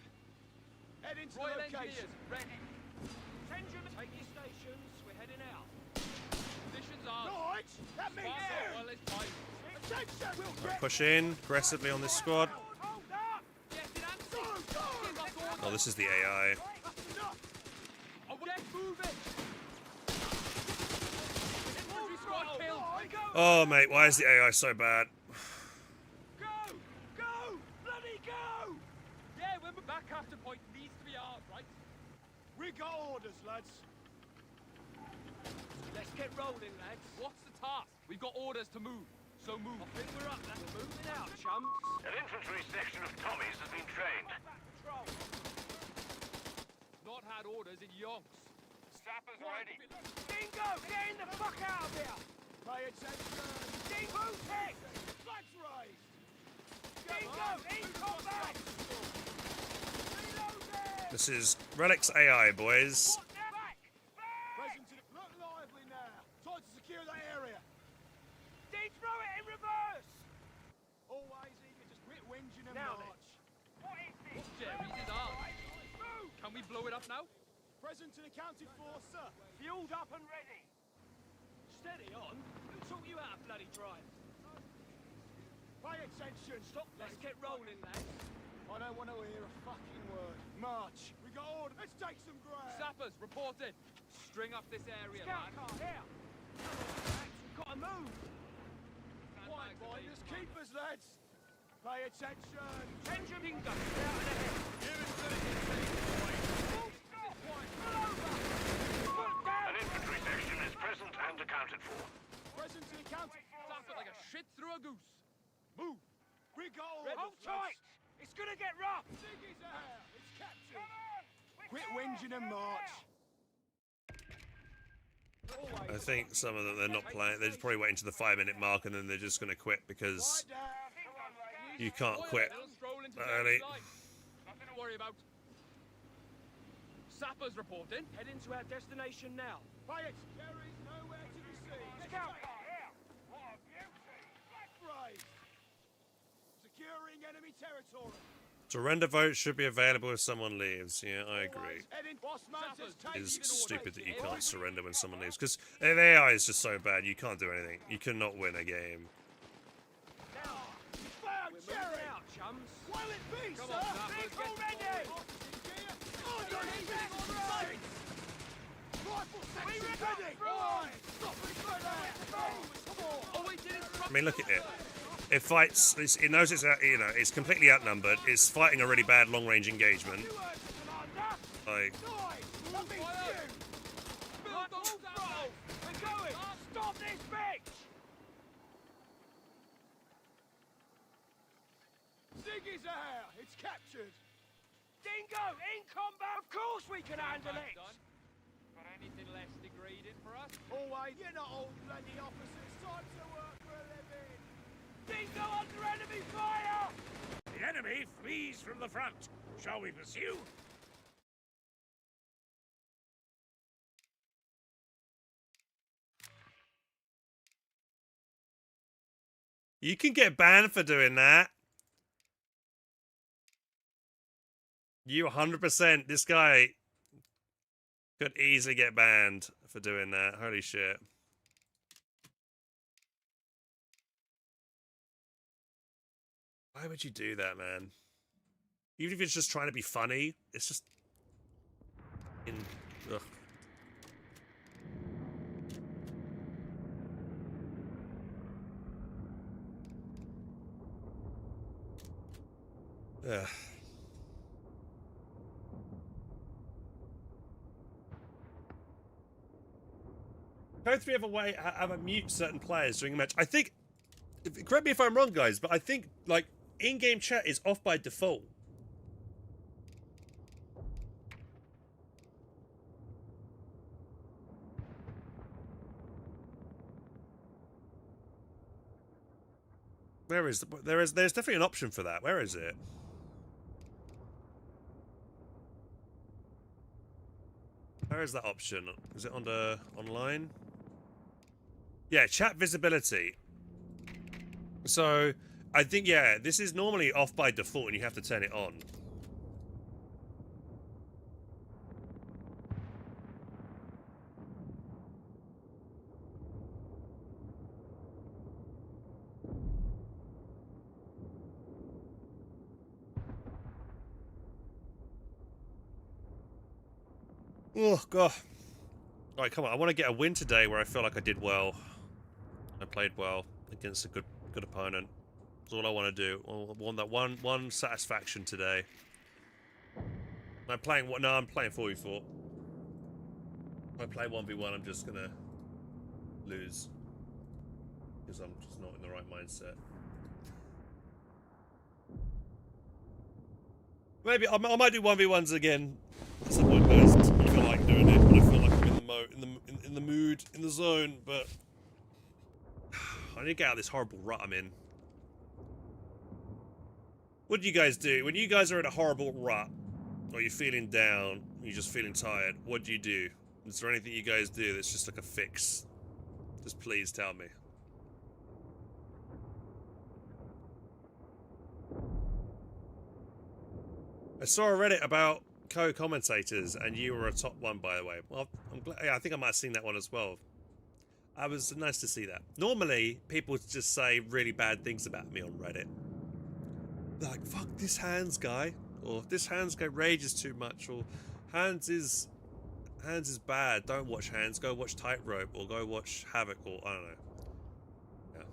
Head into Royal the Engineers, location. ready. Attention, take your stations. We're heading out. Positions are. Right, that means Well, it's time. attention. We'll get Push in aggressively on this squad. hold up. Get it, Anthony. Go, go. Give us orders. Oh, this is the AI. That's enough. Oh, get moving. Infantry squad killed. Oh, mate, why is the AI so bad? Go, go, bloody go. Yeah, when we're back after point needs to be ours, right? We got orders, lads. Let's get rolling, lads. What's the task? We've got orders to move, so move. I think we're up. We're moving out, chums. An infantry section of Tommies has been trained. Patrol. Not had orders in yonks. Sappers ready. Dingo, get in the fuck out of here! Pay attention! Dingo, tech! Flags raised! Dingo, in combat! Reloading! This is Relic's AI, boys. Back! Present to the... Look lively now! Time to secure that area! Dig, throw it in reverse! Always eager, just quit whinging and march. What is this? Jerry's is ours. Move! Can we blow it up now? Present and accounted for, sir. Fueled up and ready. Steady on. Who taught you how to bloody drive? Pay attention. Stop. Let's get rolling, lads. I don't want to hear a fucking word. March. We got order. Let's take some ground. Sappers, reported. String up this area, Scout lad. car here. We've got to move. Stand Quiet, back, finders, please. keepers, lads. Pay attention. Attention, Dingo. Out and ahead. Give it to the An infantry section is present and accounted for. Present and accounted for. Stop it like a shit through a goose. Move. We got orders. Hold tight. It's gonna get rough. Ziggy's out. It's captured. Quit whinging and march. I think some of them, they're not playing. They're just probably waiting to the 5-minute mark and then they're just going to quit because Quiet down. you can't quit Little stroll into early. Jerry's line. Nothing to worry about. Sappers reporting. Head into our destination now. Pay it. Jerry's nowhere to be seen. Scout car here. What a beauty. Flag raised. Securing enemy territory. surrender vote should be available if someone leaves. Yeah, I agree. Head in. Boss man says take It's it. stupid that you can't surrender when someone leaves because the AI is just so bad. You can't do anything. You cannot win a game. Now. Wow, Jerry. Out, chums. Well it be, Come sir. on, Sappers, Big get already. On your knees. Right. Rifle section ready. Right. Stop it for that. Come on. Oh, we did it. I mean, look at it. It fights. It knows it's out. You know, it's completely outnumbered. It's fighting a really bad long-range engagement. You heard, Commander. Like, Nice. That means you. Build those down. We're going. Stop this bitch. Ziggy's out. It's captured. Dingo, in combat. Of course we can handle it. Done. Got anything less degraded for us? Always. You're not old bloody officers. Time to work for a living. Dingo under enemy fire. The enemy flees from the front. Shall we pursue? you can get banned for doing that. You 100%. This guy could easily get banned for doing that. Holy shit. Why would you do that, man? Even if it's just trying to be funny, it's just... Ugh. Ugh. Code 3 have a mute certain players during a match. I think, correct me if I'm wrong, guys, but I think, like, in-game chat is off by default. Where is there's definitely an option for that. Where is it? Where is that option? Is it under online? Yeah, chat visibility. So, I think, yeah, this is normally off by default and you have to turn it on. Oh, God. Alright, come on. I want to get a win today where I feel like I did well. I played well against a good opponent. That's all I want to do. I want that one satisfaction today. I'm playing what? No, I'm playing 4v4. If I play 1v1, I'm just gonna lose because I'm just not in the right mindset. Maybe I might do 1v1s again at some point, guys. I feel like doing it, but I feel like I'm in the mood, in the zone. But I need to get out of this horrible rut I'm in. What do you guys do when you guys are in a horrible rut, or you're feeling down, you're just feeling tired? What do you do? Is there anything you guys do that's just like a fix? Just please tell me. I saw a Reddit about co-commentators, and you were a top one, by the way. Well, I'm glad. Yeah, I think I might have seen that one as well. It was nice to see that. Normally, people just say really bad things about me on Reddit. They're like, "Fuck this Hands guy," or "This Hands guy rages too much," or Hands is bad. Don't watch Hands. Go watch Tightrope, or go watch Havoc, or I don't know. Yeah.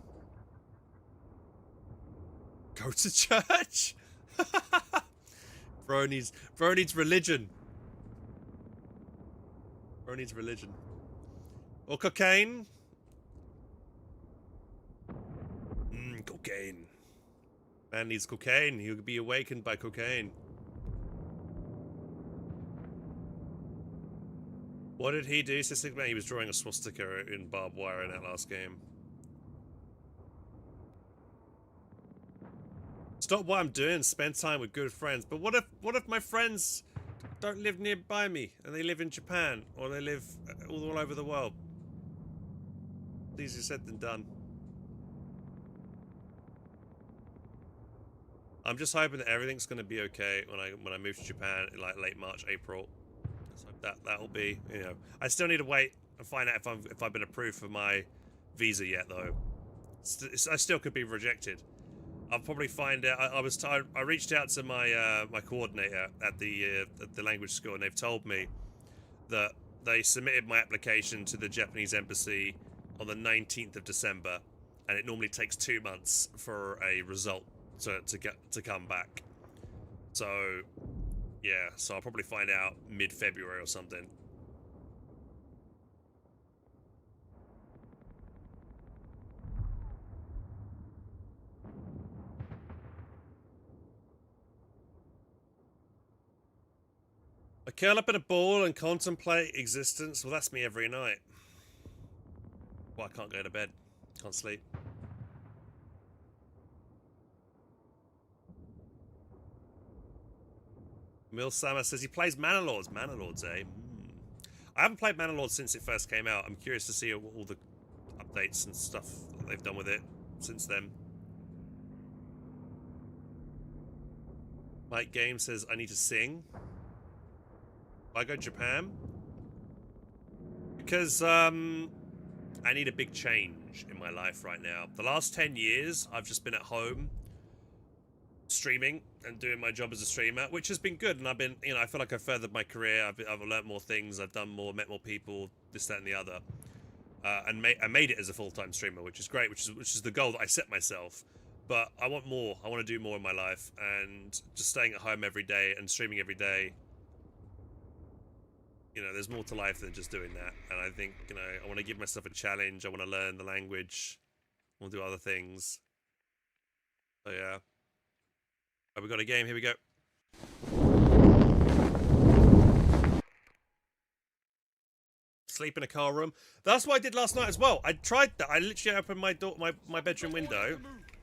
Go to church. Bro needs religion. Bro needs religion. Or cocaine. Cocaine. Man needs cocaine. He'll be awakened by cocaine. What did he do? He was drawing a swastika in barbed wire in that last game. Stop what I'm doing, spend time with good friends. But what if my friends don't live nearby me and they live in Japan or they live all over the world? Easier said than done. I'm just hoping that everything's going to be okay when I move to Japan in like late March, April. So that'll be, you know. I still need to wait and find out if I've been approved for my visa yet though. I still could be rejected. I'll probably find out. I reached out to my my coordinator at the language school, and they've told me that they submitted my application to the Japanese embassy on the 19th of December, and it normally takes 2 months for a result to come back. So yeah, so I'll probably find out mid-February or something. I curl up in a ball and contemplate existence. Well, that's me every night. Well, I can't go to bed. Can't sleep. Mil Sama says he plays Manor Lords. Manor Lords, eh? I haven't played Manor Lords since it first came out. I'm curious to see all the updates and stuff that they've done with it since then. Mike Game says I need to sing. I go to Japan because I need a big change in my life right now. The last 10 years, I've just been at home streaming and doing my job as a streamer, which has been good. And I've been, I feel like I've furthered my career. I've learned more things. I've done more, met more people, this, that, and the other. And I made it as a full-time streamer, which is great, which is the goal that I set myself. But I want more. I want to do more in my life, and just staying at home every day and streaming every day. There's more to life than just doing that. And I think, I want to give myself a challenge. I want to learn the language. I want to do other things. So yeah. Oh, we got a game. Here we go. Sleep in a car room. That's what I did last night as well. I tried that. I literally opened my door, my bedroom window.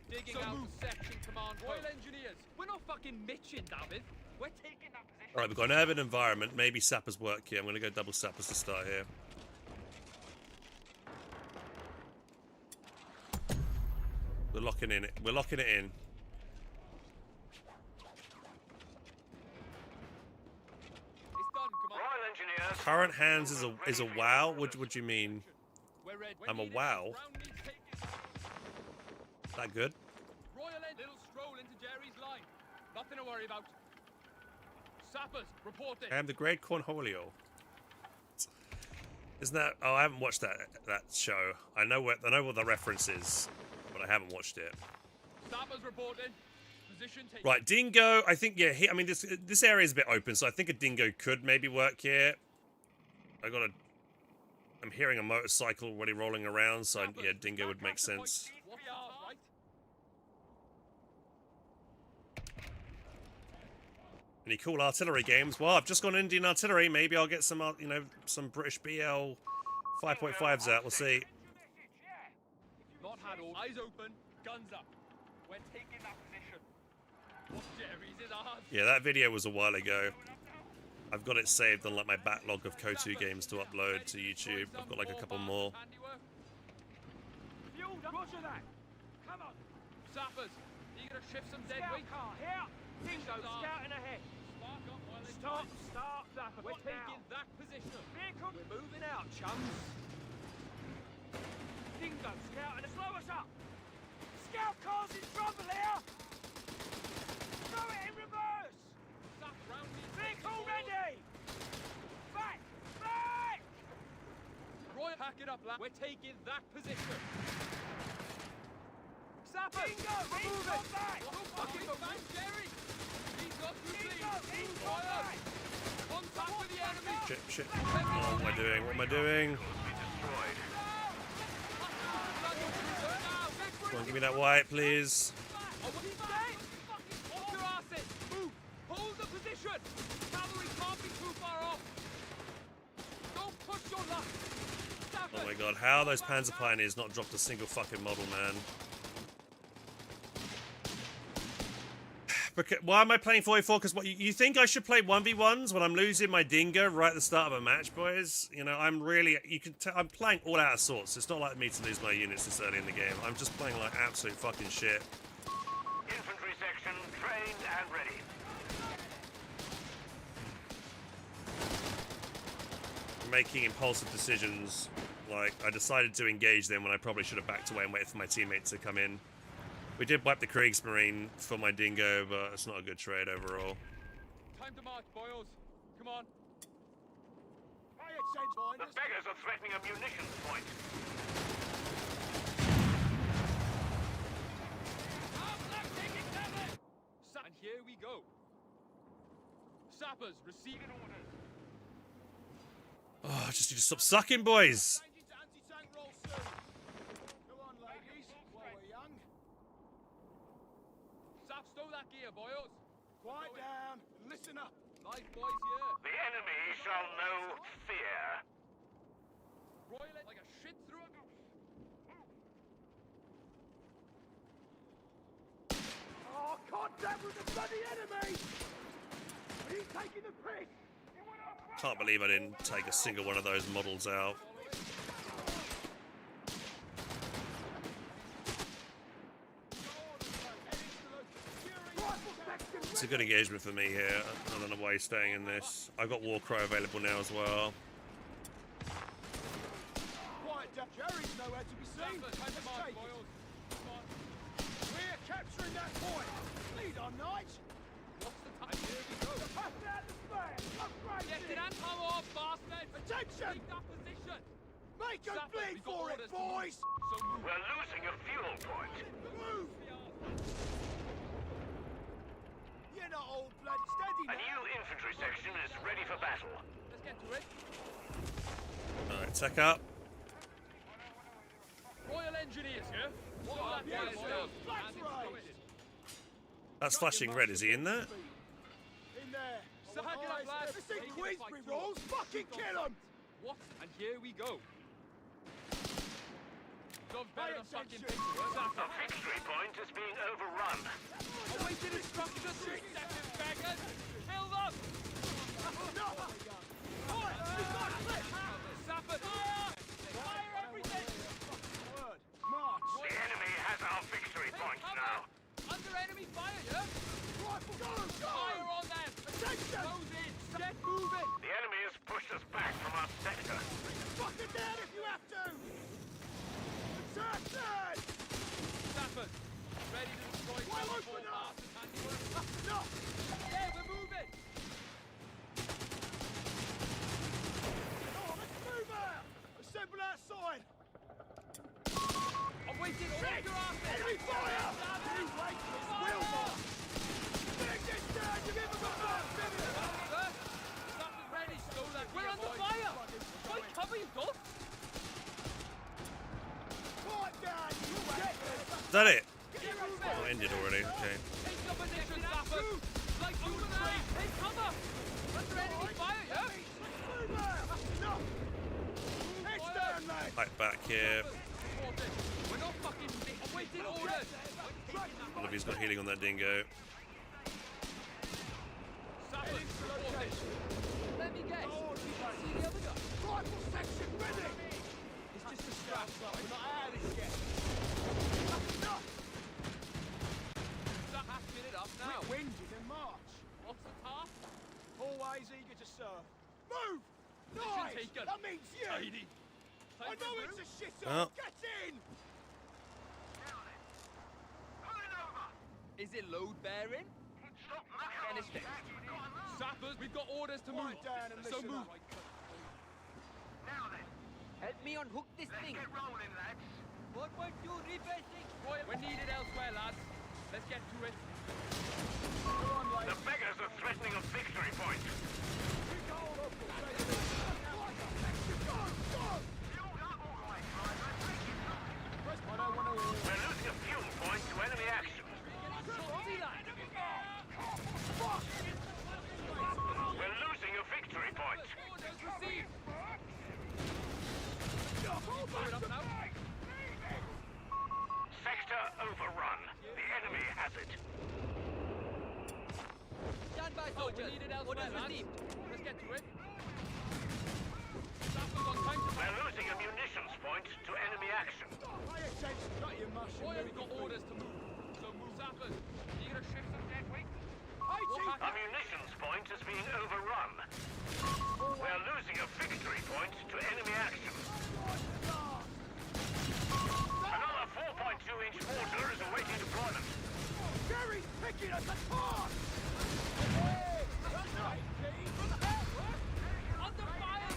Digging out the section command. Royal Engineers. We're not fucking Mitchin, David. We're taking that position. All right, we've got an urban environment. Maybe sappers work here. I'm going to go double sappers to start here. We're locking in. We're locking it in. It's done, command. Royal Engineers. Current hands is a wow. What do you mean? We're ready. I'm a wow. Is that good? Royal End. Little stroll into Jerry's line. Nothing to worry about. Sappers, reporting. I am the Great Cornholio. Isn't that? Oh, I haven't watched that show. I know what the reference is, but I haven't watched it. Sappers reporting. Position taken. Right, dingo. I think I mean this area is a bit open, so I think a dingo could maybe work here. I'm hearing a motorcycle already rolling around, so yeah, dingo would make sense. What we are, right? Any cool artillery games? Well, I've just gone Indian artillery. Maybe I'll get some, some British BL 5.5s out. We'll see. Not had all. Eyes open. Guns up. We're taking that position. What Jerry's is ours. Yeah, that video was a while ago. I've got it saved on like my backlog of KOTU games to upload to YouTube. I've got like a couple more. Roger that. Come on. Sappers, you gonna shift some dead weight? Car here. Dingo scouting ahead. Stop. Sapper. We're taking that position. Vehicle. We're moving out, chums. Dingo scouting. Slow us up. Scout car's in trouble here. Throw it in reverse. Vehicle ready. Back. Roy, pack it up, lad. We're taking that position. Sapper, Dingo, remove Dingo it. back. Don't fucking move, Jerry. He's got to Dingo, lead. Dingo back. Contact with the enemy. Shit. What am I doing? What am I doing? Come on, give me that white, please. Oh, what he's dead. Off your asses. Move. Hold the position. Cavalry can't be too far off. Don't push your luck. Oh my god, how are those Panzer Pioneers not dropped a single fucking model, man? Why am I playing 44? Because what you think I should play 1v1s when I'm losing my dingo right at the start of a match, boys? I'm really, I'm playing all out of sorts. It's not like me to lose my units this early in the game. I'm just playing like absolute fucking shit. Infantry section trained and ready. Making impulsive decisions. Like, I decided to engage them when I probably should have backed away and waited for my teammate to come in. We did wipe the Kriegsmarine for my dingo, but it's not a good trade overall. Time to march, boys. Come on. Pay attention. The beggars are threatening a munitions point. And here we go. Sappers, receiving orders. Oh, I just need to stop sucking, boys. Changing to anti-tank roll soon. Go on, ladies, while we're young. Sap, stow that gear, boys. Quiet down and listen up. Live boys here. The enemy shall know fear. Royal like a shit through a goose. Oh, contact with the bloody enemy! Are you taking the piss? Can't believe I didn't take a single one of those models out. It's a good engagement for me here. I don't know why he's staying in this. I've got Warcry available now as well. Quiet down. Jerry's nowhere to be seen. Sappers, time to Let's march, take it. boys. Come on. We're capturing that point. Lead on, Knight! What's the time? Here we go. Pass out the spare! Upgrade Get it! it and come on, bastards! Attention! Take that position! Make them Sapper, bleed we got for it, orders to move. boys! So move. We're losing a fuel point. Move! You're not all bloody steady A now. new infantry section is ready for battle. Let's get to it. Alright, tech up. Royal Engineers here. What are yeah, that yeah. guys Flags and raised. instructed. That's flashing red. Is he in there? In there. So hang it up, lads. This ain't Taking the Queensbury fight rules. Fucking kill them! What? And here we go. Job's better than fucking attention. pictures. A victory point is being overrun. Awaited instructions, you second beggars! Kill them! No! Boy, we've got a clip! Sapper! Fire! Fire everything! Word. March! The enemy has our victory point now. Under enemy fire, yeah? Rifle, go! Go! Fire on them! Attention! Close in! Get moving! The enemy has pushed us back from our sector. Fuck them down if you have to! Attack! Sapper! Ready to destroy Well, some open more up! bastards handiwork? No! Yeah, we're moving! Oh, let's move out! Assemble outside! I'm waiting all Check! your asses! Enemy fire! You wait for this wheel march! Bring this down! You've ever got that, Sapper's ready! We're under fire! Why cover you, Dolph? Quiet down! You get this! Is that it? Get moving! Oh, ended already. Okay. Take your position, Sapper! Like over there! Take cover! Under enemy fire, yeah? Move out! No! Heads down, lads! Right back here. We're not fucking awaiting orders! One of you's got healing on that dingo. Sapper, reporting. Let me guess. You can see the other guy. Rifle section ready! It's just a strap. We're not out of this yet! No! Half minute up now. Quick whinges and march! What's the task? Always eager to serve. Move! Mission Nice! taken. That means you! Tidy. I know it's a shit Oh. Get in! Is it load bearing? Finish it. Sappers, we've got orders to move. Quiet down and So listen move. up. Help me unhook this thing. Get rolling, lads. 4.2 reversing. We're needed elsewhere, lads. Let's get to it. The beggars are threatening a victory point. We're losing a fuel point to enemy action. We're losing a victory point. Orders received. Sector overrun. The enemy has it. Stand by, soldiers. We're needed elsewhere, lads. Let's get to it. Sappers on time to We're losing a munitions point to enemy action. Pay attention, not your mushroom. Boy, we've got orders to move. So move, Sappers. You gonna shift some dead weight? A munitions point is being overrun. We're losing a victory point to enemy action. Another 4.2-inch mortar is awaiting deployment. Gary's picking us apart! Under fire!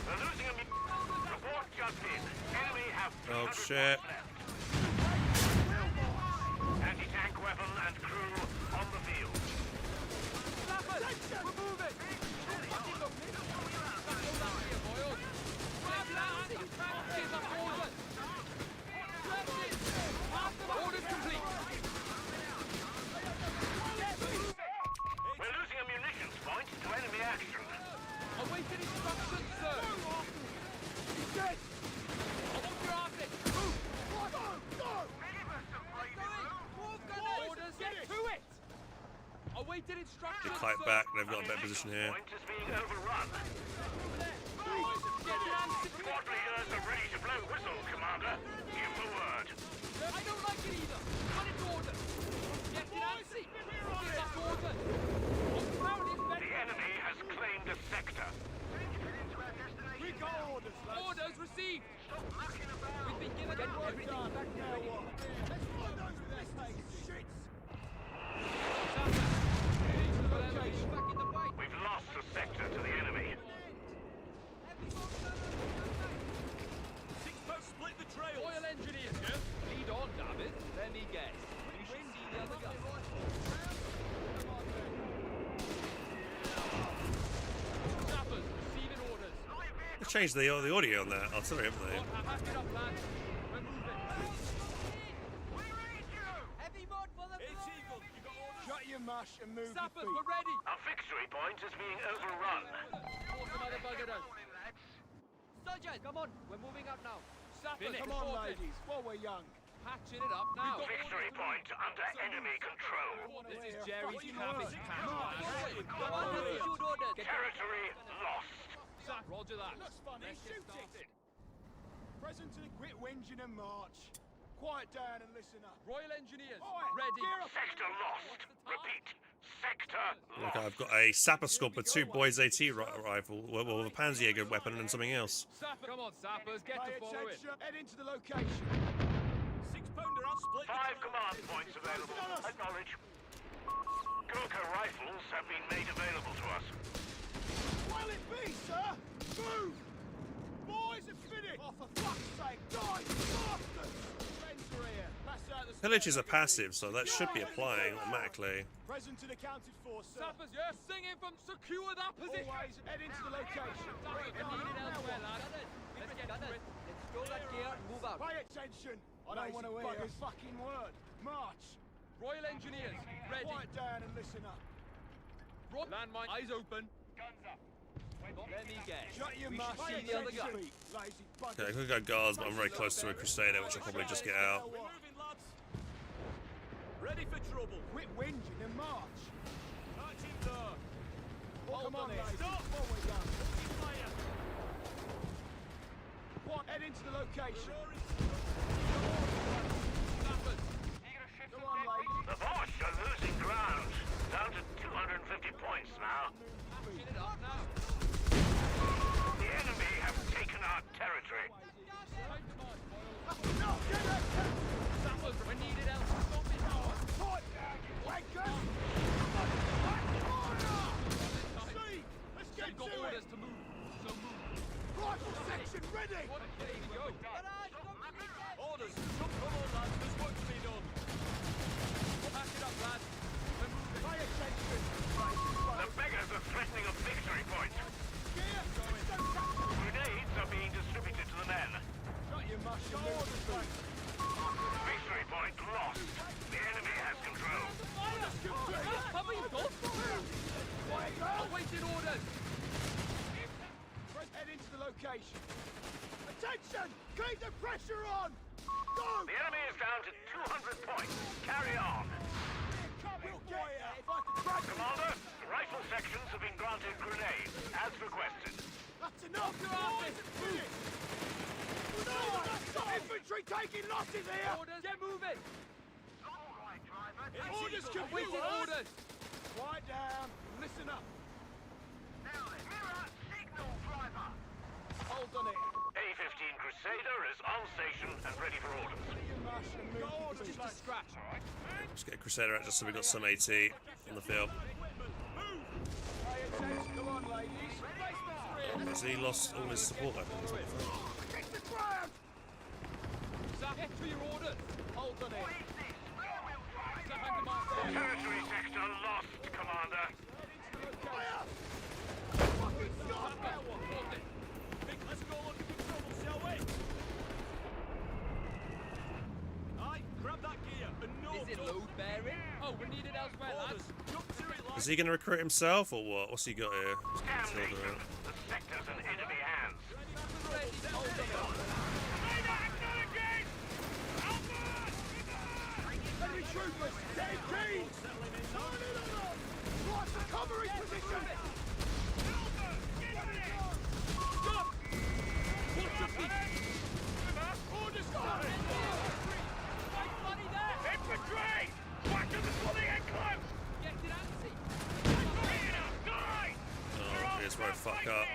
We're losing a report just in. Enemy have Oh 300 shit. left. Anti-tank weapon and crew on the field. Sappers! We're moving! Fucking look! That's all here, boys. Grab land! Give us orders! Orders complete! We're losing a munitions point to enemy action. Awaiting instructions, sir! He's dead! I want your asset! Move! Go! Orders, get to it! Awaiting instructions, Get kite sir. back. They've got a better position here. Point is being overrun. Get down to Squad leaders are ready to blow whistle, Commander. Give the word. I don't like it either. Run it order. Get it Nancy. Give us orders. On ground is The better. enemy has claimed a sector. We got orders, lads. Orders received. Stop mucking about. We've been given everything back Now now. what? Let's We've lost the sector to the enemy. Split the trail. Oil engineers, yeah? Lead on, David. Let me guess. We should see the other guy. Sappers, receiving orders. They changed the audio on that artillery, haven't they? Pack it up, lads. We're moving. Heavy mod for the It's Eagle. You got orders? Shut your mush and move Sappers, your we're feet. ready. Our victory point is being overrun. Force some other bugger out. Soldiers, come on. We're moving out now. Sappers, Come on, reporting. ladies, while we're young. Patching it up now. Victory point under enemy control. This is Jerry's Fucking cabbage word. patch. Come on, heavy shoot orders. Territory lost. Roger that. Looks funny. Let's get Shoot started. it. Present to the quit whinging and march. Quiet down and listen up. Royal Engineers, Oi, ready. gear up. Sector lost. Repeat. Sector Look, lost. I've got a sapper squad with 2 boys AT rifle, with a Panzerjäger weapon and something else. Sapper. Come on, sappers, get Pay to following. attention. Head into the location. 6-pounder, I'll split 5 command points available. Acknowledge. Gurkha rifles have been made available to us. Well it be, sir. Move. Boys are finished. Oh, for fuck's sake, die, bastards. Friends are here. Pass out the Pillages are passive, so that should be applying automatically. Present and accounted for, sir. Sappers, you're singing from secure that position. Always head into the location. Sappers, we need it elsewhere, lads. Let's get to it. Let's throw that gear and move out. Pay attention. I don't want to hear a fucking word. March. Royal Engineers, ready. Quiet down and listen up. Landmine, eyes open. Let me guess. Shut your We mouth. should see the other guy. Lazy bugger. Okay, I could go guards, but I'm very close to a Crusader, which I'll probably just get out. We're moving, lads. Ready for trouble. Quit whinging and march. Marching there. Oh, come on, it. ladies. Stop. Forward, young. Fire. What? Head into the location. Sappers. Come on, ladies. The Bosch are losing ground. Down to 250 points now. Patching it up now. The enemy have taken our territory. No, get that. Sappers, we're needed elsewhere. Stop it now. Point. Wankers. See, let's get They've got to orders it. to move. So move. Rifle section ready. Here we go. Barrage, complete them. Orders. Come on, lads. There's work to be done. Pack it up, lads. We're moving. Pay attention. The beggars are threatening a victory point. Gear. Grenades are being distributed to the men. Shut your mush and move your feet. Victory point lost. The enemy has control. Cover your golf. Awaiting orders. Head into the location. Attention! Keep the pressure on! Go! The enemy is down to 200 points. Carry on. We'll get there. If I can grab you. Commander, the rifle sections have been granted grenades, as requested. That's enough! Boys, it's finished! Infantry taking losses here! Orders. Get moving. Orders can be Awaiting worse. orders. Quiet down. Listen up. Hold on it. A-15 Crusader is on station and ready for orders. Shut your mush and move your It's feet. just a scratch. Just get a Crusader out just so we got some AT on the field. Pay attention. Come on, ladies. Has he lost all his support weapons? What the fuck? Get the ground! Zap, get to your orders. Hold on it. Zap and command. Territory sector lost, Commander. Fire! Fucking stop! Let's go looking for trouble, shall we? Aye, grab that gear and no. Is it load bearing? Oh, we need it elsewhere, lads. Jump to it, lads. Is he going to recruit himself or what? What's he got here? Damnation. The sector's in enemy hands. Enemy troopers! Dead keen! Right, covering position! Stop! What's your feet? Orders coming! Fight bloody there! Infantry! Back to the swimming and close! Get it antsy. Die! Oh, here's where I fuck up.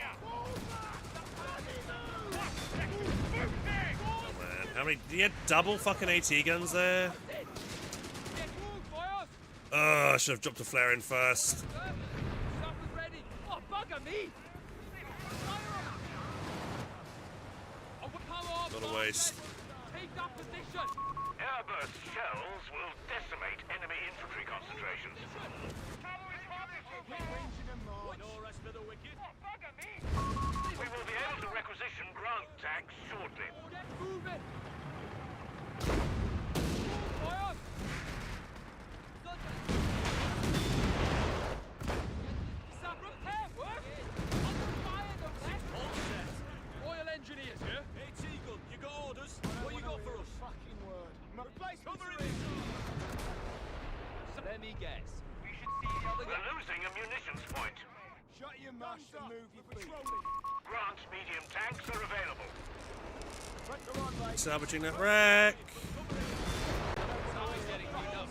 Oh man, how many? He had double fucking AT guns there. I should have dropped a flare in first. Stuff is ready. Oh, bugger me! Oh, come on, Not a waste. take that position. Airburst shells will decimate enemy infantry concentrations. No rest for the wicked. We will be able to requisition Grant tanks shortly. Move it. Fire. Some repair work. Under fire, no less. All set. Royal Engineers here. Hey, Teagle, you got orders? What you got for us? Fucking word. Replacement Cover three. Let me guess. We should see the other We're losing a munitions point. Shut your mouth and move your feet. Grant's medium tanks are available. Come on, mate. Salvaging that wreck. Always getting cleaned up.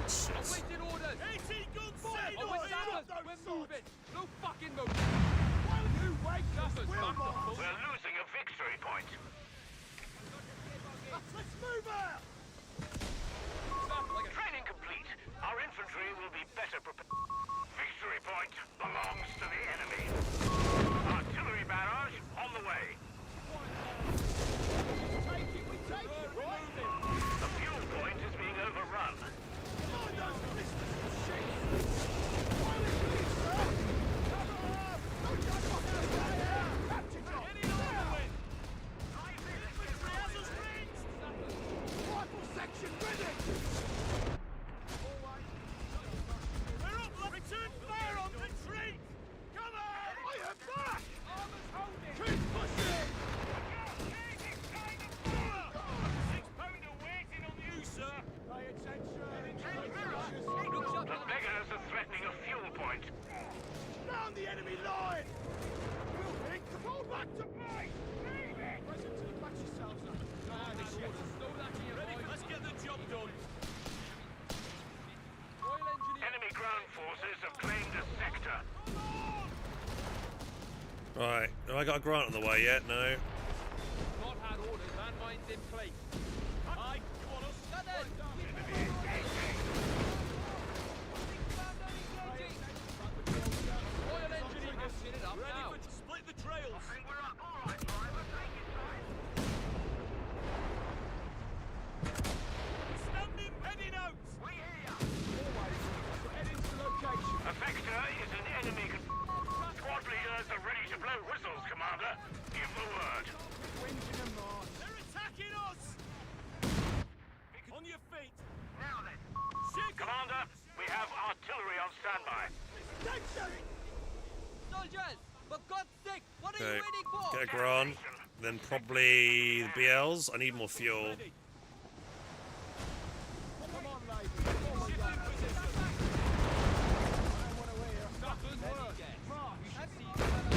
Shit. Awaiting orders. 18 guns set. Oh, we're sappers. We're moving. No fucking motion. You wake up, Sappers back to full. We're losing a victory point. Let's move out. Like a Training complete. Our infantry will be better prepared. Victory point belongs to the enemy. Artillery barrage on the way. We take it, right? The fuel point is being overrun. Mind those blisters and shit. Why would you leave, sir? Cover up. Don't jump off the sky out. Capture job. Rifle section ready. We're up. Return fire on retreat. Come on. I am back. armor's holding. Keep pushing. 6-pounder waiting on you, sir. Pay attention. The beggars are threatening a fuel point. Down the enemy line. We'll hit. Fall back to base. Leave it. Present to patch yourselves up. Let's get the job done. Royal Engineers. Enemy ground forces have claimed a sector. Right. Have I got a Grant on the way yet? No. Not had orders. Landmines in place. Aye, you want us? Royal Engineers. Get it up Ready now. for split the trails. Standing, heading out. Head into the location. A vector is an enemy. Squad leaders are ready to blow whistles, Commander. Give the word. Whinging and march. They're attacking us. On your feet. Now then. Shake Commander, we have artillery on standby. soldiers. For God's sake, what are Okay. you waiting for? Get a Grant. Then probably the BLs. I need more fuel. ready. Come on, ladies. Forward, young. I don't want to hear. Sappers work. March. We should see the other.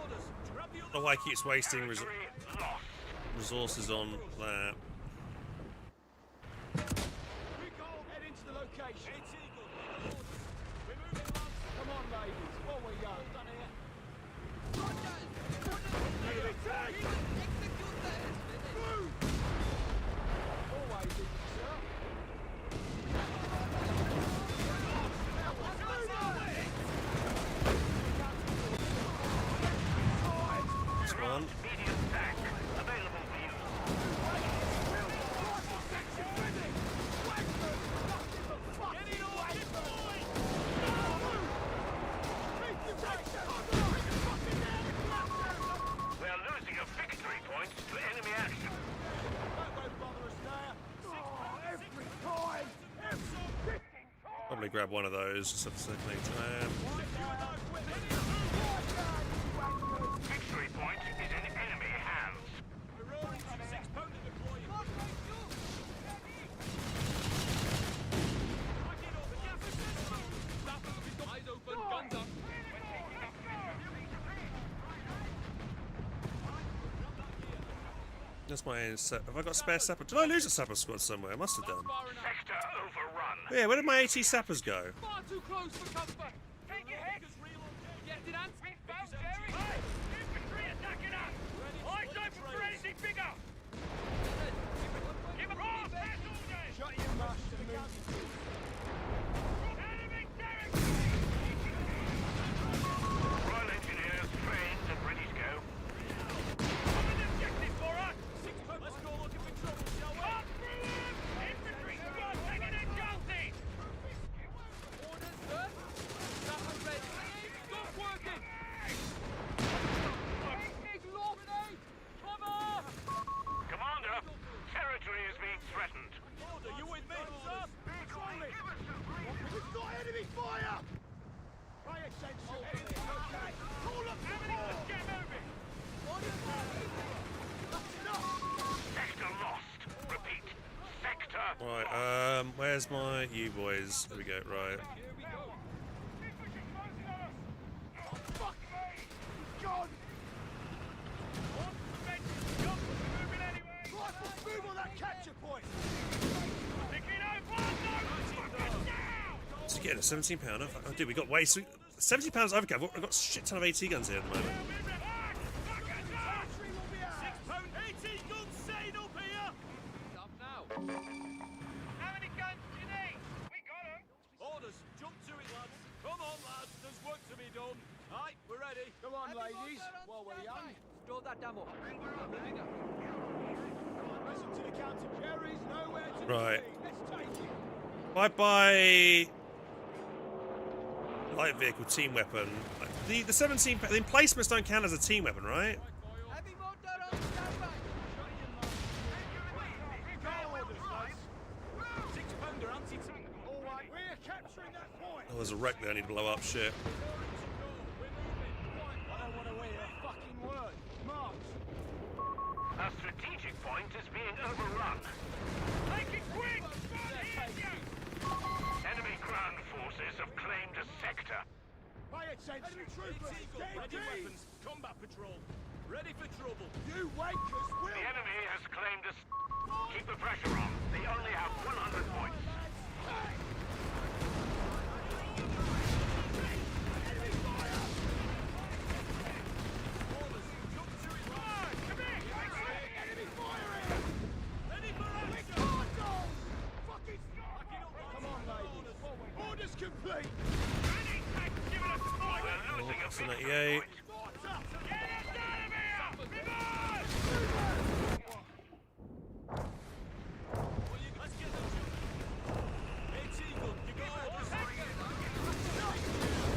Orders. Grab the I don't other. know why he keeps wasting Territory lost. resources on that. Head into the location. Hey, Teagle, you got orders. We're moving, lads. Come on, ladies. While we're young. Done here. Enemy tank. Execute the Move. Always easy, sir. This one. Medium tank available for use. Rifle section ready. Wagner. Nothing but fucking Wagner. Keep your distance. Fucking down. We are losing a victory point to enemy action. That won't bother us now. Oh, every time. Every Probably grab one of those just at the same time. Victory point is in enemy hands. We're rolling. 6-pounder deploying. Back it up. Gaffer system. Sappers, we've got eyes open. Guns up. That's my have I got a spare sapper? Did I lose a sapper squad somewhere? I must have done. Far enough. Sector overrun. Yeah, where did my 80 sappers go? Far too close for comfort. Take your head. Get it, Ant. We found Jerry. Hey, infantry attacking us. Eyes open for anything bigger. Give them Where's my you boys? There we go. Right. Here we go. Oh, fuck me! He's gone! Rifles, move on that capture point! So getting a 17 pounder. Oh, dude, we got way. So 70 pounds overcover. We've got a shit ton of AT guns here at the moment. Archery will be ours! 6 pound 18 guns set up here! Stop now. How many guns do you need? We got them. Orders, jump to it, lads. Come on, lads, there's work to be done. Aye, we're ready. Come on, Heavy ladies, mortar on while we're young. standby. Store that ammo. I'm moving up. Listen to the Captain. Jerry's nowhere to Right. be seen. Let's take it. Bye bye. Light vehicle team weapon. The 17. The emplacements don't count as a team weapon, right? Heavy mortar on standby. Go orders, lads. 6 pounder anti-tank. All right, we're capturing that point. Oh, there's a wreck there. I need to blow up. Shit. I don't want to hear a fucking word. March. A strategic point is being overrun. Make it quick! Enemy ground forces have claimed a sector. Pay attention, Enemy troopers. Get ready in. weapons, combat patrol. Ready for trouble. You wankers will. The enemy has claimed a Keep the pressure on. They only have 100 points. Orders, jump to it, lads. Enemy firing! Ready for action. Cardos! Fucking Backing up, lads. Come on, ladies. Orders complete. We're losing a That's a victory 98. point. Get us out of here! Revive! Let's get them jumping. AT gun, you got orders.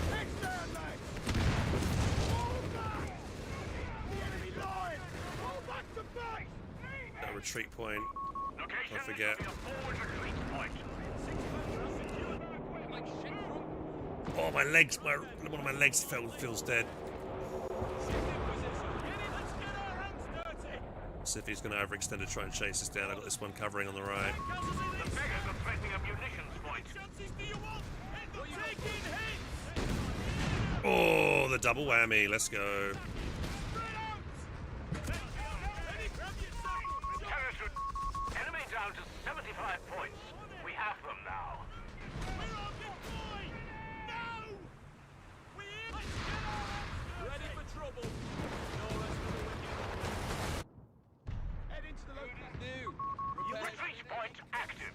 Heads down, lads! Fall back! The enemy line! Fall back to base! That retreat point. Location Don't forget. will be a forward retreat point. 6 pounder are secured. Like shit from. Oh, my legs. One of my legs feels dead. Sit in position. Get in, let's get our hands dirty. See if he's going to overextend to try and chase us down. I got this one covering on the right. Casualties in The this. beggars are threatening a munitions point. Chances do you want? End up taking hits. Oh, the double whammy. Let's go. Ready, grab your saddle. Territory. Enemy down to 75 points. We have them now. We're on deploy. No. We in. Let's get our hands dirty. Ready for trouble. No rest for the wicked. Head into the local. New. Retreat point active.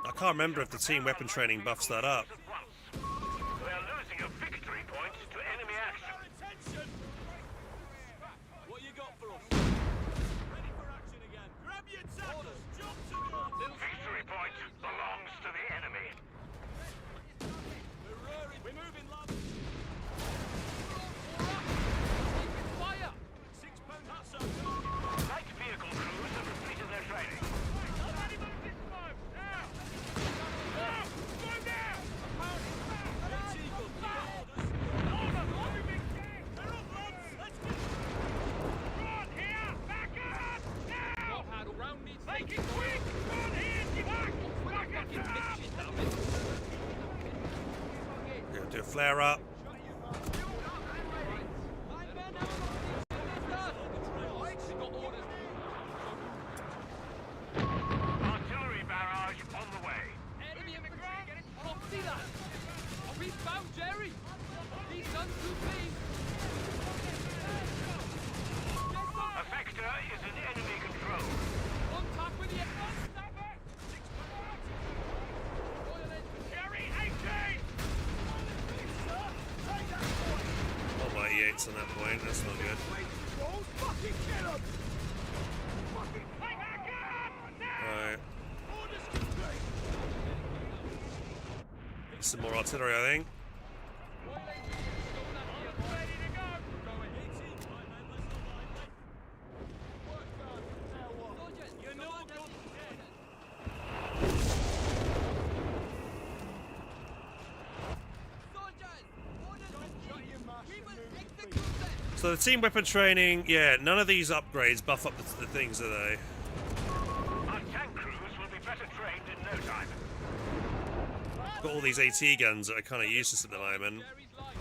I can't remember if the team weapon training buffs that up. At once. We're losing a victory point to enemy action. Our attention. What you got for us? Ready for action again. Grab your tackles. Jump to guns. Victory point belongs to the enemy. We're rearing. We're moving, lads. Taking fire. 6 pound hats out. Light vehicle crews have completed their training. AT gun, you got orders. They're up, lads. Let's get Not had around me. Make it quick! Run here! Back! Fucking bitch, damn it. Gonna do a flare up. Artillery barrage on the way. Enemy infantry. Can't see that. Are we found, Jerry? These guns too clean. A sector is in enemy control. On top with the Jerry, 18! Oh, my E8's on that point. That's not good. Walls, fucking kill 'em! Right. Orders complete! Some more artillery, I think. You're no good. So the team weapon training, yeah, none of these upgrades buff up the things, do they? Our tank crews will be better trained in no time. Got all these AT guns that are kind of useless at the moment. Jerry's life.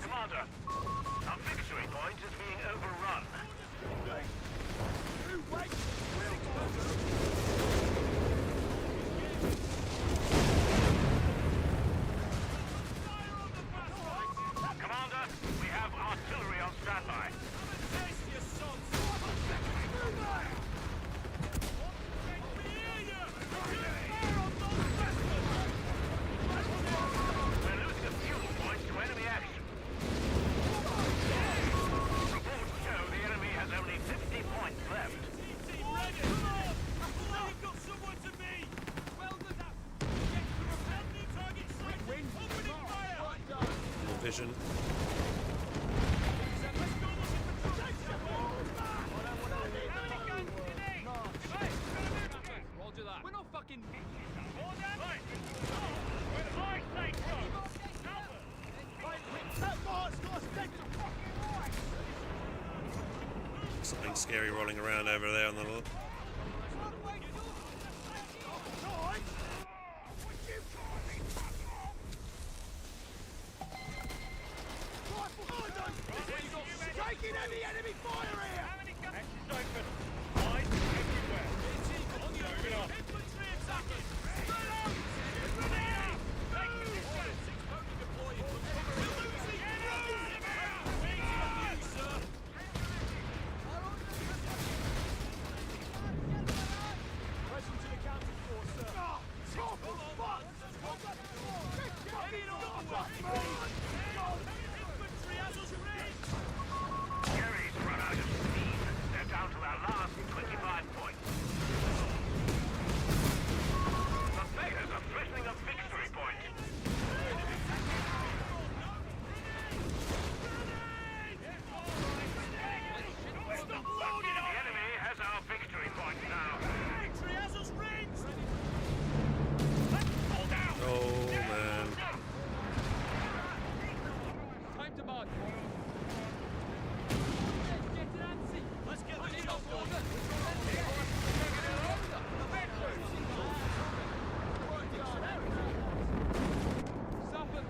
Commander, our victory point is being overrun. Commander, we have artillery on standby. We're losing a fuel point to enemy action. Reports show the enemy has only 50 points left. More vision. Roger that. We're not fucking... Something scary rolling around over there on the left. Taking heavy enemy fire here! Jerry's run out of steam. They're down to our last 25 points. The beggars are threatening a victory point. The enemy has our victory point now. Oh man. Time to march. Get it, Nancy. Let's get the job done. Sapper.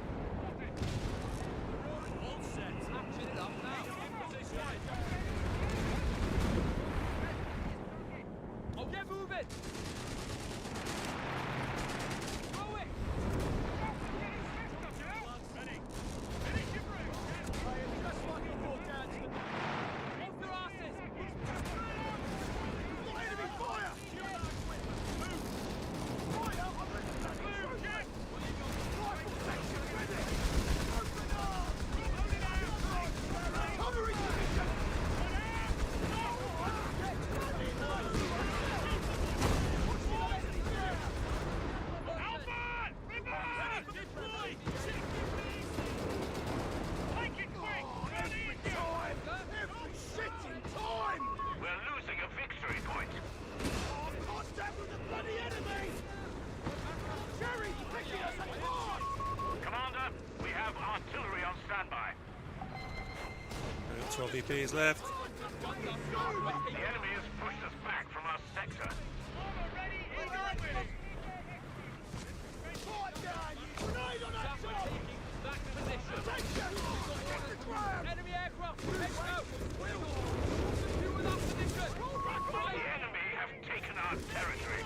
All set. Action it up now. Oh, get moving. Throw it. Hold your asses. Enemy fire! Fire! Rifle section ready! Open up! Covering position! Every shitting time! We're losing a victory point. Contact with the bloody enemy! Jerry's picking us apart! Commander, we have artillery on standby. 12 VPs left. The enemy has pushed us back from our sector. Fire down, you grenade on that Sapper top! taking that position. Take the grab! Enemy aircraft. Let's go. Pursue with that position. The enemy have taken our territory.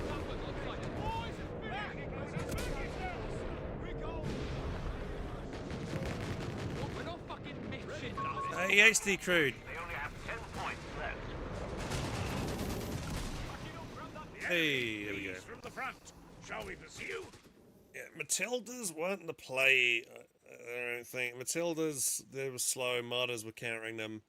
Sapper got sighted. We're not fucking missing that. Hey, HD crude. They only have 10 points left. Hey, there we go. From the front. Shall we pursue? Yeah, Matildas weren't the play. I don't think Matildas. They were slow. Martyrs were countering them,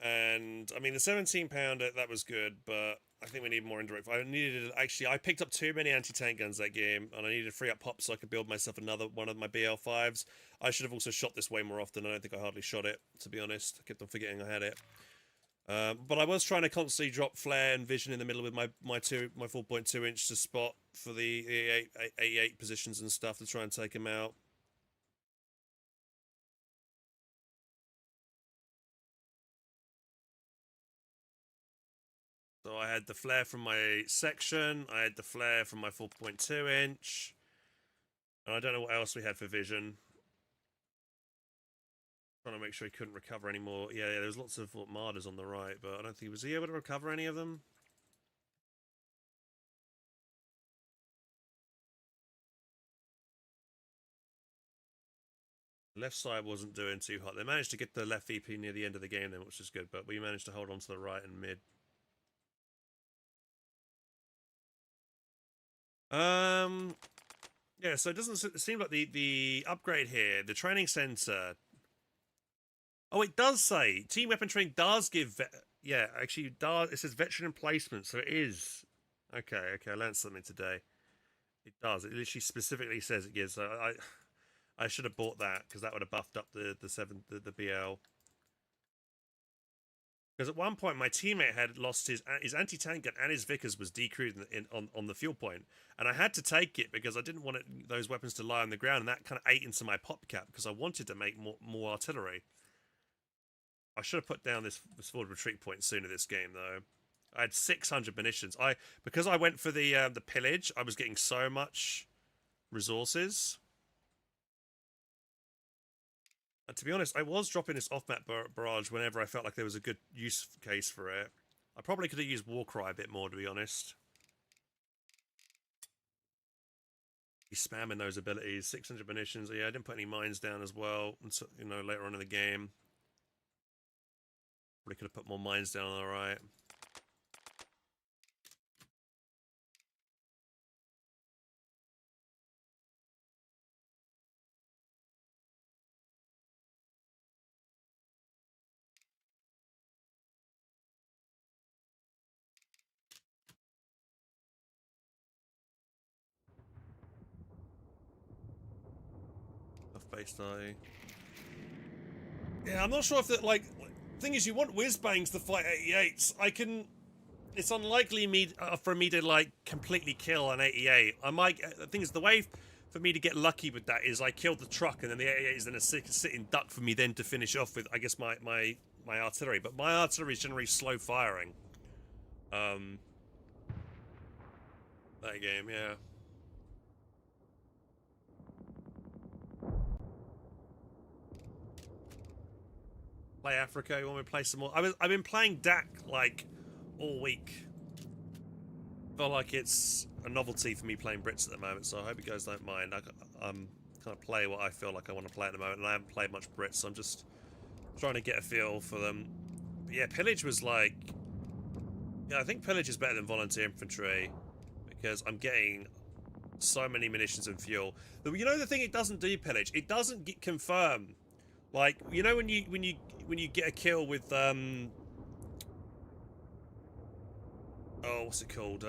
and I mean the 17-pounder that was good, but I think we need more indirect. I picked up too many anti-tank guns that game, and I needed to free up pops so I could build myself another one of my BL5s. I should have also shot this way more often. I don't think I hardly shot it, to be honest. I kept on forgetting I had it. But I was trying to constantly drop flare and vision in the middle with my 4.2 inch to spot for the 88 positions and stuff to try and take him out. So I had the flare from my section, I had the flare from my 4.2 inch, and I don't know what else we had for vision. Trying to make sure he couldn't recover any more. Yeah, there was lots of martyrs on the right, but I don't think was he able to recover any of them. Left side wasn't doing too hot. They managed to get the left VP near the end of the game then, which is good, but we managed to hold on to the right and mid. Yeah, so it doesn't seem like the upgrade here, the training center. Oh, it does say team weapon training does give yeah, actually does. It says veteran placement, so it is. Okay, I learned something today. It does. It literally specifically says it gives. So I should have bought that because that would have buffed up the BL. Because at one point my teammate had lost his anti-tank gun and his Vickers was decrewed on the fuel point, and I had to take it because I didn't want those weapons to lie on the ground, and that kind of ate into my pop cap because I wanted to make more artillery. I should have put down this forward retreat point sooner this game though. I had 600 munitions. Because I went for the pillage, I was getting so much resources. And to be honest, I was dropping this off-map barrage whenever I felt like there was a good use case for it. I probably could have used Warcry a bit more, to be honest. He's spamming those abilities. 600 munitions. Yeah, I didn't put any mines down as well. And so, you know, later on in the game. Probably could have put more mines down on the right. Face die. Yeah, I'm not sure if that, like, thing is, you want whiz bangs to fight 88s. It's unlikely for me to like completely kill an 88. I might. The thing is, the way for me to get lucky with that is I kill the truck and then the 88 is then a sitting duck for me then to finish off with, I guess, my artillery. But my artillery is generally slow firing. That game, yeah. Play Africa. You want me to play some more? I've been playing DAC like all week. Feel like it's a novelty for me playing Brits at the moment, so I hope you guys don't mind. I'm kind of play what I feel like I want to play at the moment, and I haven't played much Brits, so I'm just trying to get a feel for them. But yeah, Pillage was like, yeah, I think Pillage is better than Volunteer Infantry because I'm getting so many munitions and fuel. But you know the thing it doesn't do, Pillage? It doesn't get confirmed. Like, you know when you get a kill with oh, what's it called?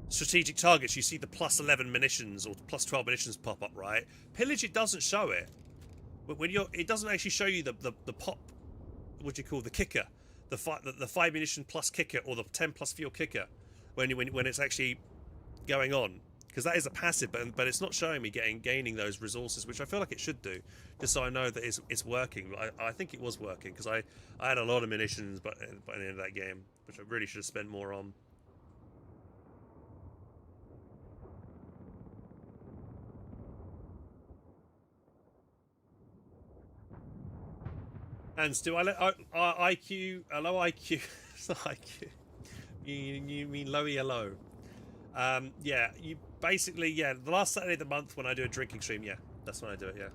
Strategic targets, you see the plus 11 munitions or plus 12 munitions pop up, right? Pillage, it doesn't show it. But when it doesn't actually show you the pop, what do you call the kicker, the 5 munition plus kicker or the 10 plus fuel kicker when it's actually going on. Because that is a passive, but it's not showing me gaining those resources, which I feel like it should do, just so I know that it's working. I think it was working because I had a lot of munitions, but by the end of that game, which I really should have spent more on. And do I let IQ, low IQ? It's not IQ. You mean low ELO? Yeah, you basically, yeah, the last Saturday of the month when I do a drinking stream, yeah, that's when I do it, yeah.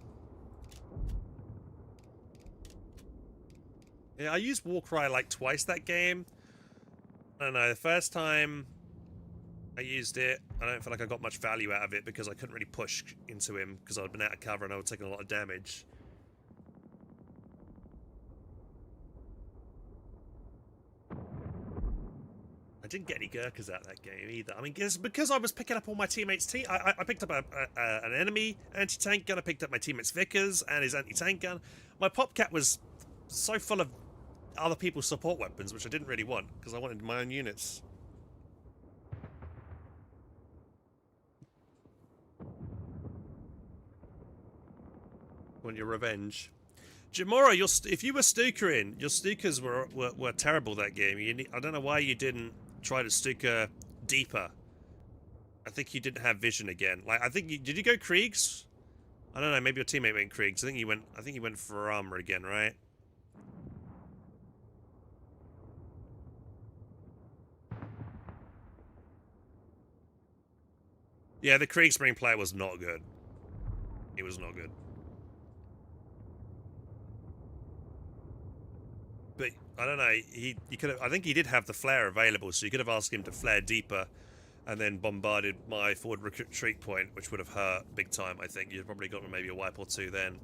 Yeah, I used Warcry like twice that game. I don't know, the first time I used it, I don't feel like I got much value out of it because I couldn't really push into him because I'd been out of cover and I was taking a lot of damage. I didn't get any Gurkhas out of that game either. I mean, because I was picking up all my teammates' I picked up an enemy anti-tank gun, I picked up my teammate's Vickers and his anti-tank gun. My pop cap was so full of other people's support weapons, which I didn't really want because I wanted my own units. Want your revenge? Jamora, if you were Stuka your Stukas were terrible that game. I don't know why you didn't try to Stuka deeper. I think you didn't have vision again. Like, did you go Kriegs? I don't know, maybe your teammate went Kriegs. I think you went for armor again, right? Yeah, the Kriegsmarine player was not good. He was not good. But I don't know. He could have. I think he did have the flare available, so you could have asked him to flare deeper, and then bombarded my forward retreat point, which would have hurt big time. I think you'd probably got maybe a wipe or two then.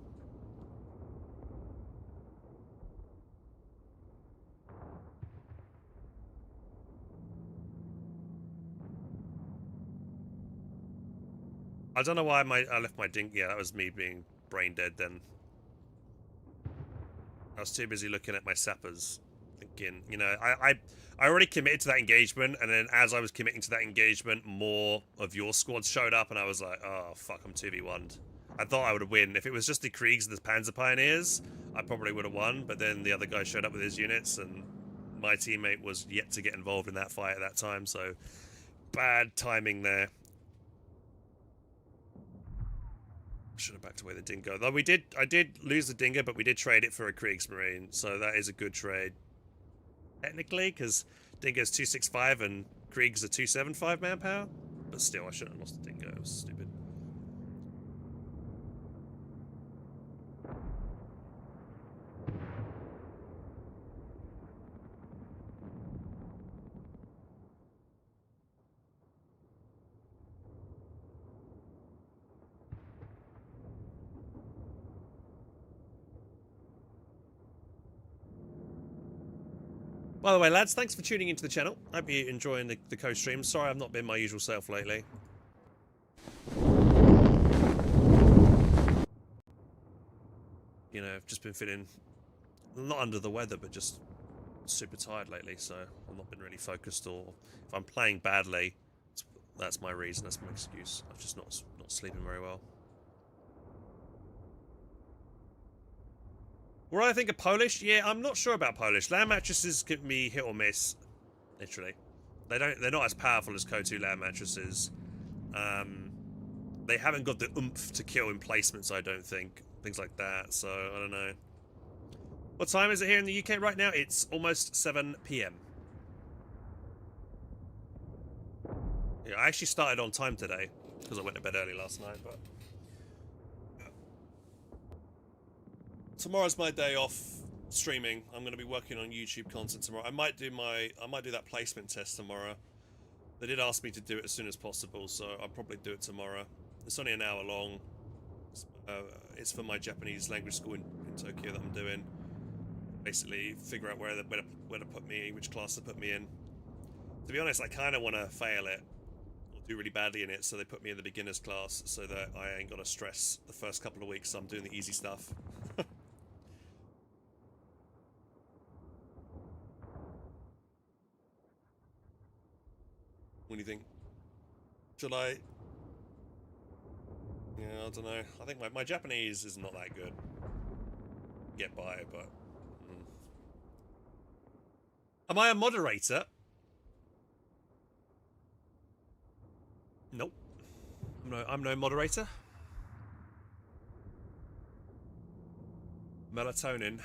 I don't know why I left my dink. Yeah, that was me being brain dead then. I was too busy looking at my sappers, thinking, you know, I already committed to that engagement, and then as I was committing to that engagement, more of your squad showed up, and I was like, oh, fuck, I'm 2v1'd. I thought I would have win. If it was just the Kriegs and the Panzer Pioneers, I probably would have won, but then the other guy showed up with his units, and my teammate was yet to get involved in that fight at that time, so bad timing there. Should have backed away the Dingo. Though I did lose the Dingo, but we did trade it for a Kriegsmarine, so that is a good trade. Technically, because Dingo's 265 and Kriegs are 275 manpower. But still, I shouldn't have lost the Dingo. It was stupid. By the way, lads, thanks for tuning into the channel. Hope you're enjoying the co-stream. Sorry I've not been my usual self lately. You know, I've just been feeling not under the weather, but just super tired lately, so I've not been really focused, or if I'm playing badly, that's my reason, that's my excuse. I'm just not sleeping very well. What do I think of Polish? Yeah, I'm not sure about Polish. Land mattresses can be hit or miss, literally. They're not as powerful as KO2 land mattresses. They haven't got the oomph to kill emplacements, I don't think. Things like that, so I don't know. What time is it here in the UK right now? It's almost 7 PM. Yeah, I actually started on time today, because I went to bed early last night, but... Tomorrow's my day off streaming. I'm going to be working on YouTube content tomorrow. I might do that placement test tomorrow. They did ask me to do it as soon as possible, so I'll probably do it tomorrow. It's only an hour long. It's for my Japanese language school in Tokyo that I'm doing. Basically, figure out where to put me, which class to put me in. To be honest, I kind of want to fail it or do really badly in it, so they put me in the beginners class so that I ain't got to stress the first couple of weeks. So I'm doing the easy stuff. What do you think? Should I? Yeah, I don't know. I think my Japanese is not that good. Get by, but... Am I a moderator? Nope. I'm no moderator. Melatonin.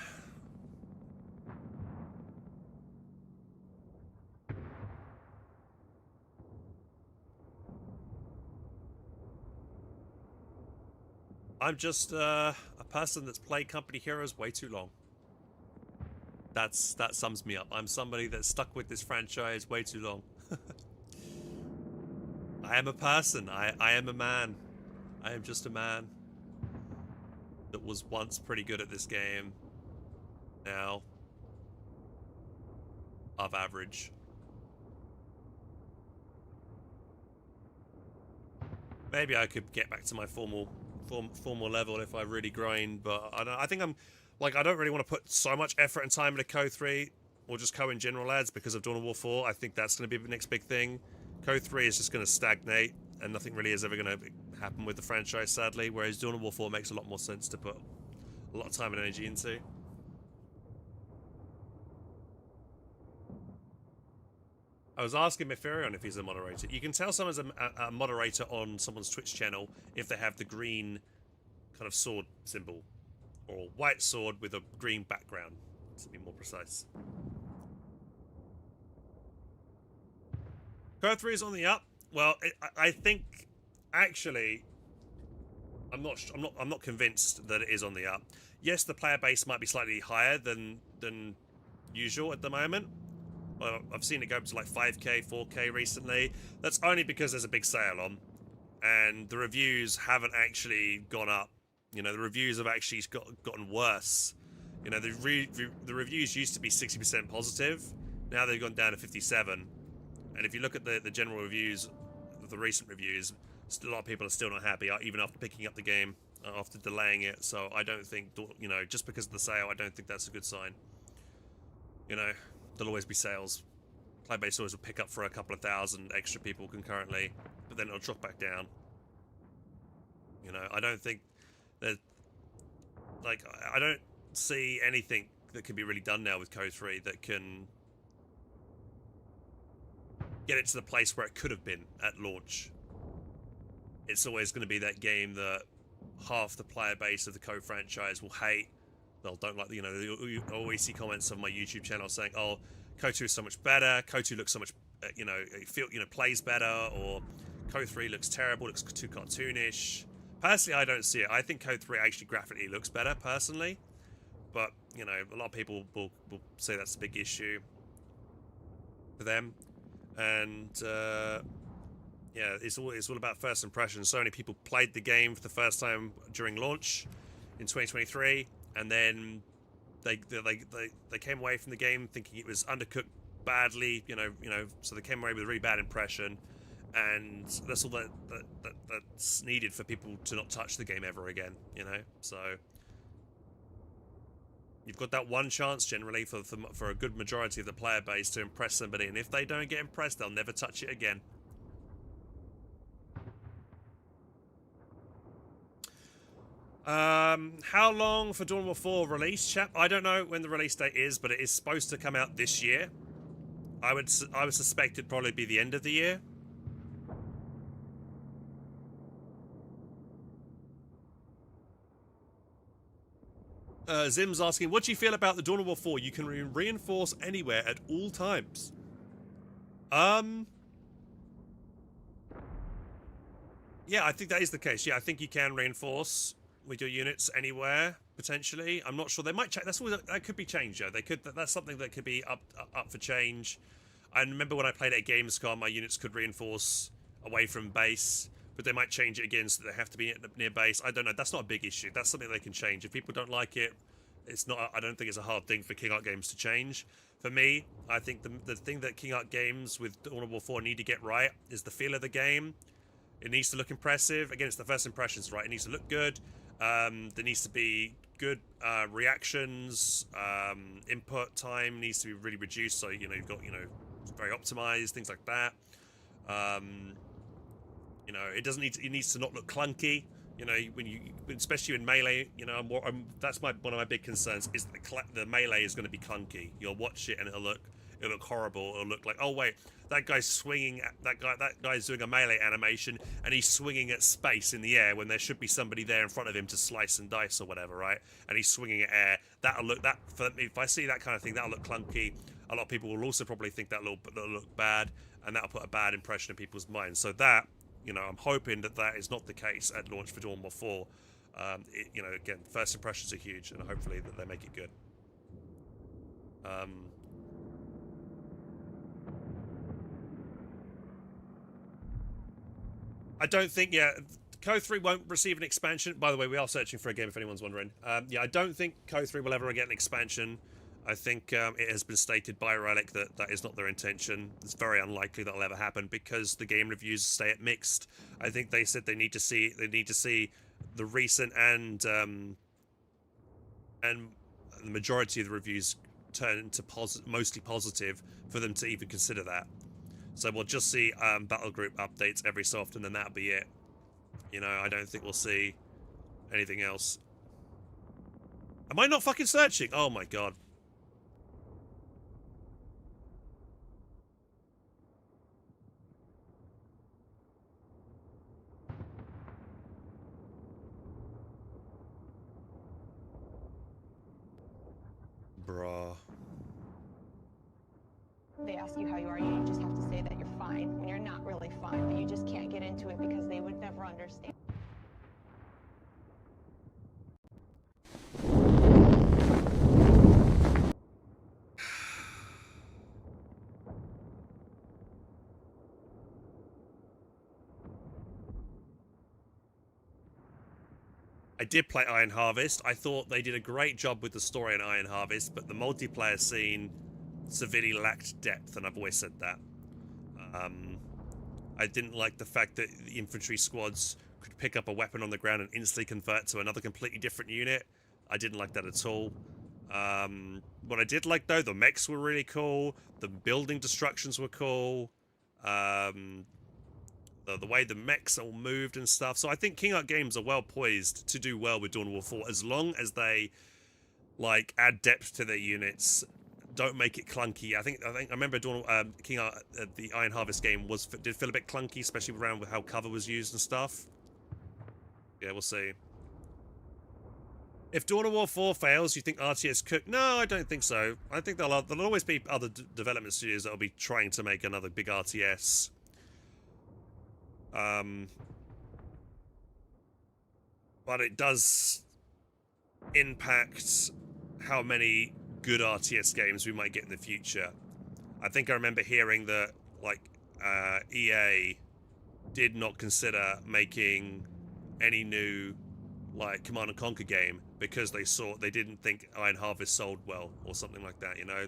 I'm just a person that's played Company Heroes way too long. That sums me up. I'm somebody that's stuck with this franchise way too long. I am a person. I am a man. I am just a man that was once pretty good at this game. Now, above average. Maybe I could get back to my formal level if I really grind, but I think Like, I don't really want to put so much effort and time into Code 3 or just Co in general, lads, because of Dawn of War 4. I think that's going to be the next big thing. Code 3 is just going to stagnate, and nothing really is ever going to happen with the franchise, sadly, whereas Dawn of War 4 makes a lot more sense to put a lot of time and energy into. I was asking Meferion if he's a moderator. You can tell someone's a moderator on someone's Twitch channel if they have the green kind of sword symbol, or white sword with a green background, to be more precise. Code 3 is on the up. Well, I think actually, I'm not convinced that it is on the up. Yes, the player base might be slightly higher than usual at the moment. Well, I've seen it go up to like 5k, 4k recently. That's only because there's a big sale on, and the reviews haven't actually gone up. You know, the reviews have actually gotten worse. You know, the reviews used to be 60% positive. Now they've gone down to 57. And if you look at the general reviews, the recent reviews, a lot of people are still not happy, even after picking up the game, after delaying it. So I don't think, you know, just because of the sale, I don't think that's a good sign. You know, there'll always be sales. Playbase always will pick up for a couple of thousand extra people concurrently, but then it'll drop back down. You know, I don't think that, like, I don't see anything that can be really done now with Code 3 that can get it to the place where it could have been at launch. It's always going to be that game that half the player base of the Code franchise will hate. They'll don't like, you know, you always see comments on my YouTube channel saying, "Oh, Code 2 is so much better. Code 2 looks so much, you know, plays better," or Code 3 looks terrible, looks too cartoonish. Personally, I don't see it. I think Code 3 actually graphically looks better, personally. But, you know, a lot of people will say that's a big issue for them. And, yeah, it's all about first impressions. So many people played the game for the first time during launch in 2023, and then they came away from the game thinking it was undercooked badly, you know, so they came away with a really bad impression. And that's all that's needed for people to not touch the game ever again, you know. So you've got that one chance generally for a good majority of the player base to impress somebody, and if they don't get impressed, they'll never touch it again. How long for Dawn of War 4 release, chap? I don't know when the release date is, but it is supposed to come out this year. I would suspect it'd probably be the end of the year. Zim's asking, what do you feel about the Dawn of War 4? You can reinforce anywhere at all times. Yeah, I think that is the case. Yeah, I think you can reinforce with your units anywhere, potentially. I'm not sure. They might change. That could be changed, though. That's something that could be up for change. I remember when I played at Gamescom, my units could reinforce away from base, but they might change it again so they have to be near base. I don't know. That's not a big issue. That's something they can change. If people don't like it, it's not. I don't think it's a hard thing for King Art Games to change. For me, I think the thing that King Art Games with Dawn of War 4 need to get right is the feel of the game. It needs to look impressive. Again, it's the first impressions, right? It needs to look good. There needs to be good reactions. Input time needs to be really reduced, so you know you've got very optimized, things like that. You know, it doesn't need to, it needs to not look clunky. You know, especially in melee, you know, that's one of my big concerns is the melee is going to be clunky. You'll watch it and it'll look horrible. It'll look like, oh wait, that guy's swinging, that guy's doing a melee animation and he's swinging at space in the air when there should be somebody there in front of him to slice and dice or whatever, right? And he's swinging at air. If I see that kind of thing, that'll look clunky. A lot of people will also probably think that'll look bad, and that'll put a bad impression in people's minds. So that, you know, I'm hoping that is not the case at launch for Dawn of War 4. You know, again, first impressions are huge, and hopefully that they make it good. I don't think, yeah, Code 3 won't receive an expansion. By the way, we are searching for a game if anyone's wondering. Yeah, I don't think Code 3 will ever get an expansion. I think it has been stated by Relic that is not their intention. It's very unlikely that'll ever happen because the game reviews stay at mixed. I think they said they need to see the recent and the majority of the reviews turn into mostly positive for them to even consider that. So we'll just see battle group updates every so often, and that'll be it. You know, I don't think we'll see anything else. Am I not fucking searching? Oh my god. Bruh. They ask you how you are, you just have to say that you're fine when you're not really fine, but you just can't get into it because they would never understand. I did play Iron Harvest. I thought they did a great job with the story in Iron Harvest, but the multiplayer scene severely lacked depth, and I've always said that. I didn't like the fact that the infantry squads could pick up a weapon on the ground and instantly convert to another completely different unit. I didn't like that at all. What I did like, though, the mechs were really cool. The building destructions were cool. The way the mechs all moved and stuff. So I think King Art Games are well poised to do well with Dawn of War 4 as long as they like add depth to their units, don't make it clunky. I remember King Art, the Iron Harvest game did feel a bit clunky, especially around with how cover was used and stuff. Yeah, we'll see. If Dawn of War 4 fails, you think RTS could? No, I don't think so. I think there'll always be other development studios that'll be trying to make another big RTS. But it does impact how many good RTS games we might get in the future. I think I remember hearing that like EA did not consider making any new like Command and Conquer game because they didn't think Iron Harvest sold well or something like that, you know.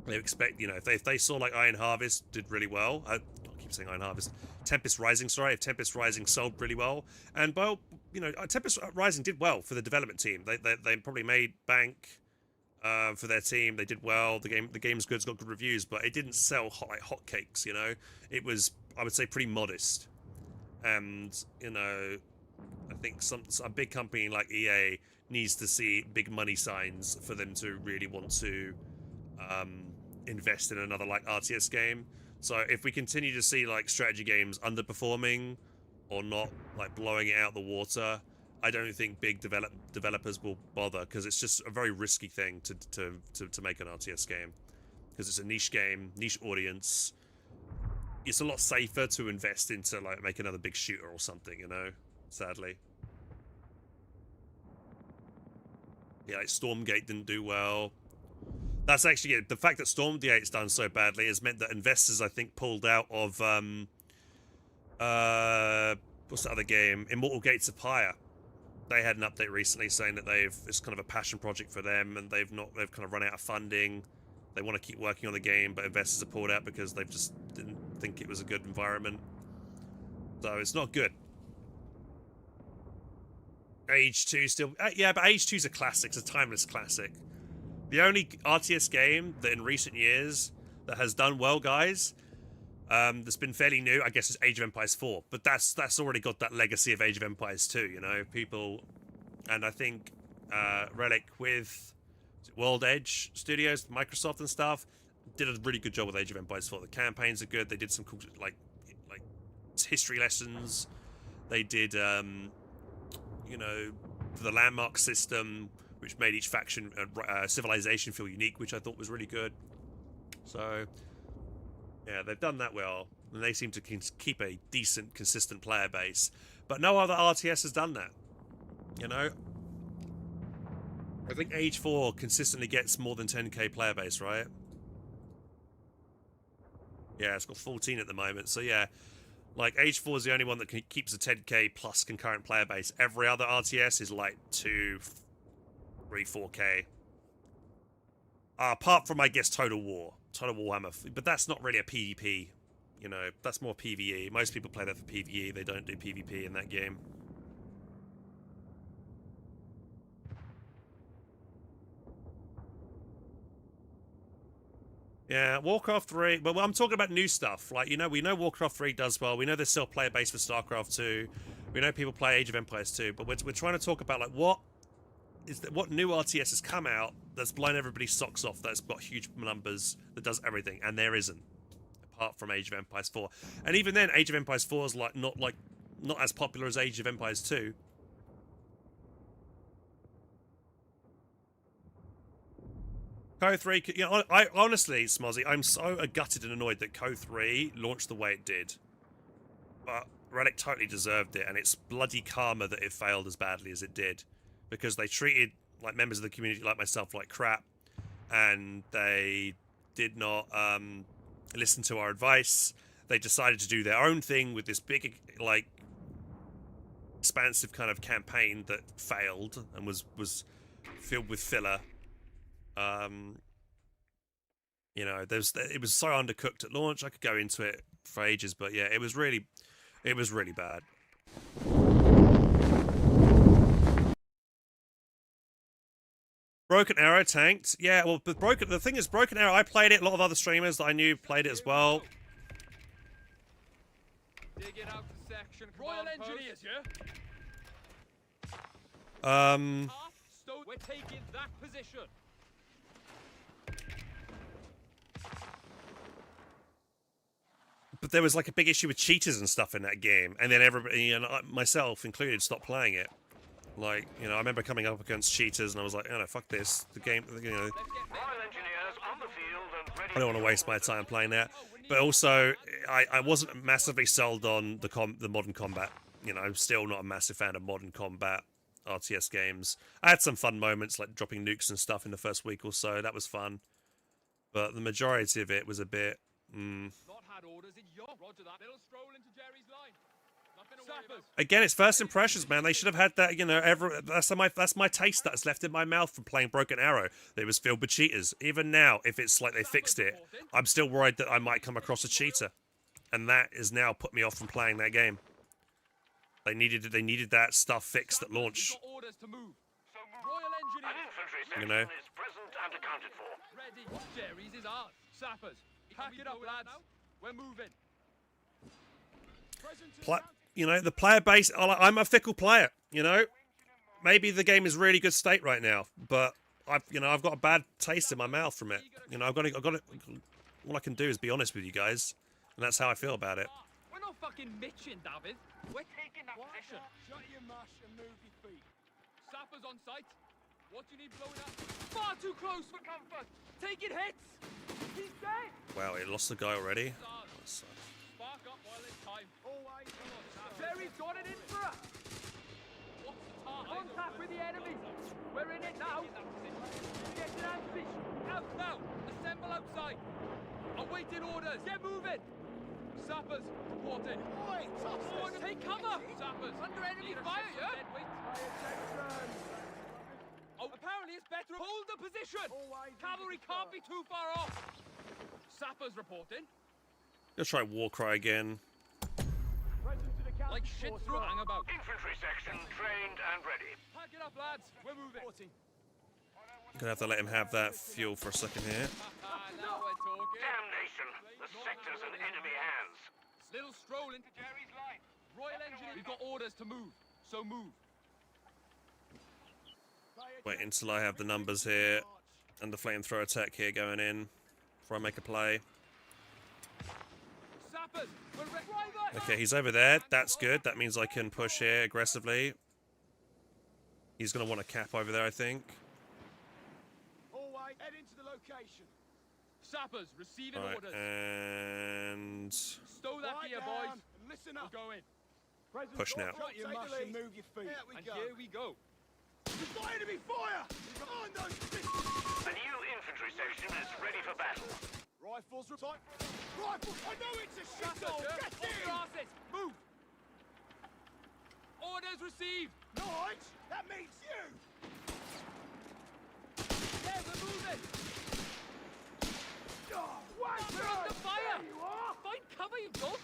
They expect, you know, if they saw like Iron Harvest did really well, I keep saying Iron Harvest, Tempest Rising, sorry, if Tempest Rising sold really well, and well, you know, Tempest Rising did well for the development team. They probably made bank for their team. They did well. The game's good. It's got good reviews, but it didn't sell like hotcakes. You know, it was, I would say, pretty modest. And you know, I think a big company like EA needs to see big money signs for them to really want to invest in another like RTS game. So if we continue to see like strategy games underperforming or not like blowing it out the water, I don't think big developers will bother, because it's just a very risky thing to make an RTS game, because it's a niche game, niche audience. It's a lot safer to invest into like make another big shooter or something, you know, sadly. Yeah, like Stormgate didn't do well. That's actually it. The fact that Stormgate's done so badly has meant that investors, I think, pulled out of what's that other game? Immortal Gates of Fire. They had an update recently saying that it's kind of a passion project for them, and they've kind of run out of funding. They want to keep working on the game, but investors have pulled out because they've just didn't think it was a good environment. So it's not good. Age 2 still, yeah, but Age 2's a classic. It's a timeless classic. The only RTS game that in recent years that has done well, guys, that's been fairly new, I guess, is Age of Empires 4. But that's already got that legacy of Age of Empires 2, you know, people. And I think Relic with World Edge Studios, Microsoft and stuff, did a really good job with Age of Empires 4. The campaigns are good. They did some cool like history lessons. They did you know, for the landmark system, which made each faction civilization feel unique, which I thought was really good. So yeah, they've done that well, and they seem to keep a decent, consistent player base. But no other RTS has done that, you know. I think Age 4 consistently gets more than 10k player base, right? Yeah, it's got 14 at the moment. So yeah, like Age 4 is the only one that keeps a 10k plus concurrent player base. Every other RTS is like 2, 3, 4k. Apart from, I guess, Total War Warhammer, but that's not really a PvP. You know, that's more PvE. Most people play that for PvE. They don't do PvP in that game. Yeah, Warcraft 3. Well, I'm talking about new stuff. Like, you know, we know Warcraft 3 does well. We know there's still a player base for StarCraft 2. We know people play Age of Empires 2. But we're trying to talk about, like, what new RTS has come out that's blown everybody's socks off, that's got huge numbers, that does everything. And there isn't, apart from Age of Empires 4. And even then, Age of Empires 4 is, not as popular as Age of Empires 2. Co 3, you know, I honestly, Smozzy, I'm so gutted and annoyed that Co 3 launched the way it did. But Relic totally deserved it, and it's bloody karma that it failed as badly as it did. Because they treated, like, members of the community like myself like crap, and they did not listen to our advice. They decided to do their own thing with this big, like, expansive kind of campaign that failed and was filled with filler. You know, it was so undercooked at launch. I could go into it for ages, but yeah, it was really bad. Broken Arrow tanked. Yeah, well, but the thing is, Broken Arrow, I played it. A lot of other streamers that I knew played it as well. Dig it out to section. Royal Engineers, We're taking that position. But there was like a big issue with cheaters and stuff in that game, and then everybody, and myself included, stopped playing it. Like, you know, I remember coming up against cheaters, and I was like, oh no, fuck this. The game, you know. Royal Engineers on the field and ready. I don't want to waste my time playing that. But also, I wasn't massively sold on the modern combat. You know, I'm still not a massive fan of modern combat RTS games. I had some fun moments, like dropping nukes and stuff in the first week or so. That was fun. But the majority of it was a bit, Not had orders in your Roger that. Little stroll into Jerry's line. Nothing to worry about. Again, it's first impressions, man. They should have had that, you know, that's my taste that's left in my mouth from playing Broken Arrow. It was filled with cheaters. Even now, if it's like they fixed it, I'm still worried that I might come across a cheater. And that is now put me off from playing that game. They needed that stuff fixed at launch. Orders to move. Royal infantry section You know. is present and accounted for. Ready. Jerry's is ours. Sappers. Pack it up, lads. We're moving. You know, the player base, I'm a fickle player, you know. Maybe the game is really good state right now, but I've got a bad taste in my mouth from it. You know, I've got to, all I can do is be honest with you guys, and that's how I feel about it. We're not fucking mitching, David. We're taking that position. Shut your mush and move your feet. Sappers on site. What do you need blowing up? Far too close for comfort. Taking hits. He's dead. Wow, it lost the guy already. Spark up while it's time. Always. Jerry's got it in for us. What's the target? Contact with the enemy. We're in it now. Get an anti. Out now. Assemble outside. Awaiting orders. Get moving. Sappers reporting. Oi, toss Order. Take cover. Sappers. Under enemy fire, yeah? Oh, apparently it's better. Hold the position. Cavalry can't be too far off. Sappers reporting. Let's try Warcry again. Like shit through hang about. Infantry section trained and ready. Pack it up, lads. We're moving. Gonna have to let him have that fuel for a second here. Now we're talking. Damnation! The sector's in enemy hands. Little stroll into Jerry's line. Royal Engineers. We've got orders to move. So move. Wait until I have the numbers here and the flamethrower tech here going in before I make a play. Sappers. We're ready. Okay, he's over there. That's good. That means I can push here aggressively. He's going to want a cap over there, I think. Always head into the location. Sappers receiving Right, orders. and Stow that Quiet gear, down boys. and listen up. We're going. push now. Shut your mush and move your feet. Here we And go. here we go. We've got enemy fire! On those pistols! A new infantry section is ready for battle. Rifles tight. Rifles! I know it's a shuttle! Get Hold your in! asses. Move. Orders received. Nige! That means you! Yeah, we're moving. Oh, wait! We're under fire. There you are! Find cover, you dogs.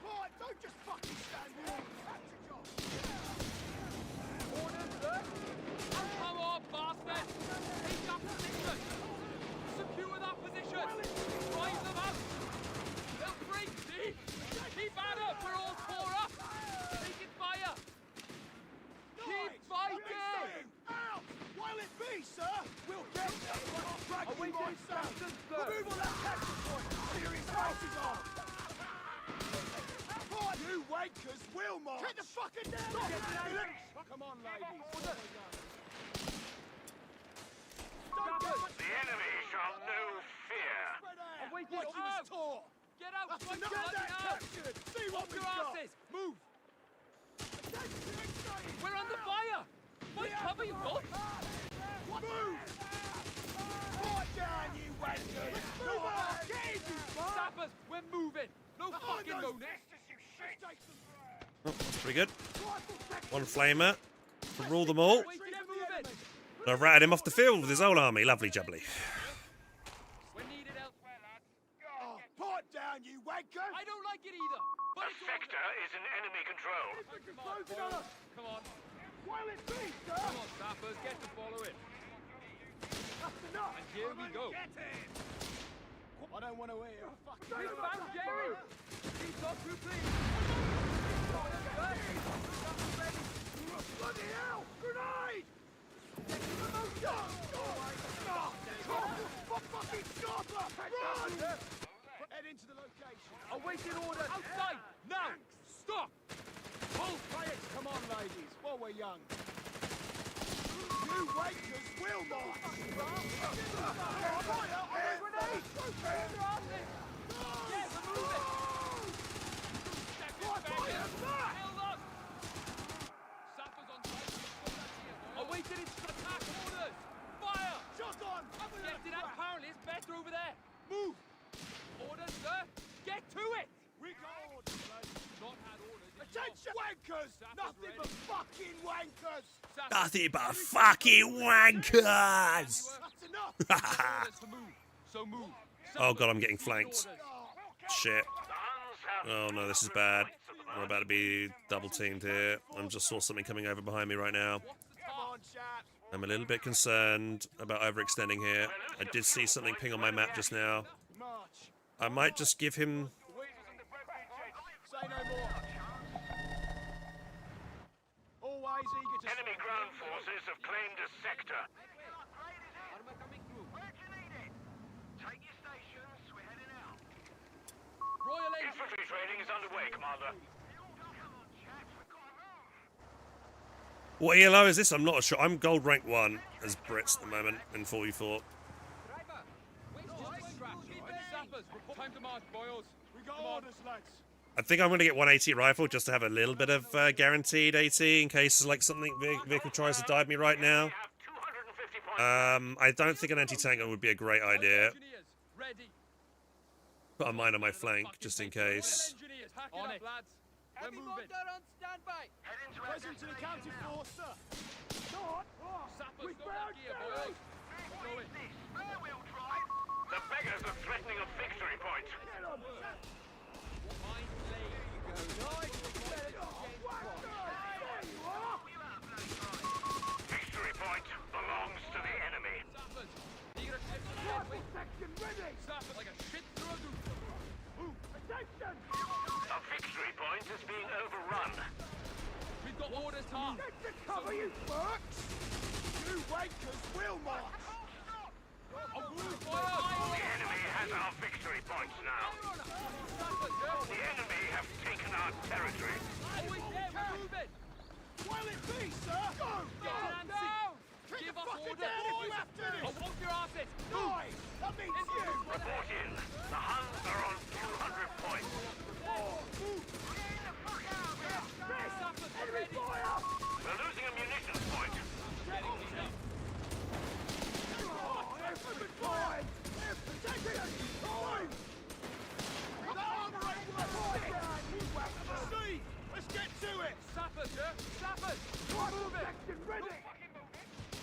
Right, don't just fucking stand there! That's your job! Orders, sir. Come on, bastard. Take that position. Secure that position. is on! Right, you wankers will march! Get the fucking down! Come on, ladies. The enemy shall know fear. I'm waiting. Like he was taught! Get out! That's Fight enough bloody that hell! captured! See what Off we've your got! asses! Move! We're under fire! What cover you got? Move! Right down, you wankers! Move on! Get in, you fuck! Sappers, we're moving! No fucking moaning! Oh, that's pretty good. One flamer to rule them all. Wait, get moving! And I've ratted him off the field with his whole army. Lovely jubbly. We're needed elsewhere, lads. Oh, pipe down, you wanker! I don't like it either! The But it's all sector is in enemy control. Come on. Well, it be, sir! Come on, Sappers, get to following. That's enough! And here we go. I don't want to hear a fucking... We found Jerry! He's not too pleased. Bloody hell! Grenade! Fucking stopper! Run! Head into the location. Awaiting orders! Outside! Now! Stop! Hold quiet! Come on, ladies, while we're young. You wankers will march! Awaiting attack orders! Fire! Shot on! Get it out, apparently it's better over there! Move! Orders, sir! Get to it! We got orders, ladies. Not had orders. it's Attention, wankers! Nothing but fucking wankers! your- Nothing but fucking wankers! That's enough! Orders to move. So move. Oh god, I'm getting flanked. Orders. Shit. The Huns have Oh no, this is bad. We're about to be double teamed here. I just saw something coming over behind me right now. What's the Come task? on, chaps. I'm a little bit concerned about overextending here. I did see something ping on my map just now. March. I might just give him... Say no more. Always eager to... enemy ground forces have claimed a sector. Armor coming through. Take your stations. We're heading out. Royal Engine. Infantry training is underway, Commander. What ELO is this? I'm not sure. I'm gold rank 1 as Brits at the moment in 44. Driver. Wait, just distraction. Sappers, time to march, boys. We got orders, lads. I think I'm going to get 180 rifle just to have a little bit of guaranteed AT in case like something vehicle tries to dive me right now. We have 250 points. I don't think an anti-tank gun would be a great idea. Engineers, ready. Put a mine on my flank just in case. Engineers, hack it up, lads. We're moving. on standby. Present to the county force, sir. Sappers, throw that gear, boys. Throw it. The beggars are threatening a victory point. Mine laid. Victory point belongs to the enemy. Sappers, eager to shift the headway. Sappers like a shit through a roof. A victory point is being overrun. We've got orders to move. Cover you, Burks! You wankers will march! On move, The boys. enemy has our victory points now. Sappers, The enemy have taken our territory. always there, we're moving. Will it be, sir? Go! Get an answer. Kick Give the us fucker orders, down if boys. you have to! I want your asses. Guys, that means you! Report in. The Huns are on 200 points. Sappers, we're ready. We're losing a munitions point. Getting these up. Steve, let's get to it! Sappers, sir. Sappers. Move it.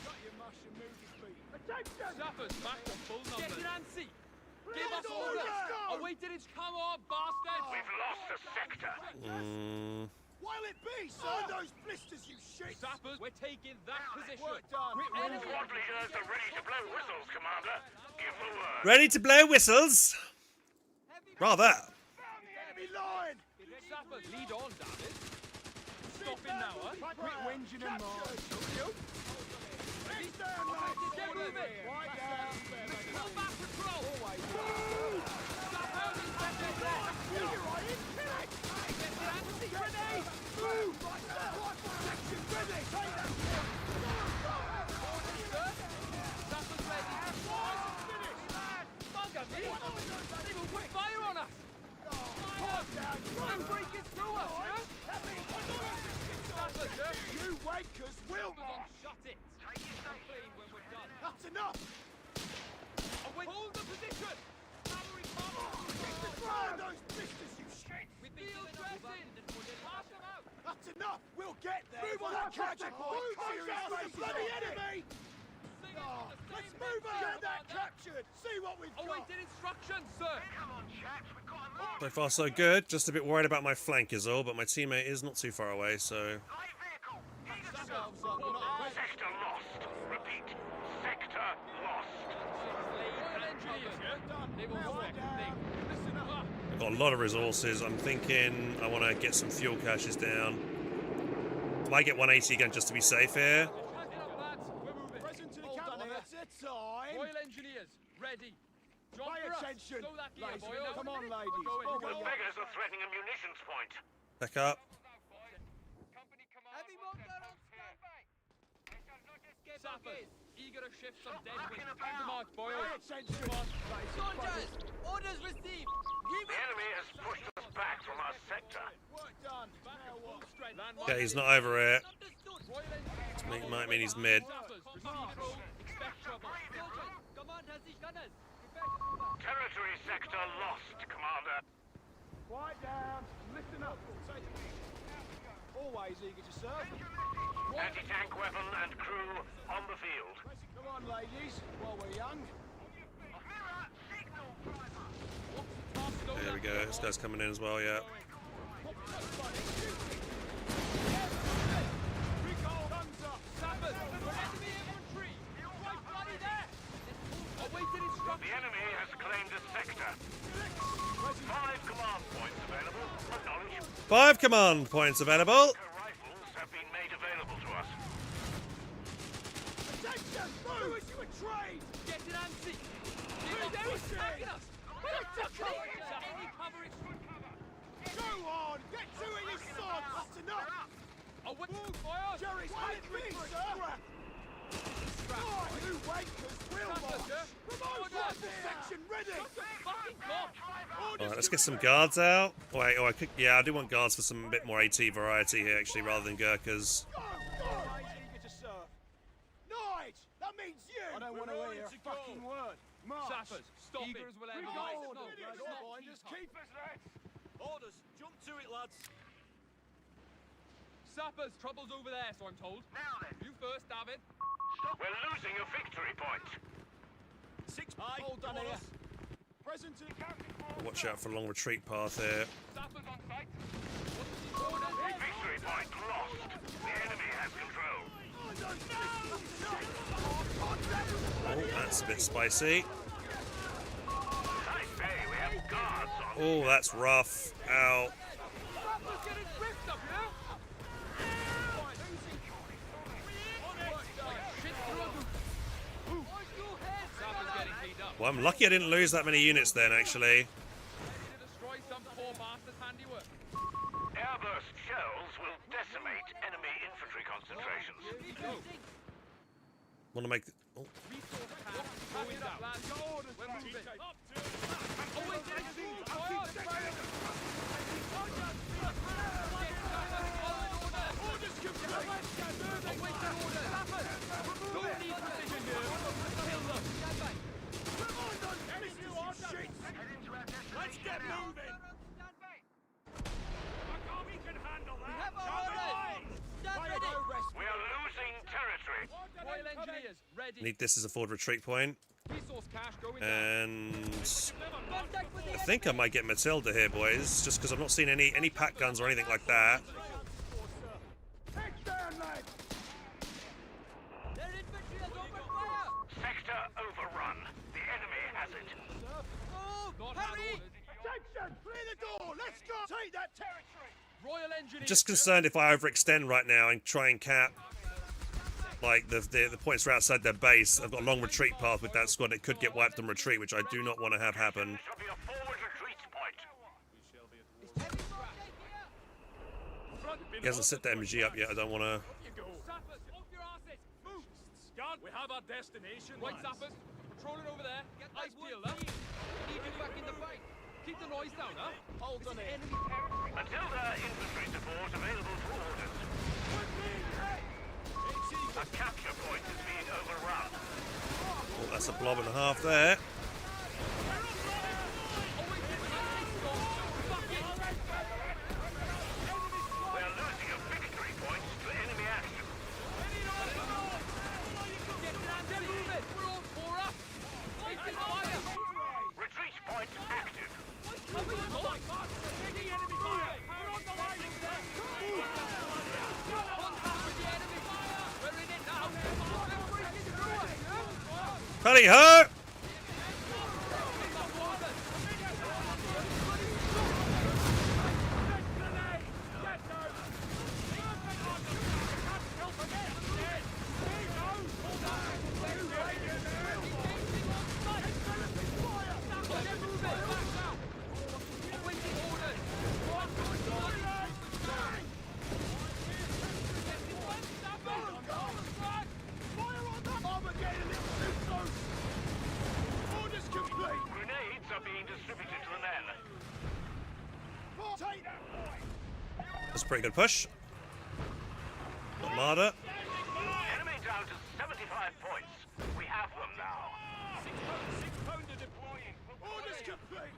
Got your mush and move your feet. Sappers, back to full numbers. Get your antsy. Give us Let's orders. go. Awaiting its come on, bastards. We've lost a sector. While it be, sir! Those blisters, you shit! Sappers, we're taking that position. Work done. Enemy. Squad leaders are ready to blow whistles, Commander. Give the word. Ready to blow whistles? Rather. Enemy line! Sappers, lead on, damn it. Stopping now, huh? Quit whinging and march. Ready? Down, lads! Get moving. Right down. Pull back patrol. Always. Sappers, breaking through us, yeah? Sappers, yeah? You wankers will. Shut it. Complain when we're done. That's enough. Hold the position. Cavalry coming. Fire those pistols, you shit. We've been field dressing. Pass them out. That's enough. We'll get there. Move on that capture point. Serious bloody enemy. Let's move on. Get that captured. See what we've got. Awaiting instructions, sir. Come on, chaps, we've got a mark. So far, so good. Just a bit worried about my flank is all, but my teammate is not too far away, so... Light vehicle. Eager to go. Sector lost. Repeat. Sector lost. They will work. Listen up. I've got a lot of resources. I'm thinking I want to get some fuel caches down. Might get 180 again just to be safe here. Present to the cavalry. That's it, time. Royal Engineers, ready. John Pay for us. attention. Stow that gear, Ladies, boys. come on, ladies. We're going. Forward, The beggars are threatening a munitions point. Back up. Heavy mortar on standby. Sappers, eager to shift some dead Knocking weight. about. To mark, boys. Pay attention. Soldiers, orders received. The enemy has pushed us back from our sector. Work done. Now what? Okay, he's not over here. Understood. Royal Engineers. Might mean he's mid. Sappers, proceed through. Expect trouble. Soldiers, command has sich gunners. Prepare to move out. Territory sector lost, Commander. Quiet down. Listen up. Always eager to serve. Anti-tank weapon and crew on the field. Come on, ladies. While we're young. Mirror signal driver. There we go. This guy's coming in as well, yeah. Recall guns up. Sappers, enemy infantry. Right bloody there. Awaiting instructions. The enemy has claimed a sector. 5 command points available. Acknowledge. 5 command points available. Rifles have been made available to us. Attention! Move as you were trained. Get it antsy. They're attacking us. Any cover is Go on! Get to it, you sod! That's enough! Awaiting fire. Jerry's hungry, sir! Oh, you wankers will Sappers, march! yeah? Promote rifle section ready! Fucking God. Alright, let's get some guards out. Wait, I could, yeah, I do want guards for some bit more AT variety here, actually, rather than Gurkhas. Go! Always eager to serve. Nige! That means you! I don't want to hear a fucking word. March! Sappers, stop Eager it. as will ever Go. be. No, No, it's not Just tea keep us there! Orders, jump to it, lads. Sappers, trouble's over there, so I'm told. Now then, You first, David. we're losing a victory point. 6 high. All done orders. here. Present to the captain. Watch out for a long retreat path here. Sappers on site. What's the order? Victory point lost. The enemy has control. Oh, that's a bit spicy. I say we have guards on. Oh, that's rough. Ow. Sappers getting ripped up here. Shit through a goose. Sappers getting cleaned up. Well, I'm lucky I didn't lose that many units then, actually. Ready to destroy some poor bastard's handiwork. Airburst shells will decimate enemy infantry concentrations. Want to make... Oh, Resource pack going out. Lads, we're moving. Up to awaiting fire. Orders complete. Awaiting orders. Sappers, don't need precision here. Kill them. Let's get moving. We can handle that. Have our orders. Stand ready. We are losing territory. Royal Engineers, ready. need this as a forward retreat point. Resource cache going down. And... Contact with the I think I might get Matilda here, boys. Just because I've not seen any pack guns or anything like that. Head down, lad! Their infantry has opened fire. Sector overrun. The enemy has it. Move. Not had Hurry. orders. Attention! Clear the door! Let's go! Take that territory! Royal Engineers. Just concerned if I overextend right now and try and cap like the points are outside their base. I've got a long retreat path with that squad. It could get wiped on retreat, which I do not want to have happen. This shall be a forward retreat point. Heavy mortar here. He hasn't set the MG up yet. I don't want to. You go. Sappers, off your asses. Move. Guard, we have our destination. Right, lads. Sappers. Patrolling over there. Get Ice that wood peeled up. clean. We need you back in the fight. Keep the noise down, huh? Hold on here. Enemy territory. Until there are infantry support available for orders, a capture point is being overrun. Oh, that's a blob and a half there. We are losing a victory point to enemy action. We're all four up. Taking fire. Retreat point active. Hurry ho! Grenades are being distributed to the men. Take that boy! That's a pretty good push. Armada. Enemy down to 75 points. We have them now. 6-pounder deploying. Orders complete!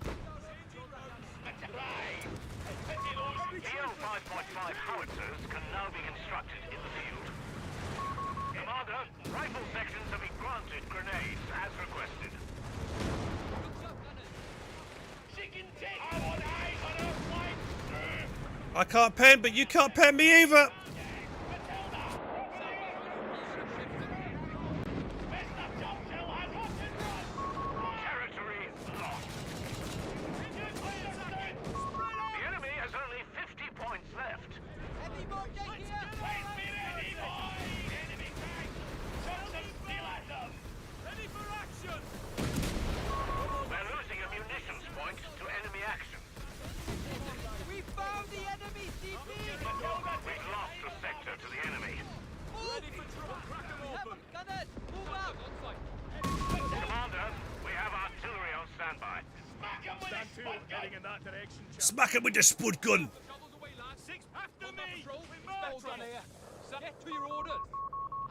EO 5.5 howitzers can now be constructed in the field. Commander, rifle sections have been granted grenades as requested. I can't pen, but you can't pen me either. Territory lost. The enemy has only 50 points left. Heavy mortar here. Ready for action! We're losing a munitions point to enemy action. We found the enemy, CP. We've lost a sector to the enemy. Ready for trouble. Crack them open. Gunners, move out. Commander, we have artillery on standby. Stand to, heading in that direction, chap. Smack him with the spud gun. Shovels away, lads. Six after me! Patrol. We Hold on here. Get to your orders.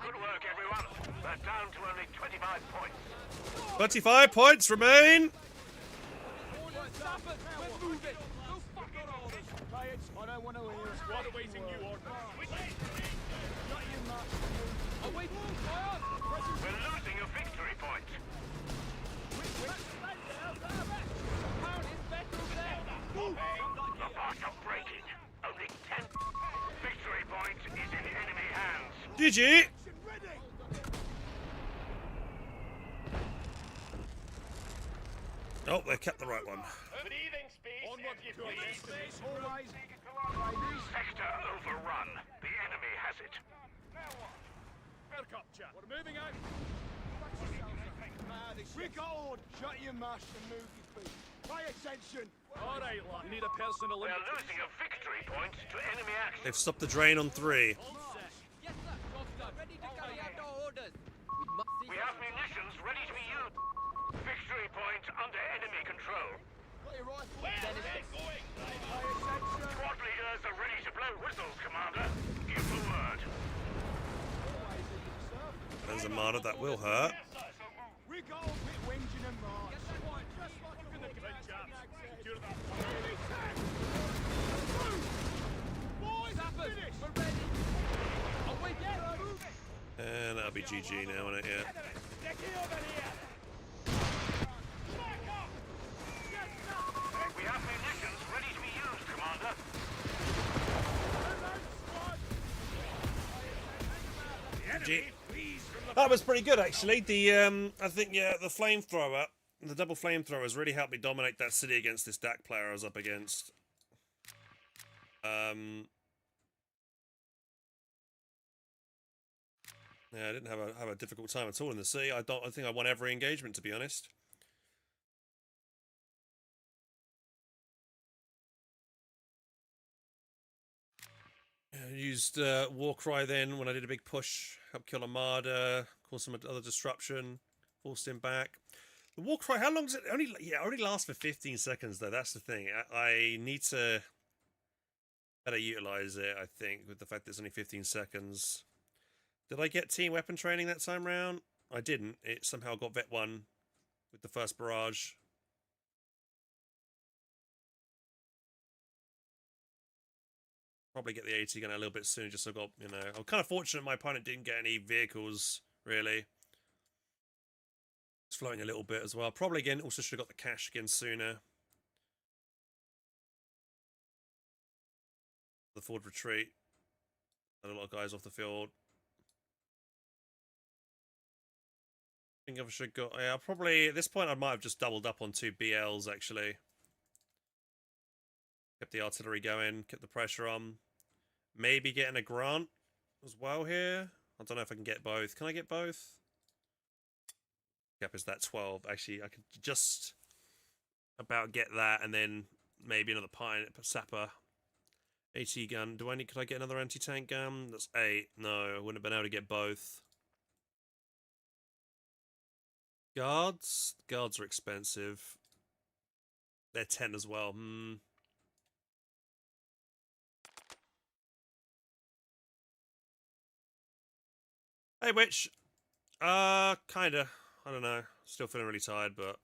Good work, everyone. We're down to only 25 points. 25 points remain. Orders, sappers. We're moving. No fucking orders. Riots, I don't want to hear. Squad awaiting new orders. Shut your mouth. Awaiting fire. We're losing a victory point. The boss are breaking. Only 10. Victory point is in enemy hands. GG. Ready! Oh, they kept the right one. Breathing space. Onward to a base space. Always. Sector overrun. The enemy has it. Back up, chap. We're moving out. Record! Shut your mouth and move your feet. Pay attention! All right, lad. You need a personal We're losing a victory point to enemy action. They've stopped the drain on 3. Yes, sir. Job done. Ready to carry out our orders. We have munitions ready to be used. Victory point under enemy control. Got your rifle. Dennis. Squad leaders are ready to blow whistles, Commander. Give the word. There's a martyr that will hurt. Record with whinging and march. Boys, sappers. We're ready. Awaiting. Moving. And that'll be GG now, isn't it? Yeah. We have munitions ready to be used, Commander. GG. That was pretty good, actually. The I think the flamethrower, the double flamethrowers, really helped me dominate that city against this DAC player I was up against. Yeah, I didn't have a difficult time at all in the city. I think I won every engagement, to be honest. I used Warcry then when I did a big push, helped kill Armada, caused some other disruption, forced him back. The war cry, how long does it only? Yeah, it only lasts for 15 seconds though. That's the thing. I need to better utilize it. I think with the fact that it's only 15 seconds. Did I get team weapon training that time round? I didn't. It somehow got vet 1 with the first barrage. Probably get the AT gun a little bit soon, just so I got, you know. I'm kind of fortunate my opponent didn't get any vehicles, really. It's floating a little bit as well. Probably again, also should have got the cash again sooner. The forward retreat. And a lot of guys off the field. I think I should go. Yeah, probably at this point I might have just doubled up on 2 BLs actually. Kept the artillery going, kept the pressure on. Maybe getting a grant as well here. I don't know if I can get both. Can I get both? Yep, is that 12? Actually, I could just about get that, and then maybe another sapper. AT gun. Could I get another anti-tank gun? That's 8. No, I wouldn't have been able to get both. Guards? Guards are expensive. They're 10 as well. Hey, Witch. Kinda. I don't know. Still feeling really tired, but...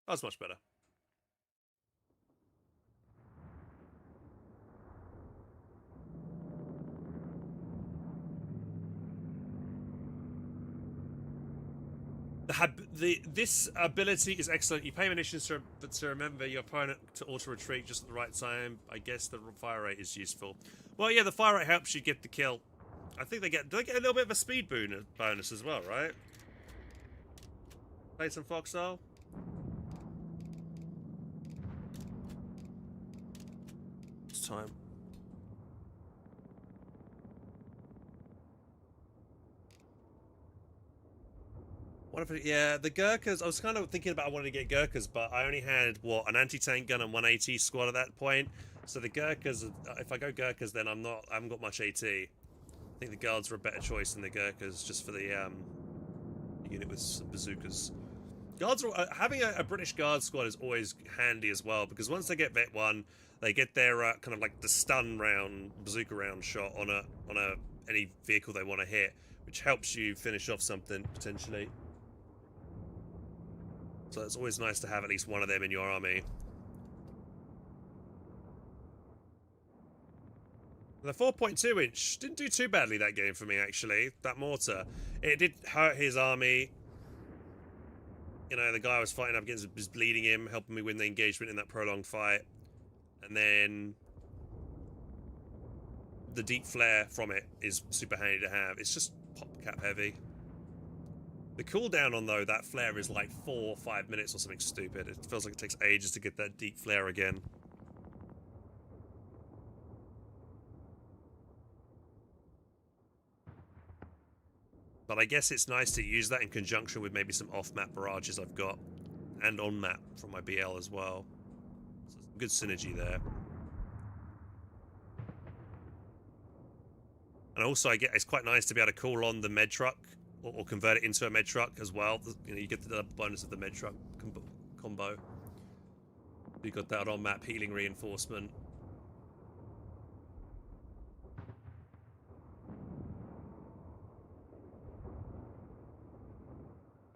That's much better. This ability is excellent. You pay munitions to remember your opponent to auto-retreat just at the right time. I guess the fire rate is useful. Well, yeah, the fire rate helps you get the kill. I think do they get a little bit of a speed bonus as well, right? Play some Foxhole. It's time. What if yeah, the Gurkhas, I was kind of thinking about I wanted to get Gurkhas, but I only had, what, an anti-tank gun and 1 AT squad at that point. So the Gurkhas, if I go Gurkhas, then I haven't got much AT. I think the Guards are a better choice than the Gurkhas, just for the unit with some bazookas. Guards are, having a British Guard squad is always handy as well, because once they get Vet 1, they get their kind of like the stun round, bazooka round shot on any vehicle they want to hit, which helps you finish off something, potentially. So it's always nice to have at least one of them in your army. The 4.2 inch didn't do too badly that game for me, actually. That mortar. It did hurt his army. You know, the guy I was fighting up against was bleeding him, helping me win the engagement in that prolonged fight. And then the deep flare from it is super handy to have. It's just pop cap heavy. The cooldown on, though, that flare is like 4 or 5 minutes or something stupid. It feels like it takes ages to get that deep flare again. But I guess it's nice to use that in conjunction with maybe some off-map barrages I've got. And on-map from my BL as well. So good synergy there. And also, it's quite nice to be able to call on the med truck. Or convert it into a med truck as well. You know, you get the bonus of the med truck combo. You got that on-map healing reinforcement.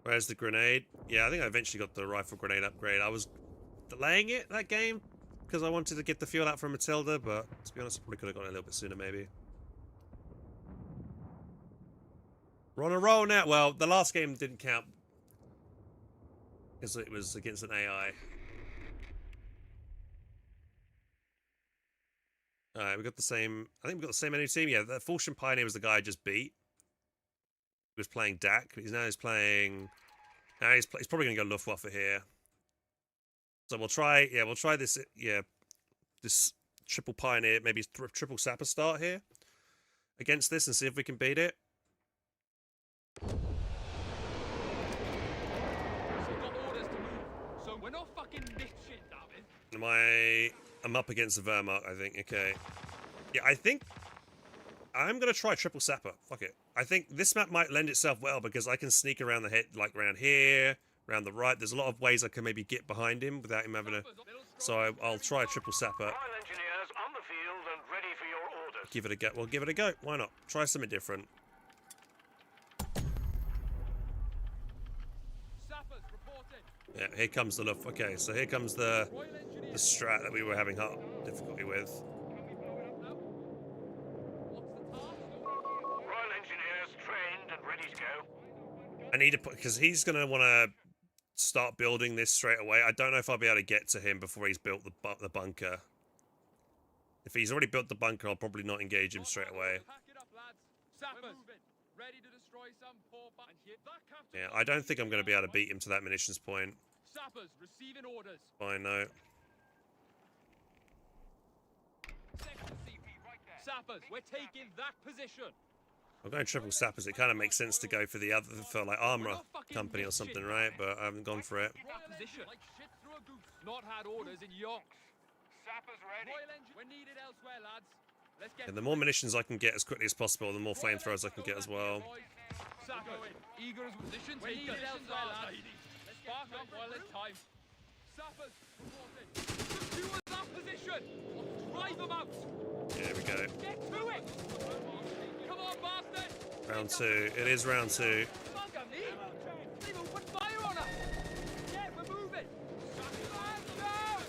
Where's the grenade? Yeah, I think I eventually got the rifle grenade upgrade. I was delaying it, that game, because I wanted to get the fuel out from Matilda, but to be honest, I probably could have gone a little bit sooner, maybe. We're on a roll now. Well, the last game didn't count because it was against an AI. Alright, we got the same... I think we got the same enemy team. Yeah, the Fortune Pioneer was the guy I just beat. He was playing Dak. He's playing... Now he's probably going to go Luftwaffe here. So we'll try... Yeah, we'll try this... Yeah, this triple Pioneer, maybe triple Sapper start here against this and see if we can beat it. So got orders to move. So we're not fucking dipshit, David. I'm up against the Wehrmacht, I think. Okay. Yeah, I think I'm gonna try triple sapper. Fuck it. I think this map might lend itself well because I can sneak around the head, like around here, around the right. There's a lot of ways I can maybe get behind him without him having a. So I'll try triple sapper. Royal Engineers on the field and ready for your orders. Give it a go. Well, give it a go. Why not? Try something different. Sappers reporting. Yeah, here comes the look. Okay, so here comes the Royal Engineers. strat that we were having difficulty with. What's the task? Royal Engineers trained and ready to go. I need to put because he's gonna want to start building this straight away. I don't know if I'll be able to get to him before he's built the bunker. If he's already built the bunker, I'll probably not engage him straight away. Pack it up, lads. Sappers, ready to destroy some poor and hit that captain. Yeah, I don't think I'm going to be able to beat him to that munitions point. Sappers receiving orders. Fine, no. Sector CP right there. Sappers, we're taking that position. I'm going triple sappers. It kind of makes sense to go for the other, for like armor company or something, right? But I haven't gone for it. That position. Like shit through a goose. Not had orders in yonks. Sappers ready. Royal Engine, we're needed elsewhere, lads. Let's get. And the more munitions I can get as quickly as possible, the more flamethrowers I can get as well. Sappers, eager as positions. We're needed elsewhere, lads. Let's spark up while there's time. Sappers, reporting. Secure that position. Drive them out. Yeah, there we go. Get to it. Come on, bastard. Round 2. It is round 2. Bugger me. They've opened fire on us. Yeah, we're moving. Hands down.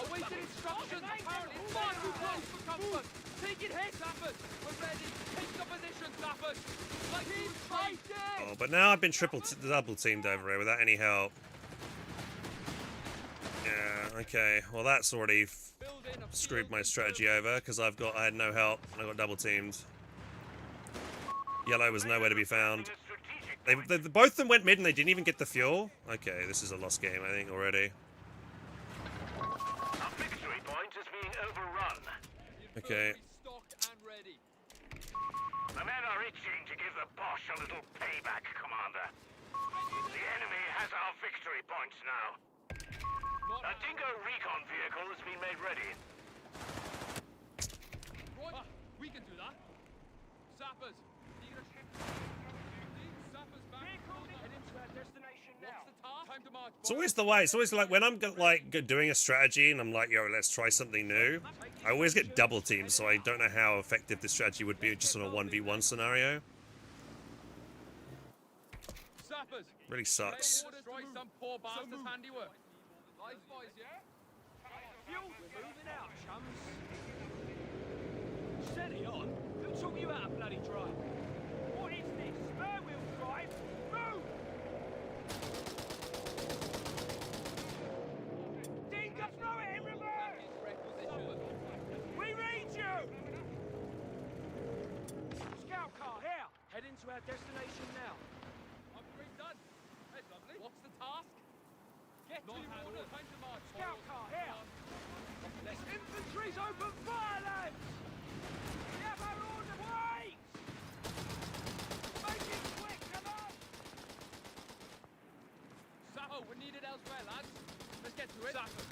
Awaited instructions. Apparently, it's far too close for comfort. Take it here, Sappers. We're ready. Take the position, Sappers. Like keep fighting. Oh, but now I've been double teamed over here without any help. Yeah, okay. Well, that's already screwed my strategy over because I had no help and I got double teamed. Yellow was nowhere to be found. Both of them went mid and they didn't even get the fuel. Okay, this is a lost game, I think, already. Our victory point is being overrun. Okay. Stocked and ready. The men are itching to give the Bosch a little payback, Commander. The enemy has our victory points now. A Dingo recon vehicle has been made ready. Right. We can do that. Sappers. Sappers back. Head into our destination now. What's the task? Time to march. It's always the way. It's always like when I'm doing a strategy and I'm like, yo, let's try something new. I always get double teamed, so I don't know how effective this strategy would be just on a 1v1 scenario. Sappers. Really sucks. Destroy some poor bastard's handiwork. Nice boys, yeah? Fuel, we're moving out, chums. Steady on. Who took you out of bloody drive? What is this? Spare wheel drive? Move! Dingo, throw it in reverse! We read you! Scout car, here! Head into our destination now. Upgrade done. Hey, lovely. What's the task? Get to the order. Time to march. Scout car, here! Infantry's open fire, lads! We have our order! Wait! Make it quick, come on! Sapper, we're needed elsewhere, lads. Let's get to it. Sapper.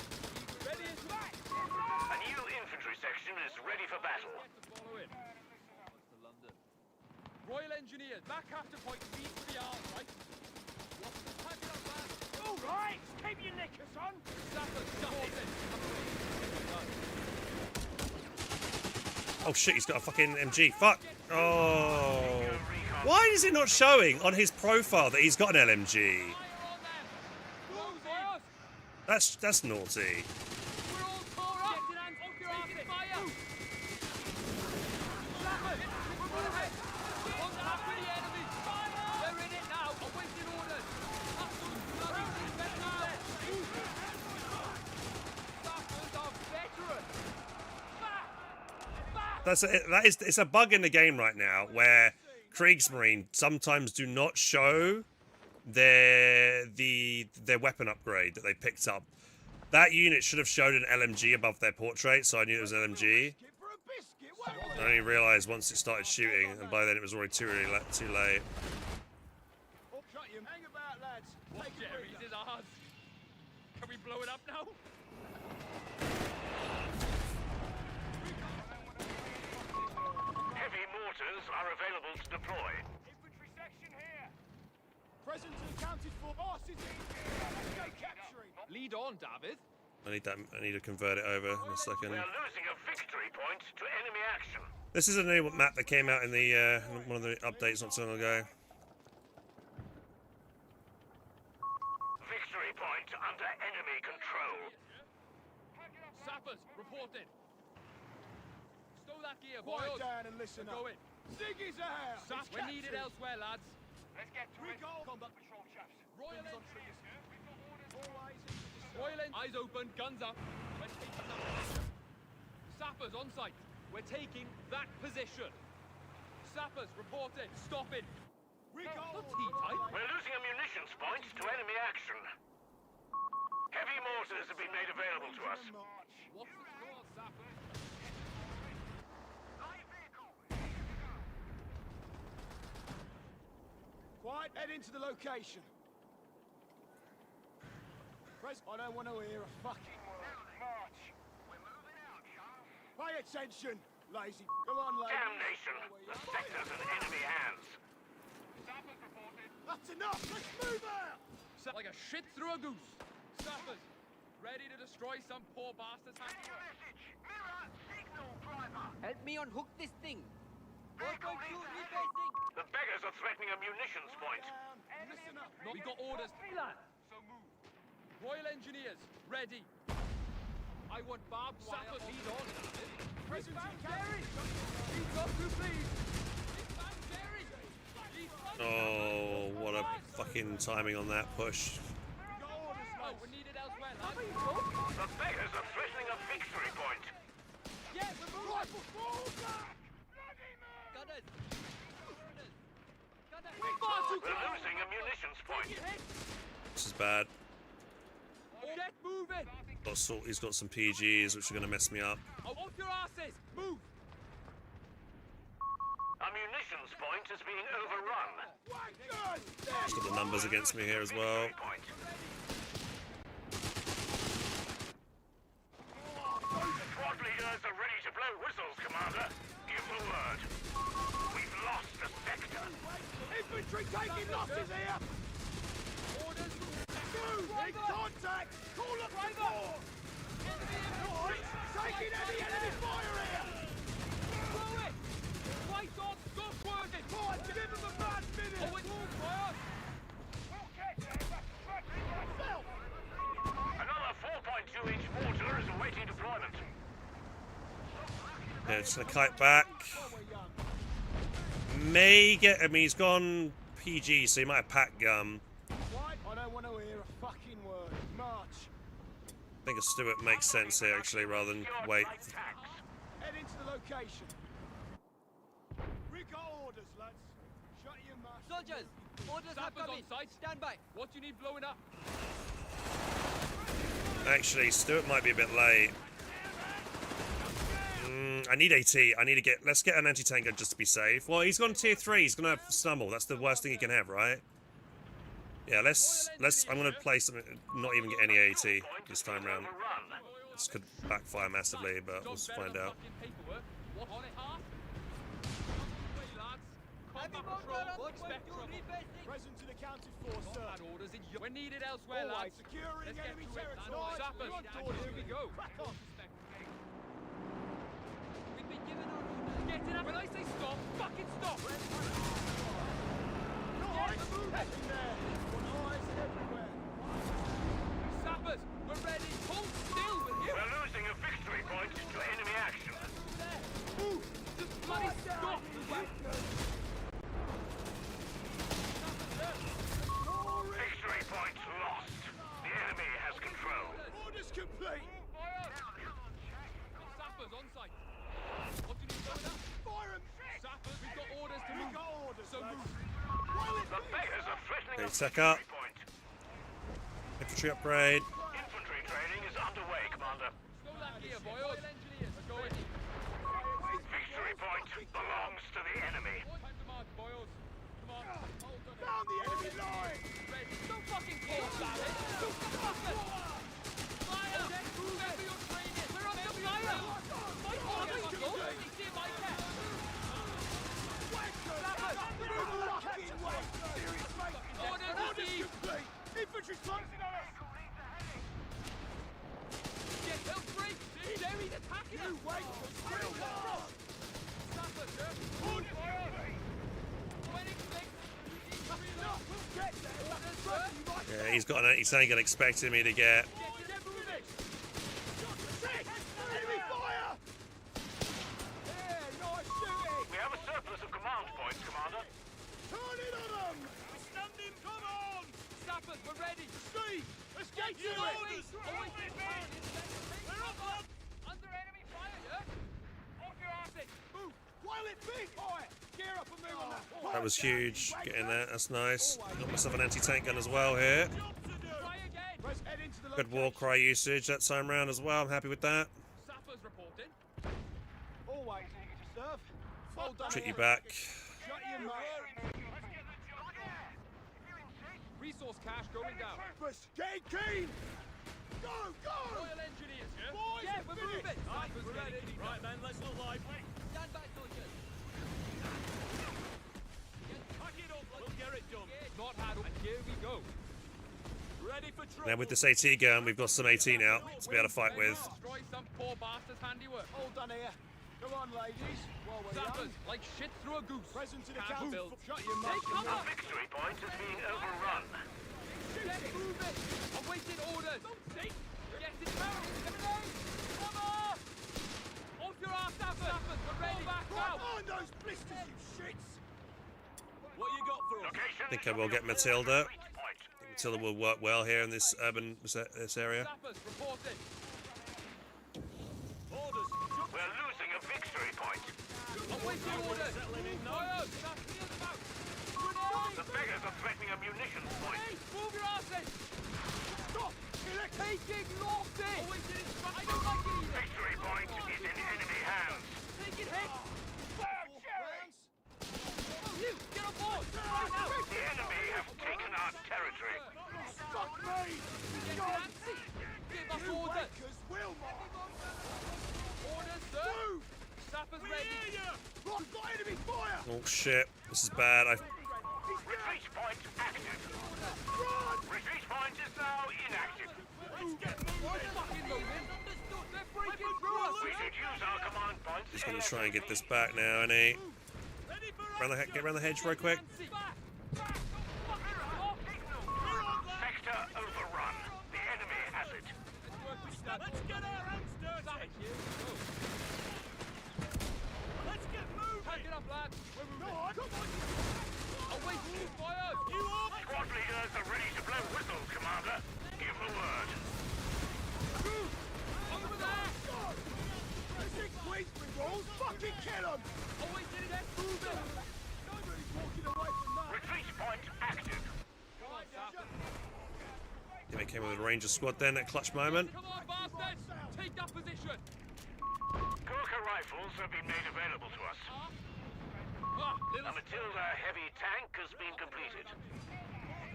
Ready as Back! A new infantry section is ready for battle. Get to follow it. To London. Royal Engineers, back after point. Lead to the arms, right? What's the pack up, lads? All right, keep your knickers on! Sapper, supported. Oh shit, he's got a fucking MG. Fuck. Oh. Why is it not showing on his profile that he's got an LMG? Fire on them. Close it. That's naughty. We're all tore up. Get it, hands. Taking fire. Sapper, we're ahead. Contact with the enemy. Fire. They're in it now. Awaiting orders. Absolute bloody defenders. Sappers are veterans. It's a bug in the game right now where Kriegsmarine sometimes do not show their weapon upgrade that they picked up. That unit should have showed an LMG above their portrait, so I knew it was an LMG. I only realised once it started shooting, and by then it was already too late. Hang about, lads. What Jerry's is ours. Can we blow it up now? Heavy mortars are available to deploy. Infantry section here. Presence accounted for. Arses in here. Let's go capturing. Lead on, David. I need to convert it over in a second. We are losing a victory point to enemy action. This is a new map that came out in the one of the updates not so long ago. Victory point under enemy control. Sappers, reported. Stow that gear, Quiet boys. down and listen Go up. in. Ziggy's out. Saps, we're needed elsewhere, lads. Let's get to it. Combat patrol chaps. Royal Things on entry. trees. All eyes into the Royal eyes open, guns up. We're taking that position. Sappers on site. We're taking that position. Sappers reported. Stopping. Not T-type. We're losing a munitions point to enemy action. Heavy mortars have been made available to us. What's the score, Sappers? Quiet, head into the location. I don't want to hear a fucking word. March. We're moving out, Charles. Pay attention, lazy. Go on, ladies. Damnation! The sector's in enemy hands. Sappers reported. That's enough. Let's move out. Like a shit through a goose. Sappers, ready to destroy some poor bastard's hand. message. Mirror, signal, driver. Help me unhook this thing. Vehicle needs to handle. The beggars are threatening a munitions point. Listen up. We got orders. So move. Royal Engineers, ready. I want barbed wire. Sappers, lead on. Presence Jerry! Lead up to please. Jerry! Oh, what a fucking timing on that push. Oh, we're needed elsewhere, lads. The beggars are threatening a victory point. Yes, we're moving. Rifle, fall back. Gunners! Gunners! We're losing a munitions point. This is bad. Get moving! He's got some PGs which are going to mess me up. Off your asses! Move! A munitions point is being overrun. He's got the numbers against me here as well. Victory point. Squad leaders are ready to blow whistles, Commander. Give the word. We've lost the sector. Infantry taking losses here. Orders! Move. In contact. Call up support. Boys, taking enemy fire here. Throw it! White dog, stop working! Boys, give them a bad minute. Oh, it's all fire! Self. Another 4.2-inch mortar is awaiting deployment. Yeah, just going to kite back. Oh, we're young. May get... I mean, he's gone PG, so he might have pack gum. Quiet. I don't want to hear a fucking word. March. I think a Stuart makes sense here, actually, rather than wait. Light tags. Head into the location. We got orders, lads. Shut your mouth. Soldiers! Orders have Sappers come on in. site. Stand by. What do you need blowing up? Actually, Stuart might be a bit late. I need AT. I need to get... Let's get an anti-tank gun just to be safe. Well, he's gone tier 3. He's going to have stumble. That's the worst thing he can have, right? Yeah, let's... I'm going to play something... Not even get any AT this time round. Overrun. This could backfire massively, but we'll find out. What on it, half? Way, lads. Heavy Combat mortar patrol, on the way expect to trouble. rebasing. Presence and accounted for, sir. Combat orders in your... We're needed elsewhere, All lads. right, securing Let's get enemy to it, lads. territory. Sappers, You're on and board, here we go. Crack on. We've been given our orders. Get it up. When I say stop, fucking stop. Heading there. Want eyes everywhere. Sappers, we're ready. Hold still with you. We're losing a victory point to enemy action. Move. Just bloody stop. Victory point lost. The enemy has control. Orders complete. Sappers on site. What do you need going up? Fire 'em. Sappers, we've got orders to We move. got orders, So lads. move. The beggars are threatening a Okay, tech up. victory point. Infantry upgrade. Infantry training is underway, Commander. Slow that gear, boys. Engineers, are going. Victory point belongs to the enemy. Time to march, boys. Come on. Hold on. Down the enemy line. Ready. Don't fucking call, David. Don't fucking fire. Get moving for your training. wait, we'll run! Sappers, sir. Good! Winning six. No, we'll get there! Orders, sir. Yeah, he's got an. He's saying he's expecting me to get. Get moving. Enemy fire! Yeah, nice shooting! We have a surplus of command points, Commander. Turn it on them! Standing, come on! Sappers, we're ready. Steve, let's get to it! Always under enemy fire, yeah? Off your asses. Move! While it big! Fire! Gear up and move on that point! That was huge. Getting that. That's nice. Got myself an anti-tank gun as well here. Try again. Let's head into the Good war cry usage that time round as well. I'm happy with that. Sappers reporting. Always eager to serve. Well done. Treat you back. Shut your mouth. Resource cache going down. First, get keen! Go, go! Royal Engineers, yeah? Boys, Yeah, we're finish. moving. Sappers We're ready. getting Right, men, let's look live. Stand back, soldiers. Pack it up, we'll get it done. Not had, and here we go. Ready for trouble. Now with this AT gun, we've got some AT now to be able to fight with. Destroy some poor bastard's handiwork. All done here. Come on, ladies. While we're Sappers, young. like shit through a goose. Present to the Can't council. build. Shut your Take mouth. cover. Victory point is being overrun. Get moving. Awaiting orders. Don't think. Get it down. Cover. Off your ass, Sappers. We're ready. Back Right now. on those blisters, you shits! What you got for us? Location. I think I will get Matilda. Retreat point. Matilda will work well here in this urban this area. Sappers reporting. Orders. We're losing a victory point. Awaiting orders. Settling in now. Fire. Stop near the mouth. The beggars are threatening a munitions point. Hey, move your asses. Stop! Taking losses. Awaiting instructions. I don't like it either. Victory point is in enemy hands. Taking hits. Rounds. You, get on board. Right now. The enemy have taken our territory. Fuck me! Get God! Nancy. Give us You orders. wankers will march! Orders, sir. Move! Sappers We ready. hear you! Right, we've got enemy fire! Oh shit, this is bad. Retreat point active. Run! Retreat point is now inactive. Let's get moving! Fucking loading. They're breaking through us. We should use our command points. He's gonna try and get this back now, and he Ready for get around the hedge real quick. Nancy. Back. Back. Don't fucking stop. We're on, lads! Sector overrun. The enemy has it. Let's get our hands dirty! Sappers, here we go. Let's get moving! Pack it up, lads. We're No, moving. I don't want Awaiting fire. You up? Squad leaders are ready to blow whistles, Commander. Give the word. Over there. God! Is it Queensbury rules? Fucking kill them! Awaiting it. Moving. Nobody's walking away from that! Retreat point active. Come on, Sappers. Yeah, they came with a Ranger squad then at clutch moment. Come on, bastards. Take that position. Gurkha rifles have been made available to us. Ah, A little Matilda heavy tank has been completed.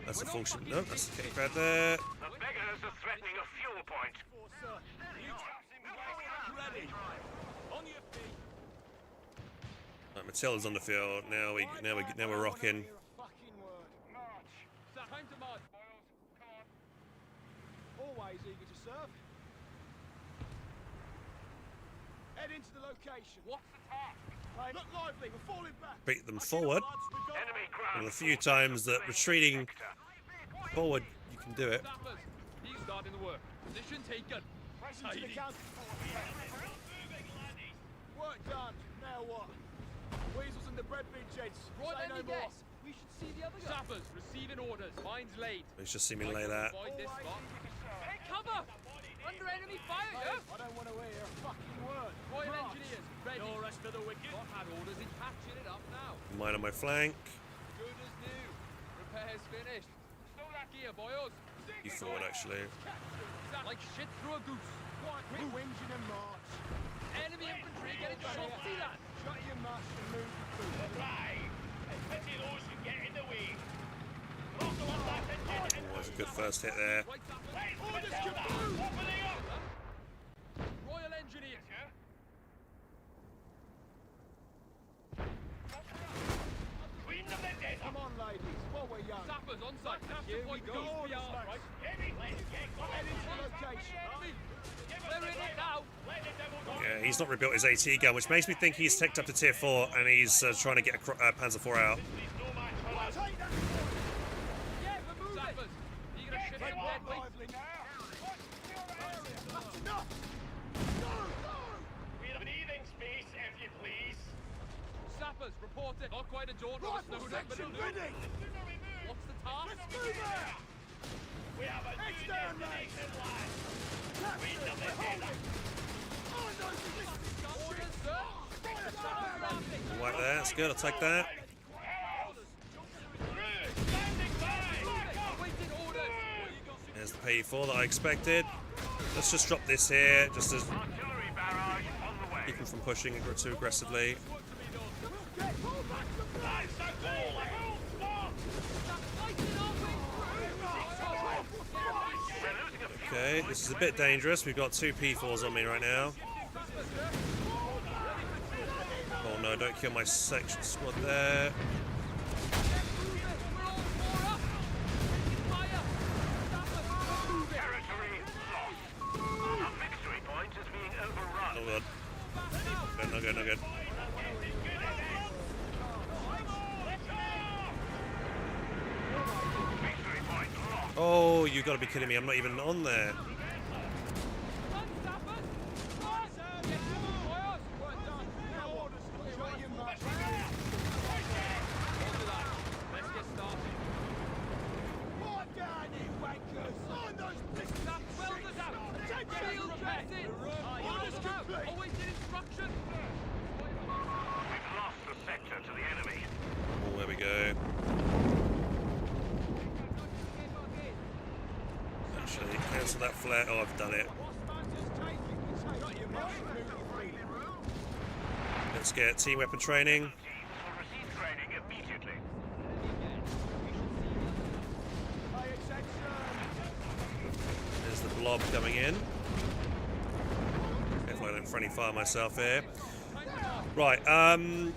That's a function. No, that's the kick right there. The beggars are threatening a fuel point. Ready. On your feet. Right, Matilda's on the field. Now we're rocking. Fucking word. time to march, boys. Come on. Always eager to serve. Head into the location. What's the task? Hey, look lively, we're falling back. Beat them forward. Enemy ground. One of the few times that retreating sector. forward you can do it. Sappers, he's starting the work. Position taken. Present to the Tidy. counter. Work done. Now what? Weasels and the bread bin gents. Right, Say let no me more. guess. We should see the other guy. Sappers, receiving orders. Mines laid. Let's just see me lay that. Avoid this spot. Hey, cover! Under enemy fire, yeah? I don't want to hear a fucking word. Royal March. Engineers, ready. No rest for the wicked. Got had orders in patching it up now. Mine on my flank. Good as new. Repairs finished. Stow that gear, boys. You forward actually. Like shit through a goose. Right, quit whinging and march. Enemy infantry getting shot. See that? Shut your mouth and move your foot. Oh, that's a good first hit there. Right, Sappers. Orders kaboom! Royal Engineers, yeah? Come on, ladies, while we're young. Sappers on site. Here we go. Orders, We are, lads. right? Head into the location. Enemy. We're in it now. Yeah, he's not rebuilt his AT gun, which makes me think he's teched up to tier 4 and he's trying to get a Panzer 4 out. Yeah, we're moving. Sappers, are you gonna shift some dead weight? Lively now. That's enough. We're breathing space, if you please. Sappers, report it. Not quite a daughter of a Rifle snowden, but section it'll do. ready. What's the task? Let's move there. We have a Heads new down, lads. destination, lads. Captain, we're holding. On those positions. Orders, sir. Fire. Right there, that's good. I'll take that. Standing by. Awaiting orders. There's the P4 that I expected. Let's just drop this here, just to Artillery barrage on the way. keep him from pushing too aggressively. Get pulled back to the That's the goal. Stop. We're losing a few. Okay, this is a bit dangerous. We've got 2 P4s on me right now. Oh no, don't kill my section squad there. Territory lost. Our victory point is being overrun. Oh god. No good, no good. Victory point lost. Oh, you gotta be kidding me. I'm not even on there. Let's get started. Right down, you wankers. On those Stop welders out. Shield dressing. Orders out. Awaiting instruction. We've lost the sector to the enemy. Oh, there we go. Actually, cancel that flare. Oh, I've done it. Let's get team weapon training. Teams will receive training immediately. There's the blob coming in. If I don't friendly fire myself here. Right, I'm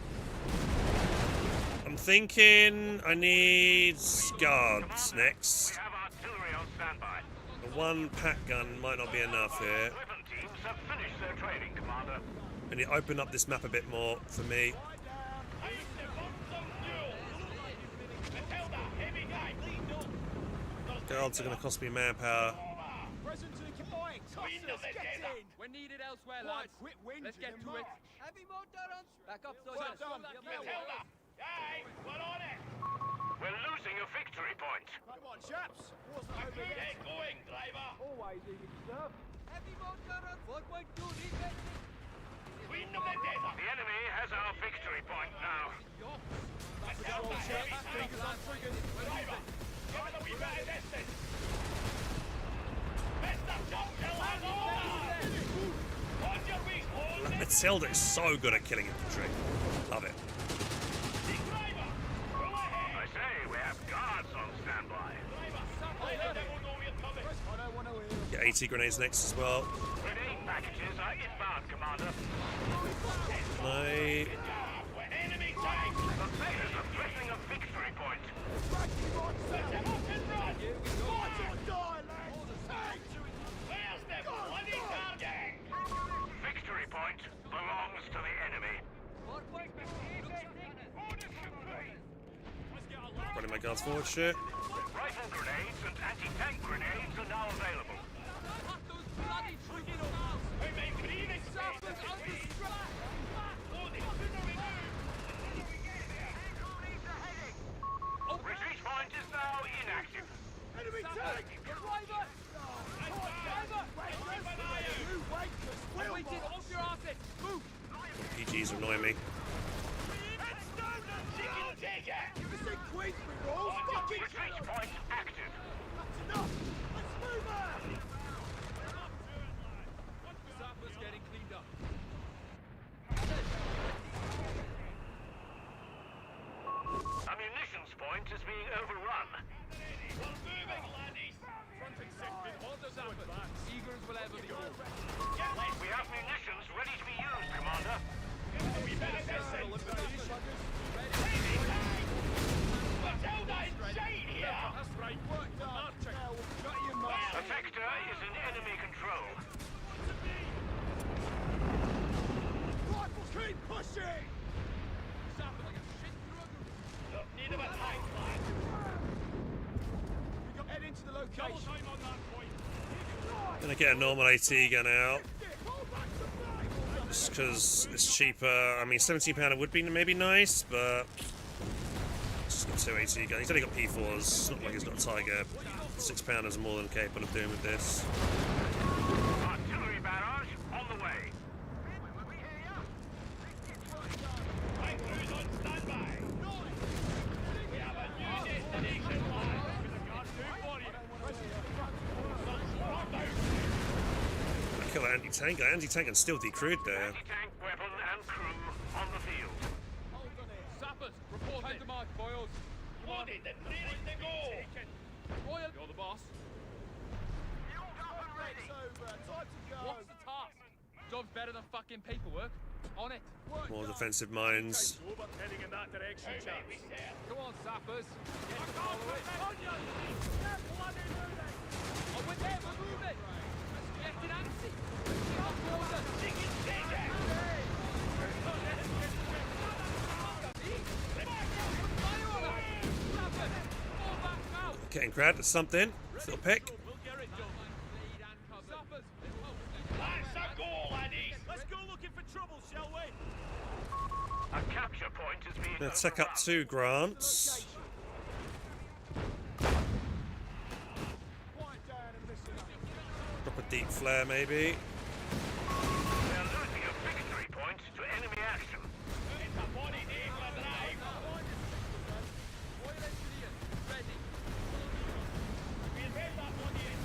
thinking I need guards next. We have artillery on standby. The 1 pack gun might not be enough here. Weapon teams have finished their training, Commander. I need to open up this map a bit more for me. Guards are going to cost me manpower. We're needed elsewhere, lads. Let's get to it. Heavy mortar on. Back up, soldiers. We're losing a victory point. Come on, chaps. Wasn't over yet. Get going, driver. Always easy stuff. Heavy mortar on. 4.2 defense. Queen of the desert. The enemy has our victory point now. Fingers on triggers. Driver, give it a wee bit of distance. Mr. Churchill has orders. Hold your beast, hold it. Matilda is so good at killing infantry. Love it. Driver, go ahead. I say, we have guards on standby. Driver, they will know we're coming. I don't want to hear. Get AT grenades next as well. Grenade packages are inbound, Commander. I... Enemy tank. The players are threatening a victory point. Where's the bloody target? Victory point belongs to the enemy. 4.2 Running my guards forward, shit. Rifle grenades and anti-tank grenades are now available. Those bloody triggers. We make breathing Sappers out the strap. Retreat point is now inactive. Enemy tank! Driver. You wankers! Will Awaiting off your asses. Move. PGs are annoying me. Chicken take it. This ain't Queensbury rules! Fucking Retreat point active. That's enough! Let's move on! Sappers getting cleaned up. A munitions point is being overrun. We're moving, laddies. Fronting sector. Orders Sappers. Eagers will ever be moved. We have munitions ready to be used, Commander. We better Matilda insane here. That's right. Work done! Now we'll shut your mouth! The sector is in enemy control. Gonna get a normal AT gun out. Just because it's cheaper. I mean, £17 would be maybe nice, but just get 2 AT guns. He's only got P4s. It's not like he's got a Tiger. £6 is more than capable of doing with this. Artillery barrage on the way. Crews on standby. We have a new destination, lads. I kill that anti-tank. That anti-tank can still decrewed there. Anti-tank weapon and crew on the field. Sappers, report to mark, boys. Loaded and ready to go. Royal, you're the boss. What's the task? Job's better than fucking paperwork. On it. More defensive mines. Heading in that direction, chaps. Come on, sappers. Get to follow it. Oh, we're there, we're moving. Get it antsy. Getting grabbed at something. Little pick. We'll get it done. That's a goal, laddies. Let's go looking for trouble, shall we? A capture point is being Gonna take up 2 grants. Drop a deep flare maybe. They're losing a victory point to enemy action. It's a body day for a drive. Royal Engineers, ready. We'll get that body in.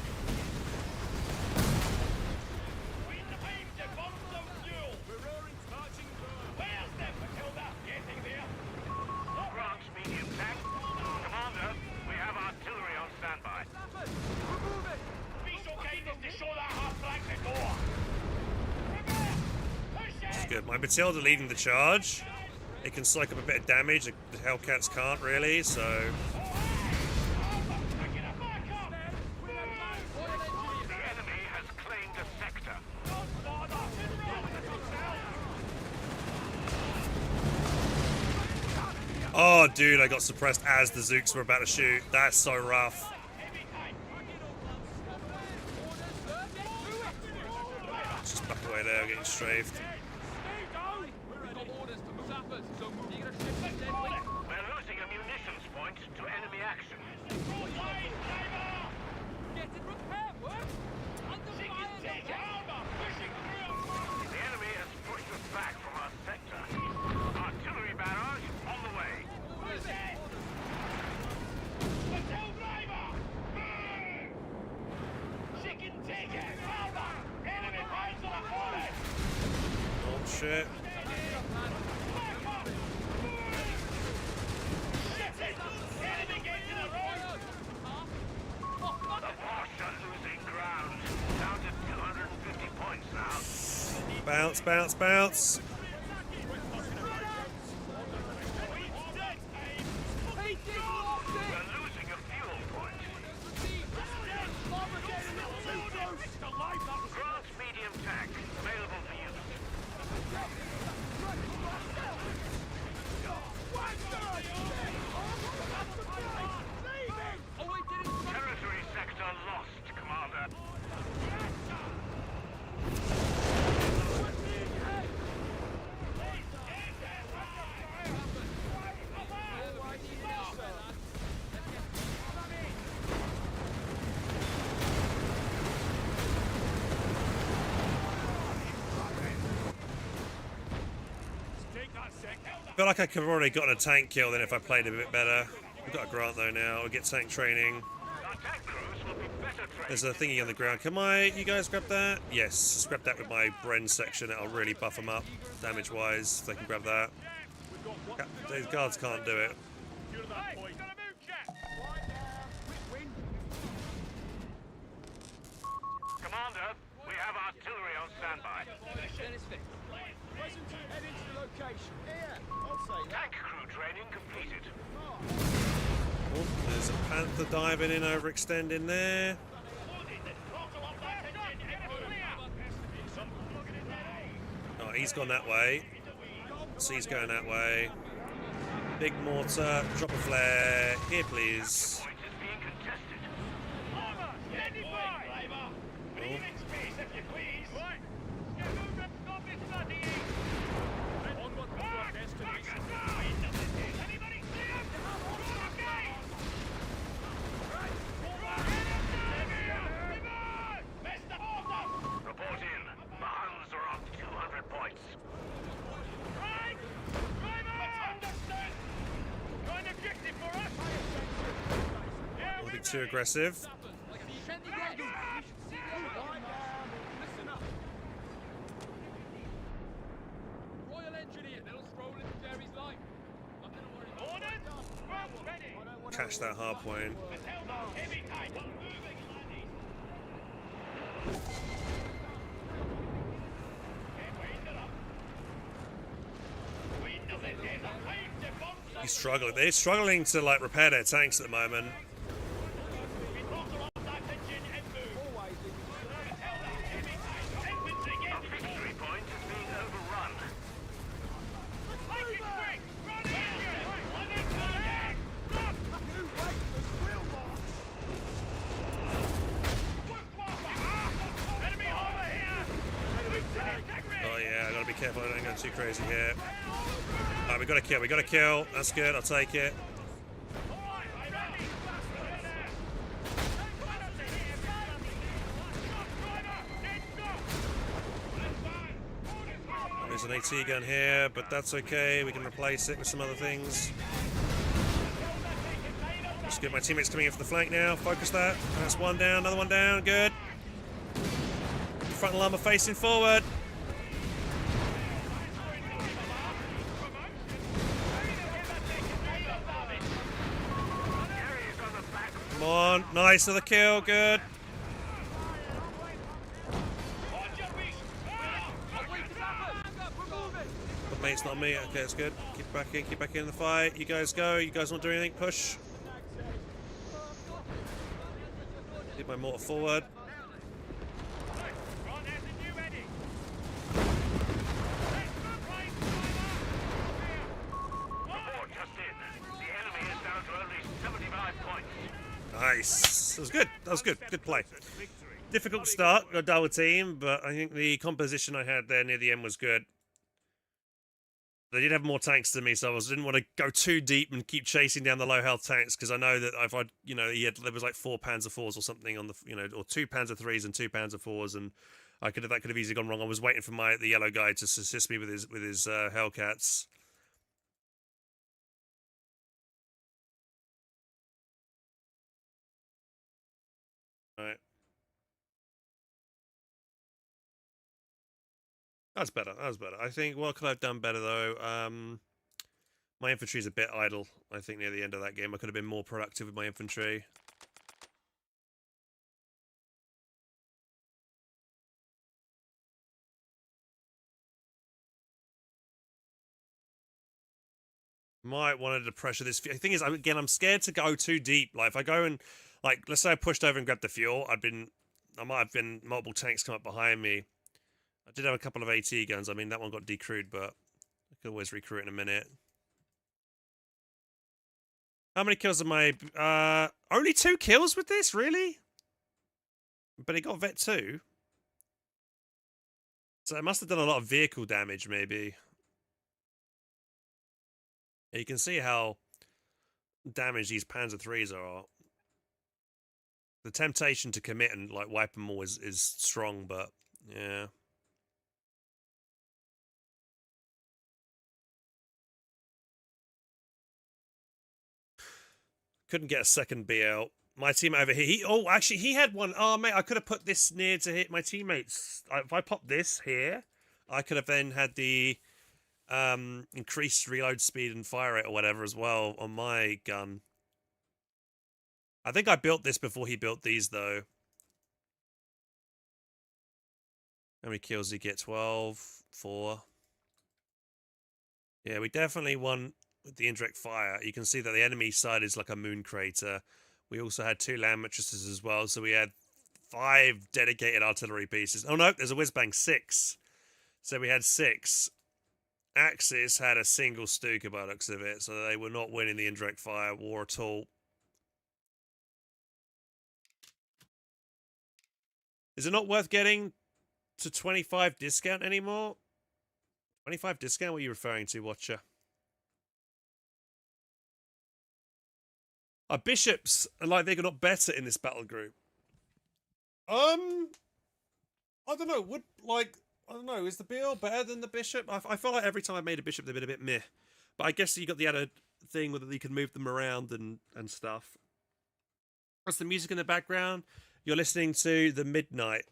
Wait the time to bomb some fuel. We're roaring, marching through. Where's them, Matilda? Getting there. Grant's medium tank. Commander, we have artillery on standby. Sappers, we're moving. Be so kind as to show that half-flank the door. Push It's it. good. My Matilda leading the charge. It can soak up a bit of damage. The Hellcats can't really, so Picking a back up. The enemy has claimed a sector. oh, dude, I got suppressed as the Zooks were about to shoot. That's so rough. Just back away there, getting strafed. We've got orders to move sappers, so you're gonna shift them deadly. We're losing a munitions point to enemy action. Get it repaired, work. Under fire, The enemy has pushed us back from our sector. Artillery barrage on the way. Oh, shit. The Bosch are losing ground. Down to 250 points now. Bounce, bounce, bounce. We're losing a fuel point. Grant's medium tank available for use. Territory sector lost, Commander. I feel like I could have already gotten a tank kill then if I played a bit better. We've got a grant though now. We'll get tank training. Our tank crews will be better trained. There's a thingy on the ground. You guys grab that? Yes, just grab that with my Bren section. It'll really buff them up damage-wise. If they can grab that. These guards can't do it. Commander, we have artillery on standby. Tank crew training completed. Oh, there's a Panther diving in, overextending there. Oh, he's gone that way. C's going that way. Big mortar, drop a flare. Here, please. Point is being contested. Oh, too aggressive. Send the guys. You should see the other one. Listen up. Royal Engineer, they'll stroll into Jerry's line. Nothing to worry about. Orders! Front ready! Catch that hard point. Matilda, heavy tank! Moving, laddies! Okay, wind it up. Wind of it, there's a time to bomb some... He's struggling. They're struggling to like repair their tanks at the moment. We throttle off that engine and move. Matilda, heavy tank! Infantry, get Our victory point is being overrun. Make it quick! Run engine! On the target! Stop! You wait for squill march! Enemy over here! Oh yeah, I gotta be careful. I don't go too crazy here. Alright, we got a kill. We got a kill. That's good. I'll take it. There's an AT gun here, but that's okay. We can replace it with some other things. Just get my teammates coming in for the flank now. Focus that. That's one down. Another one down. Good. Frontal armor facing forward. Come on. Nice. Another kill. Good. But mate, it's not me. Okay, that's good. Keep back in. Keep back in the fight. You guys go. You guys want to do anything? Push. Get my mortar forward. Report just in. The enemy is down to only 75 points. Nice. That was good. That was good. Good play. Difficult start, a double team, but I think the composition I had there near the end was good. They did have more tanks than me, so I didn't want to go too deep and keep chasing down the low health tanks because I know that if I'd, you know, there was like 4 Panzer IVs or something on the, you know, or 2 Panzer IIIs and 2 Panzer IVs, and that could have easily gone wrong. I was waiting for the yellow guy to assist me with his Hellcats. All right. That's better. That was better. I think what could I have done better though? My infantry's a bit idle. I think near the end of that game, I could have been more productive with my infantry. Might wanted to pressure this. The thing is, again, I'm scared to go too deep. Like if I go and, like, let's say I pushed over and grabbed the fuel, I might have been multiple tanks come up behind me. I did have a couple of AT guns. I mean, that one got decrewed, but I could always recruit in a minute. How many kills am I? Only 2 kills with this, really? But he got Vet 2. So it must have done a lot of vehicle damage, maybe. Yeah, you can see how damaged these Panzer IIIs are. The temptation to commit and like wipe them all is strong, but yeah. Couldn't get a second BL. My teammate over here, actually, he had one. Oh, mate, I could have put this near to hit my teammates. If I popped this here, I could have then had the increased reload speed and fire rate or whatever as well on my gun. I think I built this before he built these, though. How many kills did he get? 12? 4? Yeah, we definitely won with the indirect fire. You can see that the enemy side is like a moon crater. We also had 2 land mattresses as well, so we had 5 dedicated artillery pieces. Oh no, there's a whiz-bang, 6. So we had 6. Axis had a single Stuka by the looks of it, so they were not winning the indirect fire war at all. Is it not worth getting to 25 discount anymore? 25 discount? What are you referring to, Watcher? Our bishops are like they're not better in this battle group. I don't know. I don't know. Is the BL better than the bishop? I feel like every time I made a bishop, they've been a bit meh. But I guess you got the added thing whether you can move them around and stuff. That's the music in the background. You're listening to The Midnight.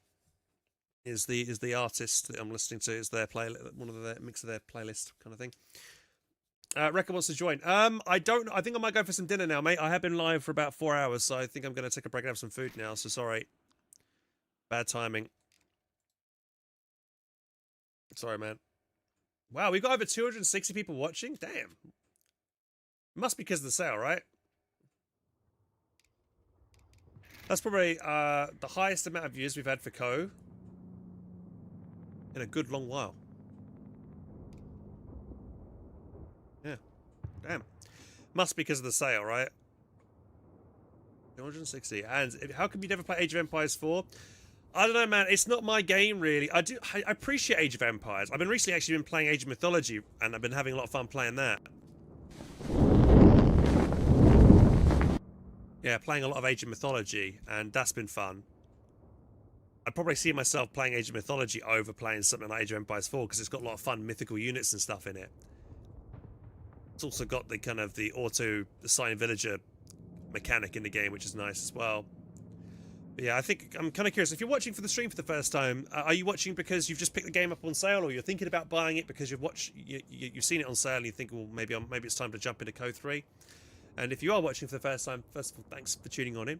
Is the artist that I'm listening to? Is their play one of their mix of their playlist kind of thing. Rekka wants to join. I don't. I think I might go for some dinner now, mate. I have been live for about 4 hours, so I think I'm going to take a break and have some food now. So sorry. Bad timing. Sorry, man. Wow, we've got over 260 people watching. Damn. Must be because of the sale, right? That's probably the highest amount of views we've had for Co. in a good long while. Yeah. Damn. Must be because of the sale, right? 260. And how come you never play Age of Empires 4? I don't know, man. It's not my game, really. I appreciate Age of Empires. I've been recently actually been playing Age of Mythology, and I've been having a lot of fun playing that. Yeah, playing a lot of Age of Mythology, and that's been fun. I'd probably see myself playing Age of Mythology over playing something like Age of Empires 4, because it's got a lot of fun mythical units and stuff in it. It's also got the kind of the auto-assign villager mechanic in the game, which is nice as well. But yeah, I think I'm kind of curious. If you're watching for the stream for the first time, are you watching because you've just picked the game up on sale, or you're thinking about buying it because you've seen it on sale and you think, well, maybe it's time to jump into Co 3? And if you are watching for the first time, first of all, thanks for tuning on in.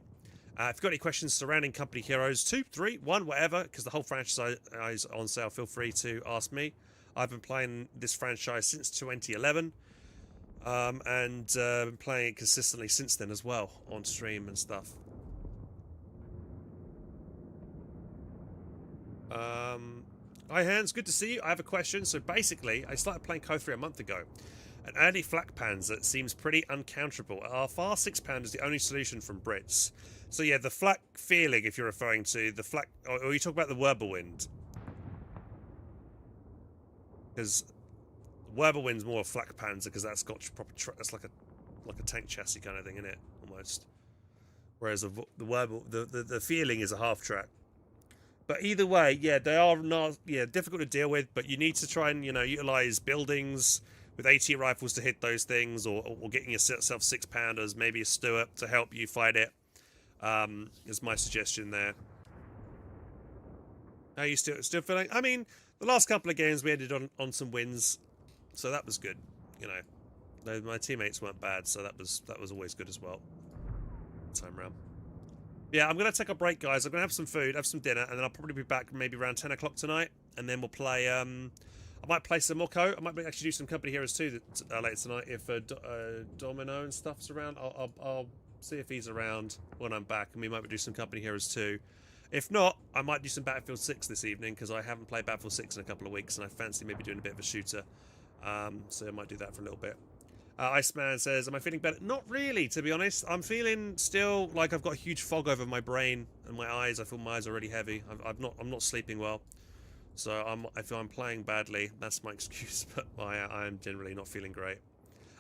If you've got any questions surrounding Company Heroes 2, 3, 1, whatever, because the whole franchise is on sale, feel free to ask me. I've been playing this franchise since 2011, and been playing it consistently since then as well, on stream and stuff. Hi Hans, good to see you. I have a question. So basically, I started playing Co 3 a month ago. An early flak panzer seems pretty uncounterable. Our far 6-pound is the only solution from Brits. So yeah, the flak feeling, if you're referring to the flak, or you talk about the Wirbelwind, because Wirbelwind's more a flak panzer because that's got proper. That's like a tank chassis kind of thing, isn't it? Almost. Whereas the feeling is a half track. But either way, yeah, they are not difficult to deal with. But you need to try and utilize buildings with AT rifles to hit those things, or getting yourself 6-pounders, maybe a Stuart to help you fight it. Is my suggestion there. Are you still feeling? I mean, the last couple of games we ended on some wins, so that was good. My teammates weren't bad, so that was always good as well. Time round. Yeah, I'm going to take a break, guys. I'm going to have some food, have some dinner, and then I'll probably be back maybe around 10 o'clock tonight. And then we'll play, I might play some more Co. I might actually do some Company Heroes 2 later tonight if Domino and stuff's around. I'll see if he's around when I'm back, and we might do some Company Heroes 2. If not, I might do some Battlefield 6 this evening, because I haven't played Battlefield 6 in a couple of weeks, and I fancy maybe doing a bit of a shooter. So I might do that for a little bit. Iceman says, am I feeling better? Not really, to be honest. I'm feeling still like I've got a huge fog over my brain and my eyes. I feel my eyes are really heavy. I'm not sleeping well. So if I'm playing badly, that's my excuse, but I am generally not feeling great.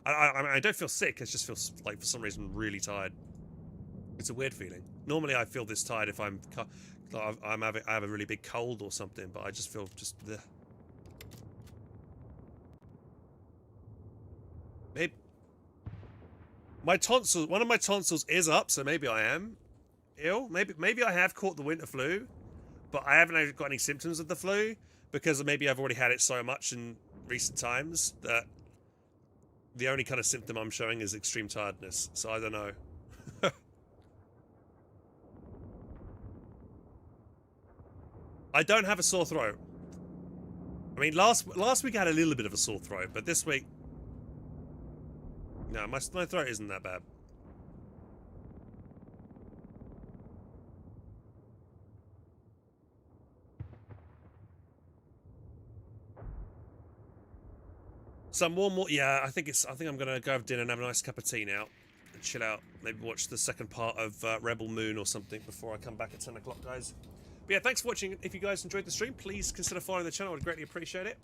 I don't feel sick, I just feel like for some reason really tired. It's a weird feeling. Normally I feel this tired if I have a really big cold or something, but I just feel just bleh. Maybe my tonsils, one of my tonsils is up, so maybe I am ill. Maybe I have caught the winter flu, but I haven't got any symptoms of the flu because maybe I've already had it so much in recent times that the only kind of symptom I'm showing is extreme tiredness. So I don't know. I don't have a sore throat. I mean, last week I had a little bit of a sore throat, but this week, no, my throat isn't that bad. Some more. Yeah, I think I'm gonna go have dinner and have a nice cup of tea now, and chill out. Maybe watch the second part of Rebel Moon or something before I come back at 10 o'clock, guys. But yeah, thanks for watching. If you guys enjoyed the stream, please consider following the channel. I'd greatly appreciate it.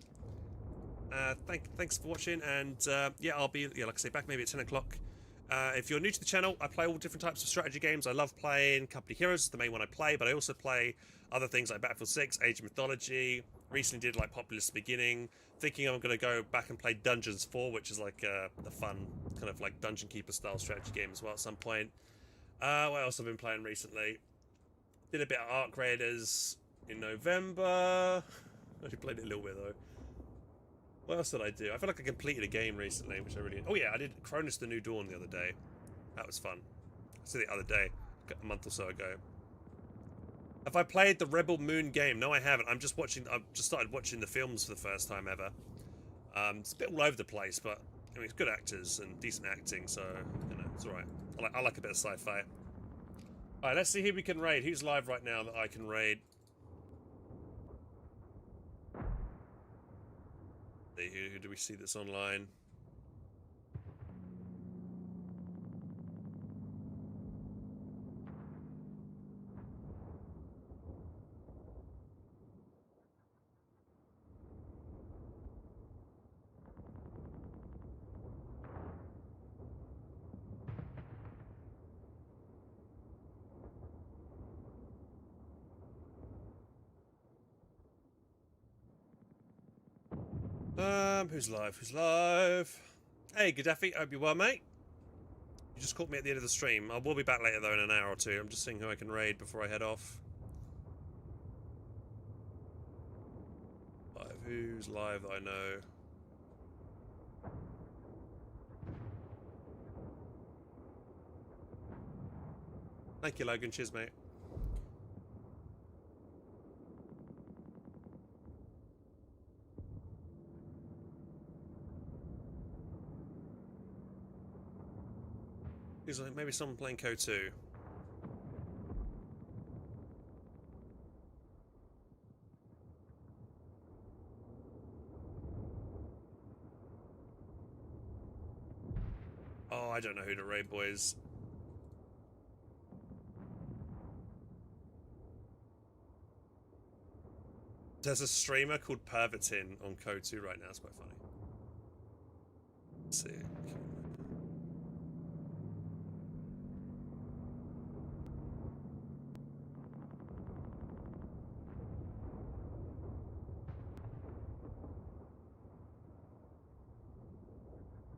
Thanks for watching, and yeah, I'll be like I say back maybe at 10 o'clock. If you're new to the channel, I play all different types of strategy games. I love playing Company Heroes, is the main one I play, but I also play other things like Battlefield 6, Age of Mythology. Recently did like Populous Beginning. Thinking I'm going to go back and play Dungeons 4, which is like a fun kind of like Dungeon Keeper style strategy game as well at some point. What else I've been playing recently? Did a bit of Arc Raiders in November. Actually played it a little bit though. What else did I do? I feel like I completed a game recently, which I really... Oh yeah, I did Cronus the New Dawn the other day. That was fun. I said the other day, a month or so ago. Have I played the Rebel Moon game? No, I haven't. I've just started watching the films for the first time ever. It's a bit all over the place, but I mean, it's good actors and decent acting, so you know, it's all right. I like a bit of sci-fi. All right, let's see who we can raid. Who's live right now that I can raid? Who do we see that's online? Who's live? Who's live? Hey, Gaddafi, hope you're well, mate. You just caught me at the end of the stream. I will be back later, though, in an hour or two. I'm just seeing who I can raid before I head off. Live. Who's live that I know? Thank you, Logan. Cheers, mate. Like maybe someone playing Code 2. Oh, I don't know who to raid, boys. There's a streamer called Pervertin on Code 2 right now. It's quite funny. Let's see.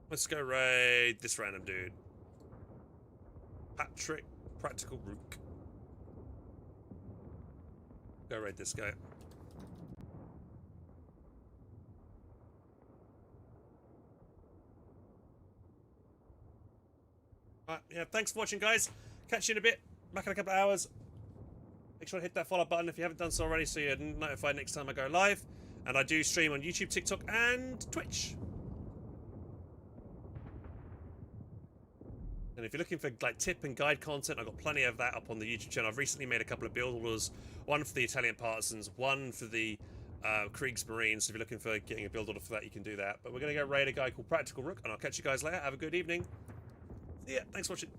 Let's go raid this random dude. Patrick Practical Rook. Go raid this guy. Alright, yeah, thanks for watching, guys. Catch you in a bit. Back in a couple of hours. Make sure to hit that follow button if you haven't done so already so you're notified next time I go live. And I do stream on YouTube, TikTok, and Twitch. And if you're looking for like tip and guide content, I've got plenty of that up on the YouTube channel. I've recently made a couple of build orders, one for the Italian Partisans, one for the Kriegsmarines. So if you're looking for getting a build order for that, you can do that. But we're going to go raid a guy called Practical Rook, and I'll catch you guys later. Have a good evening. See ya. Thanks for watching.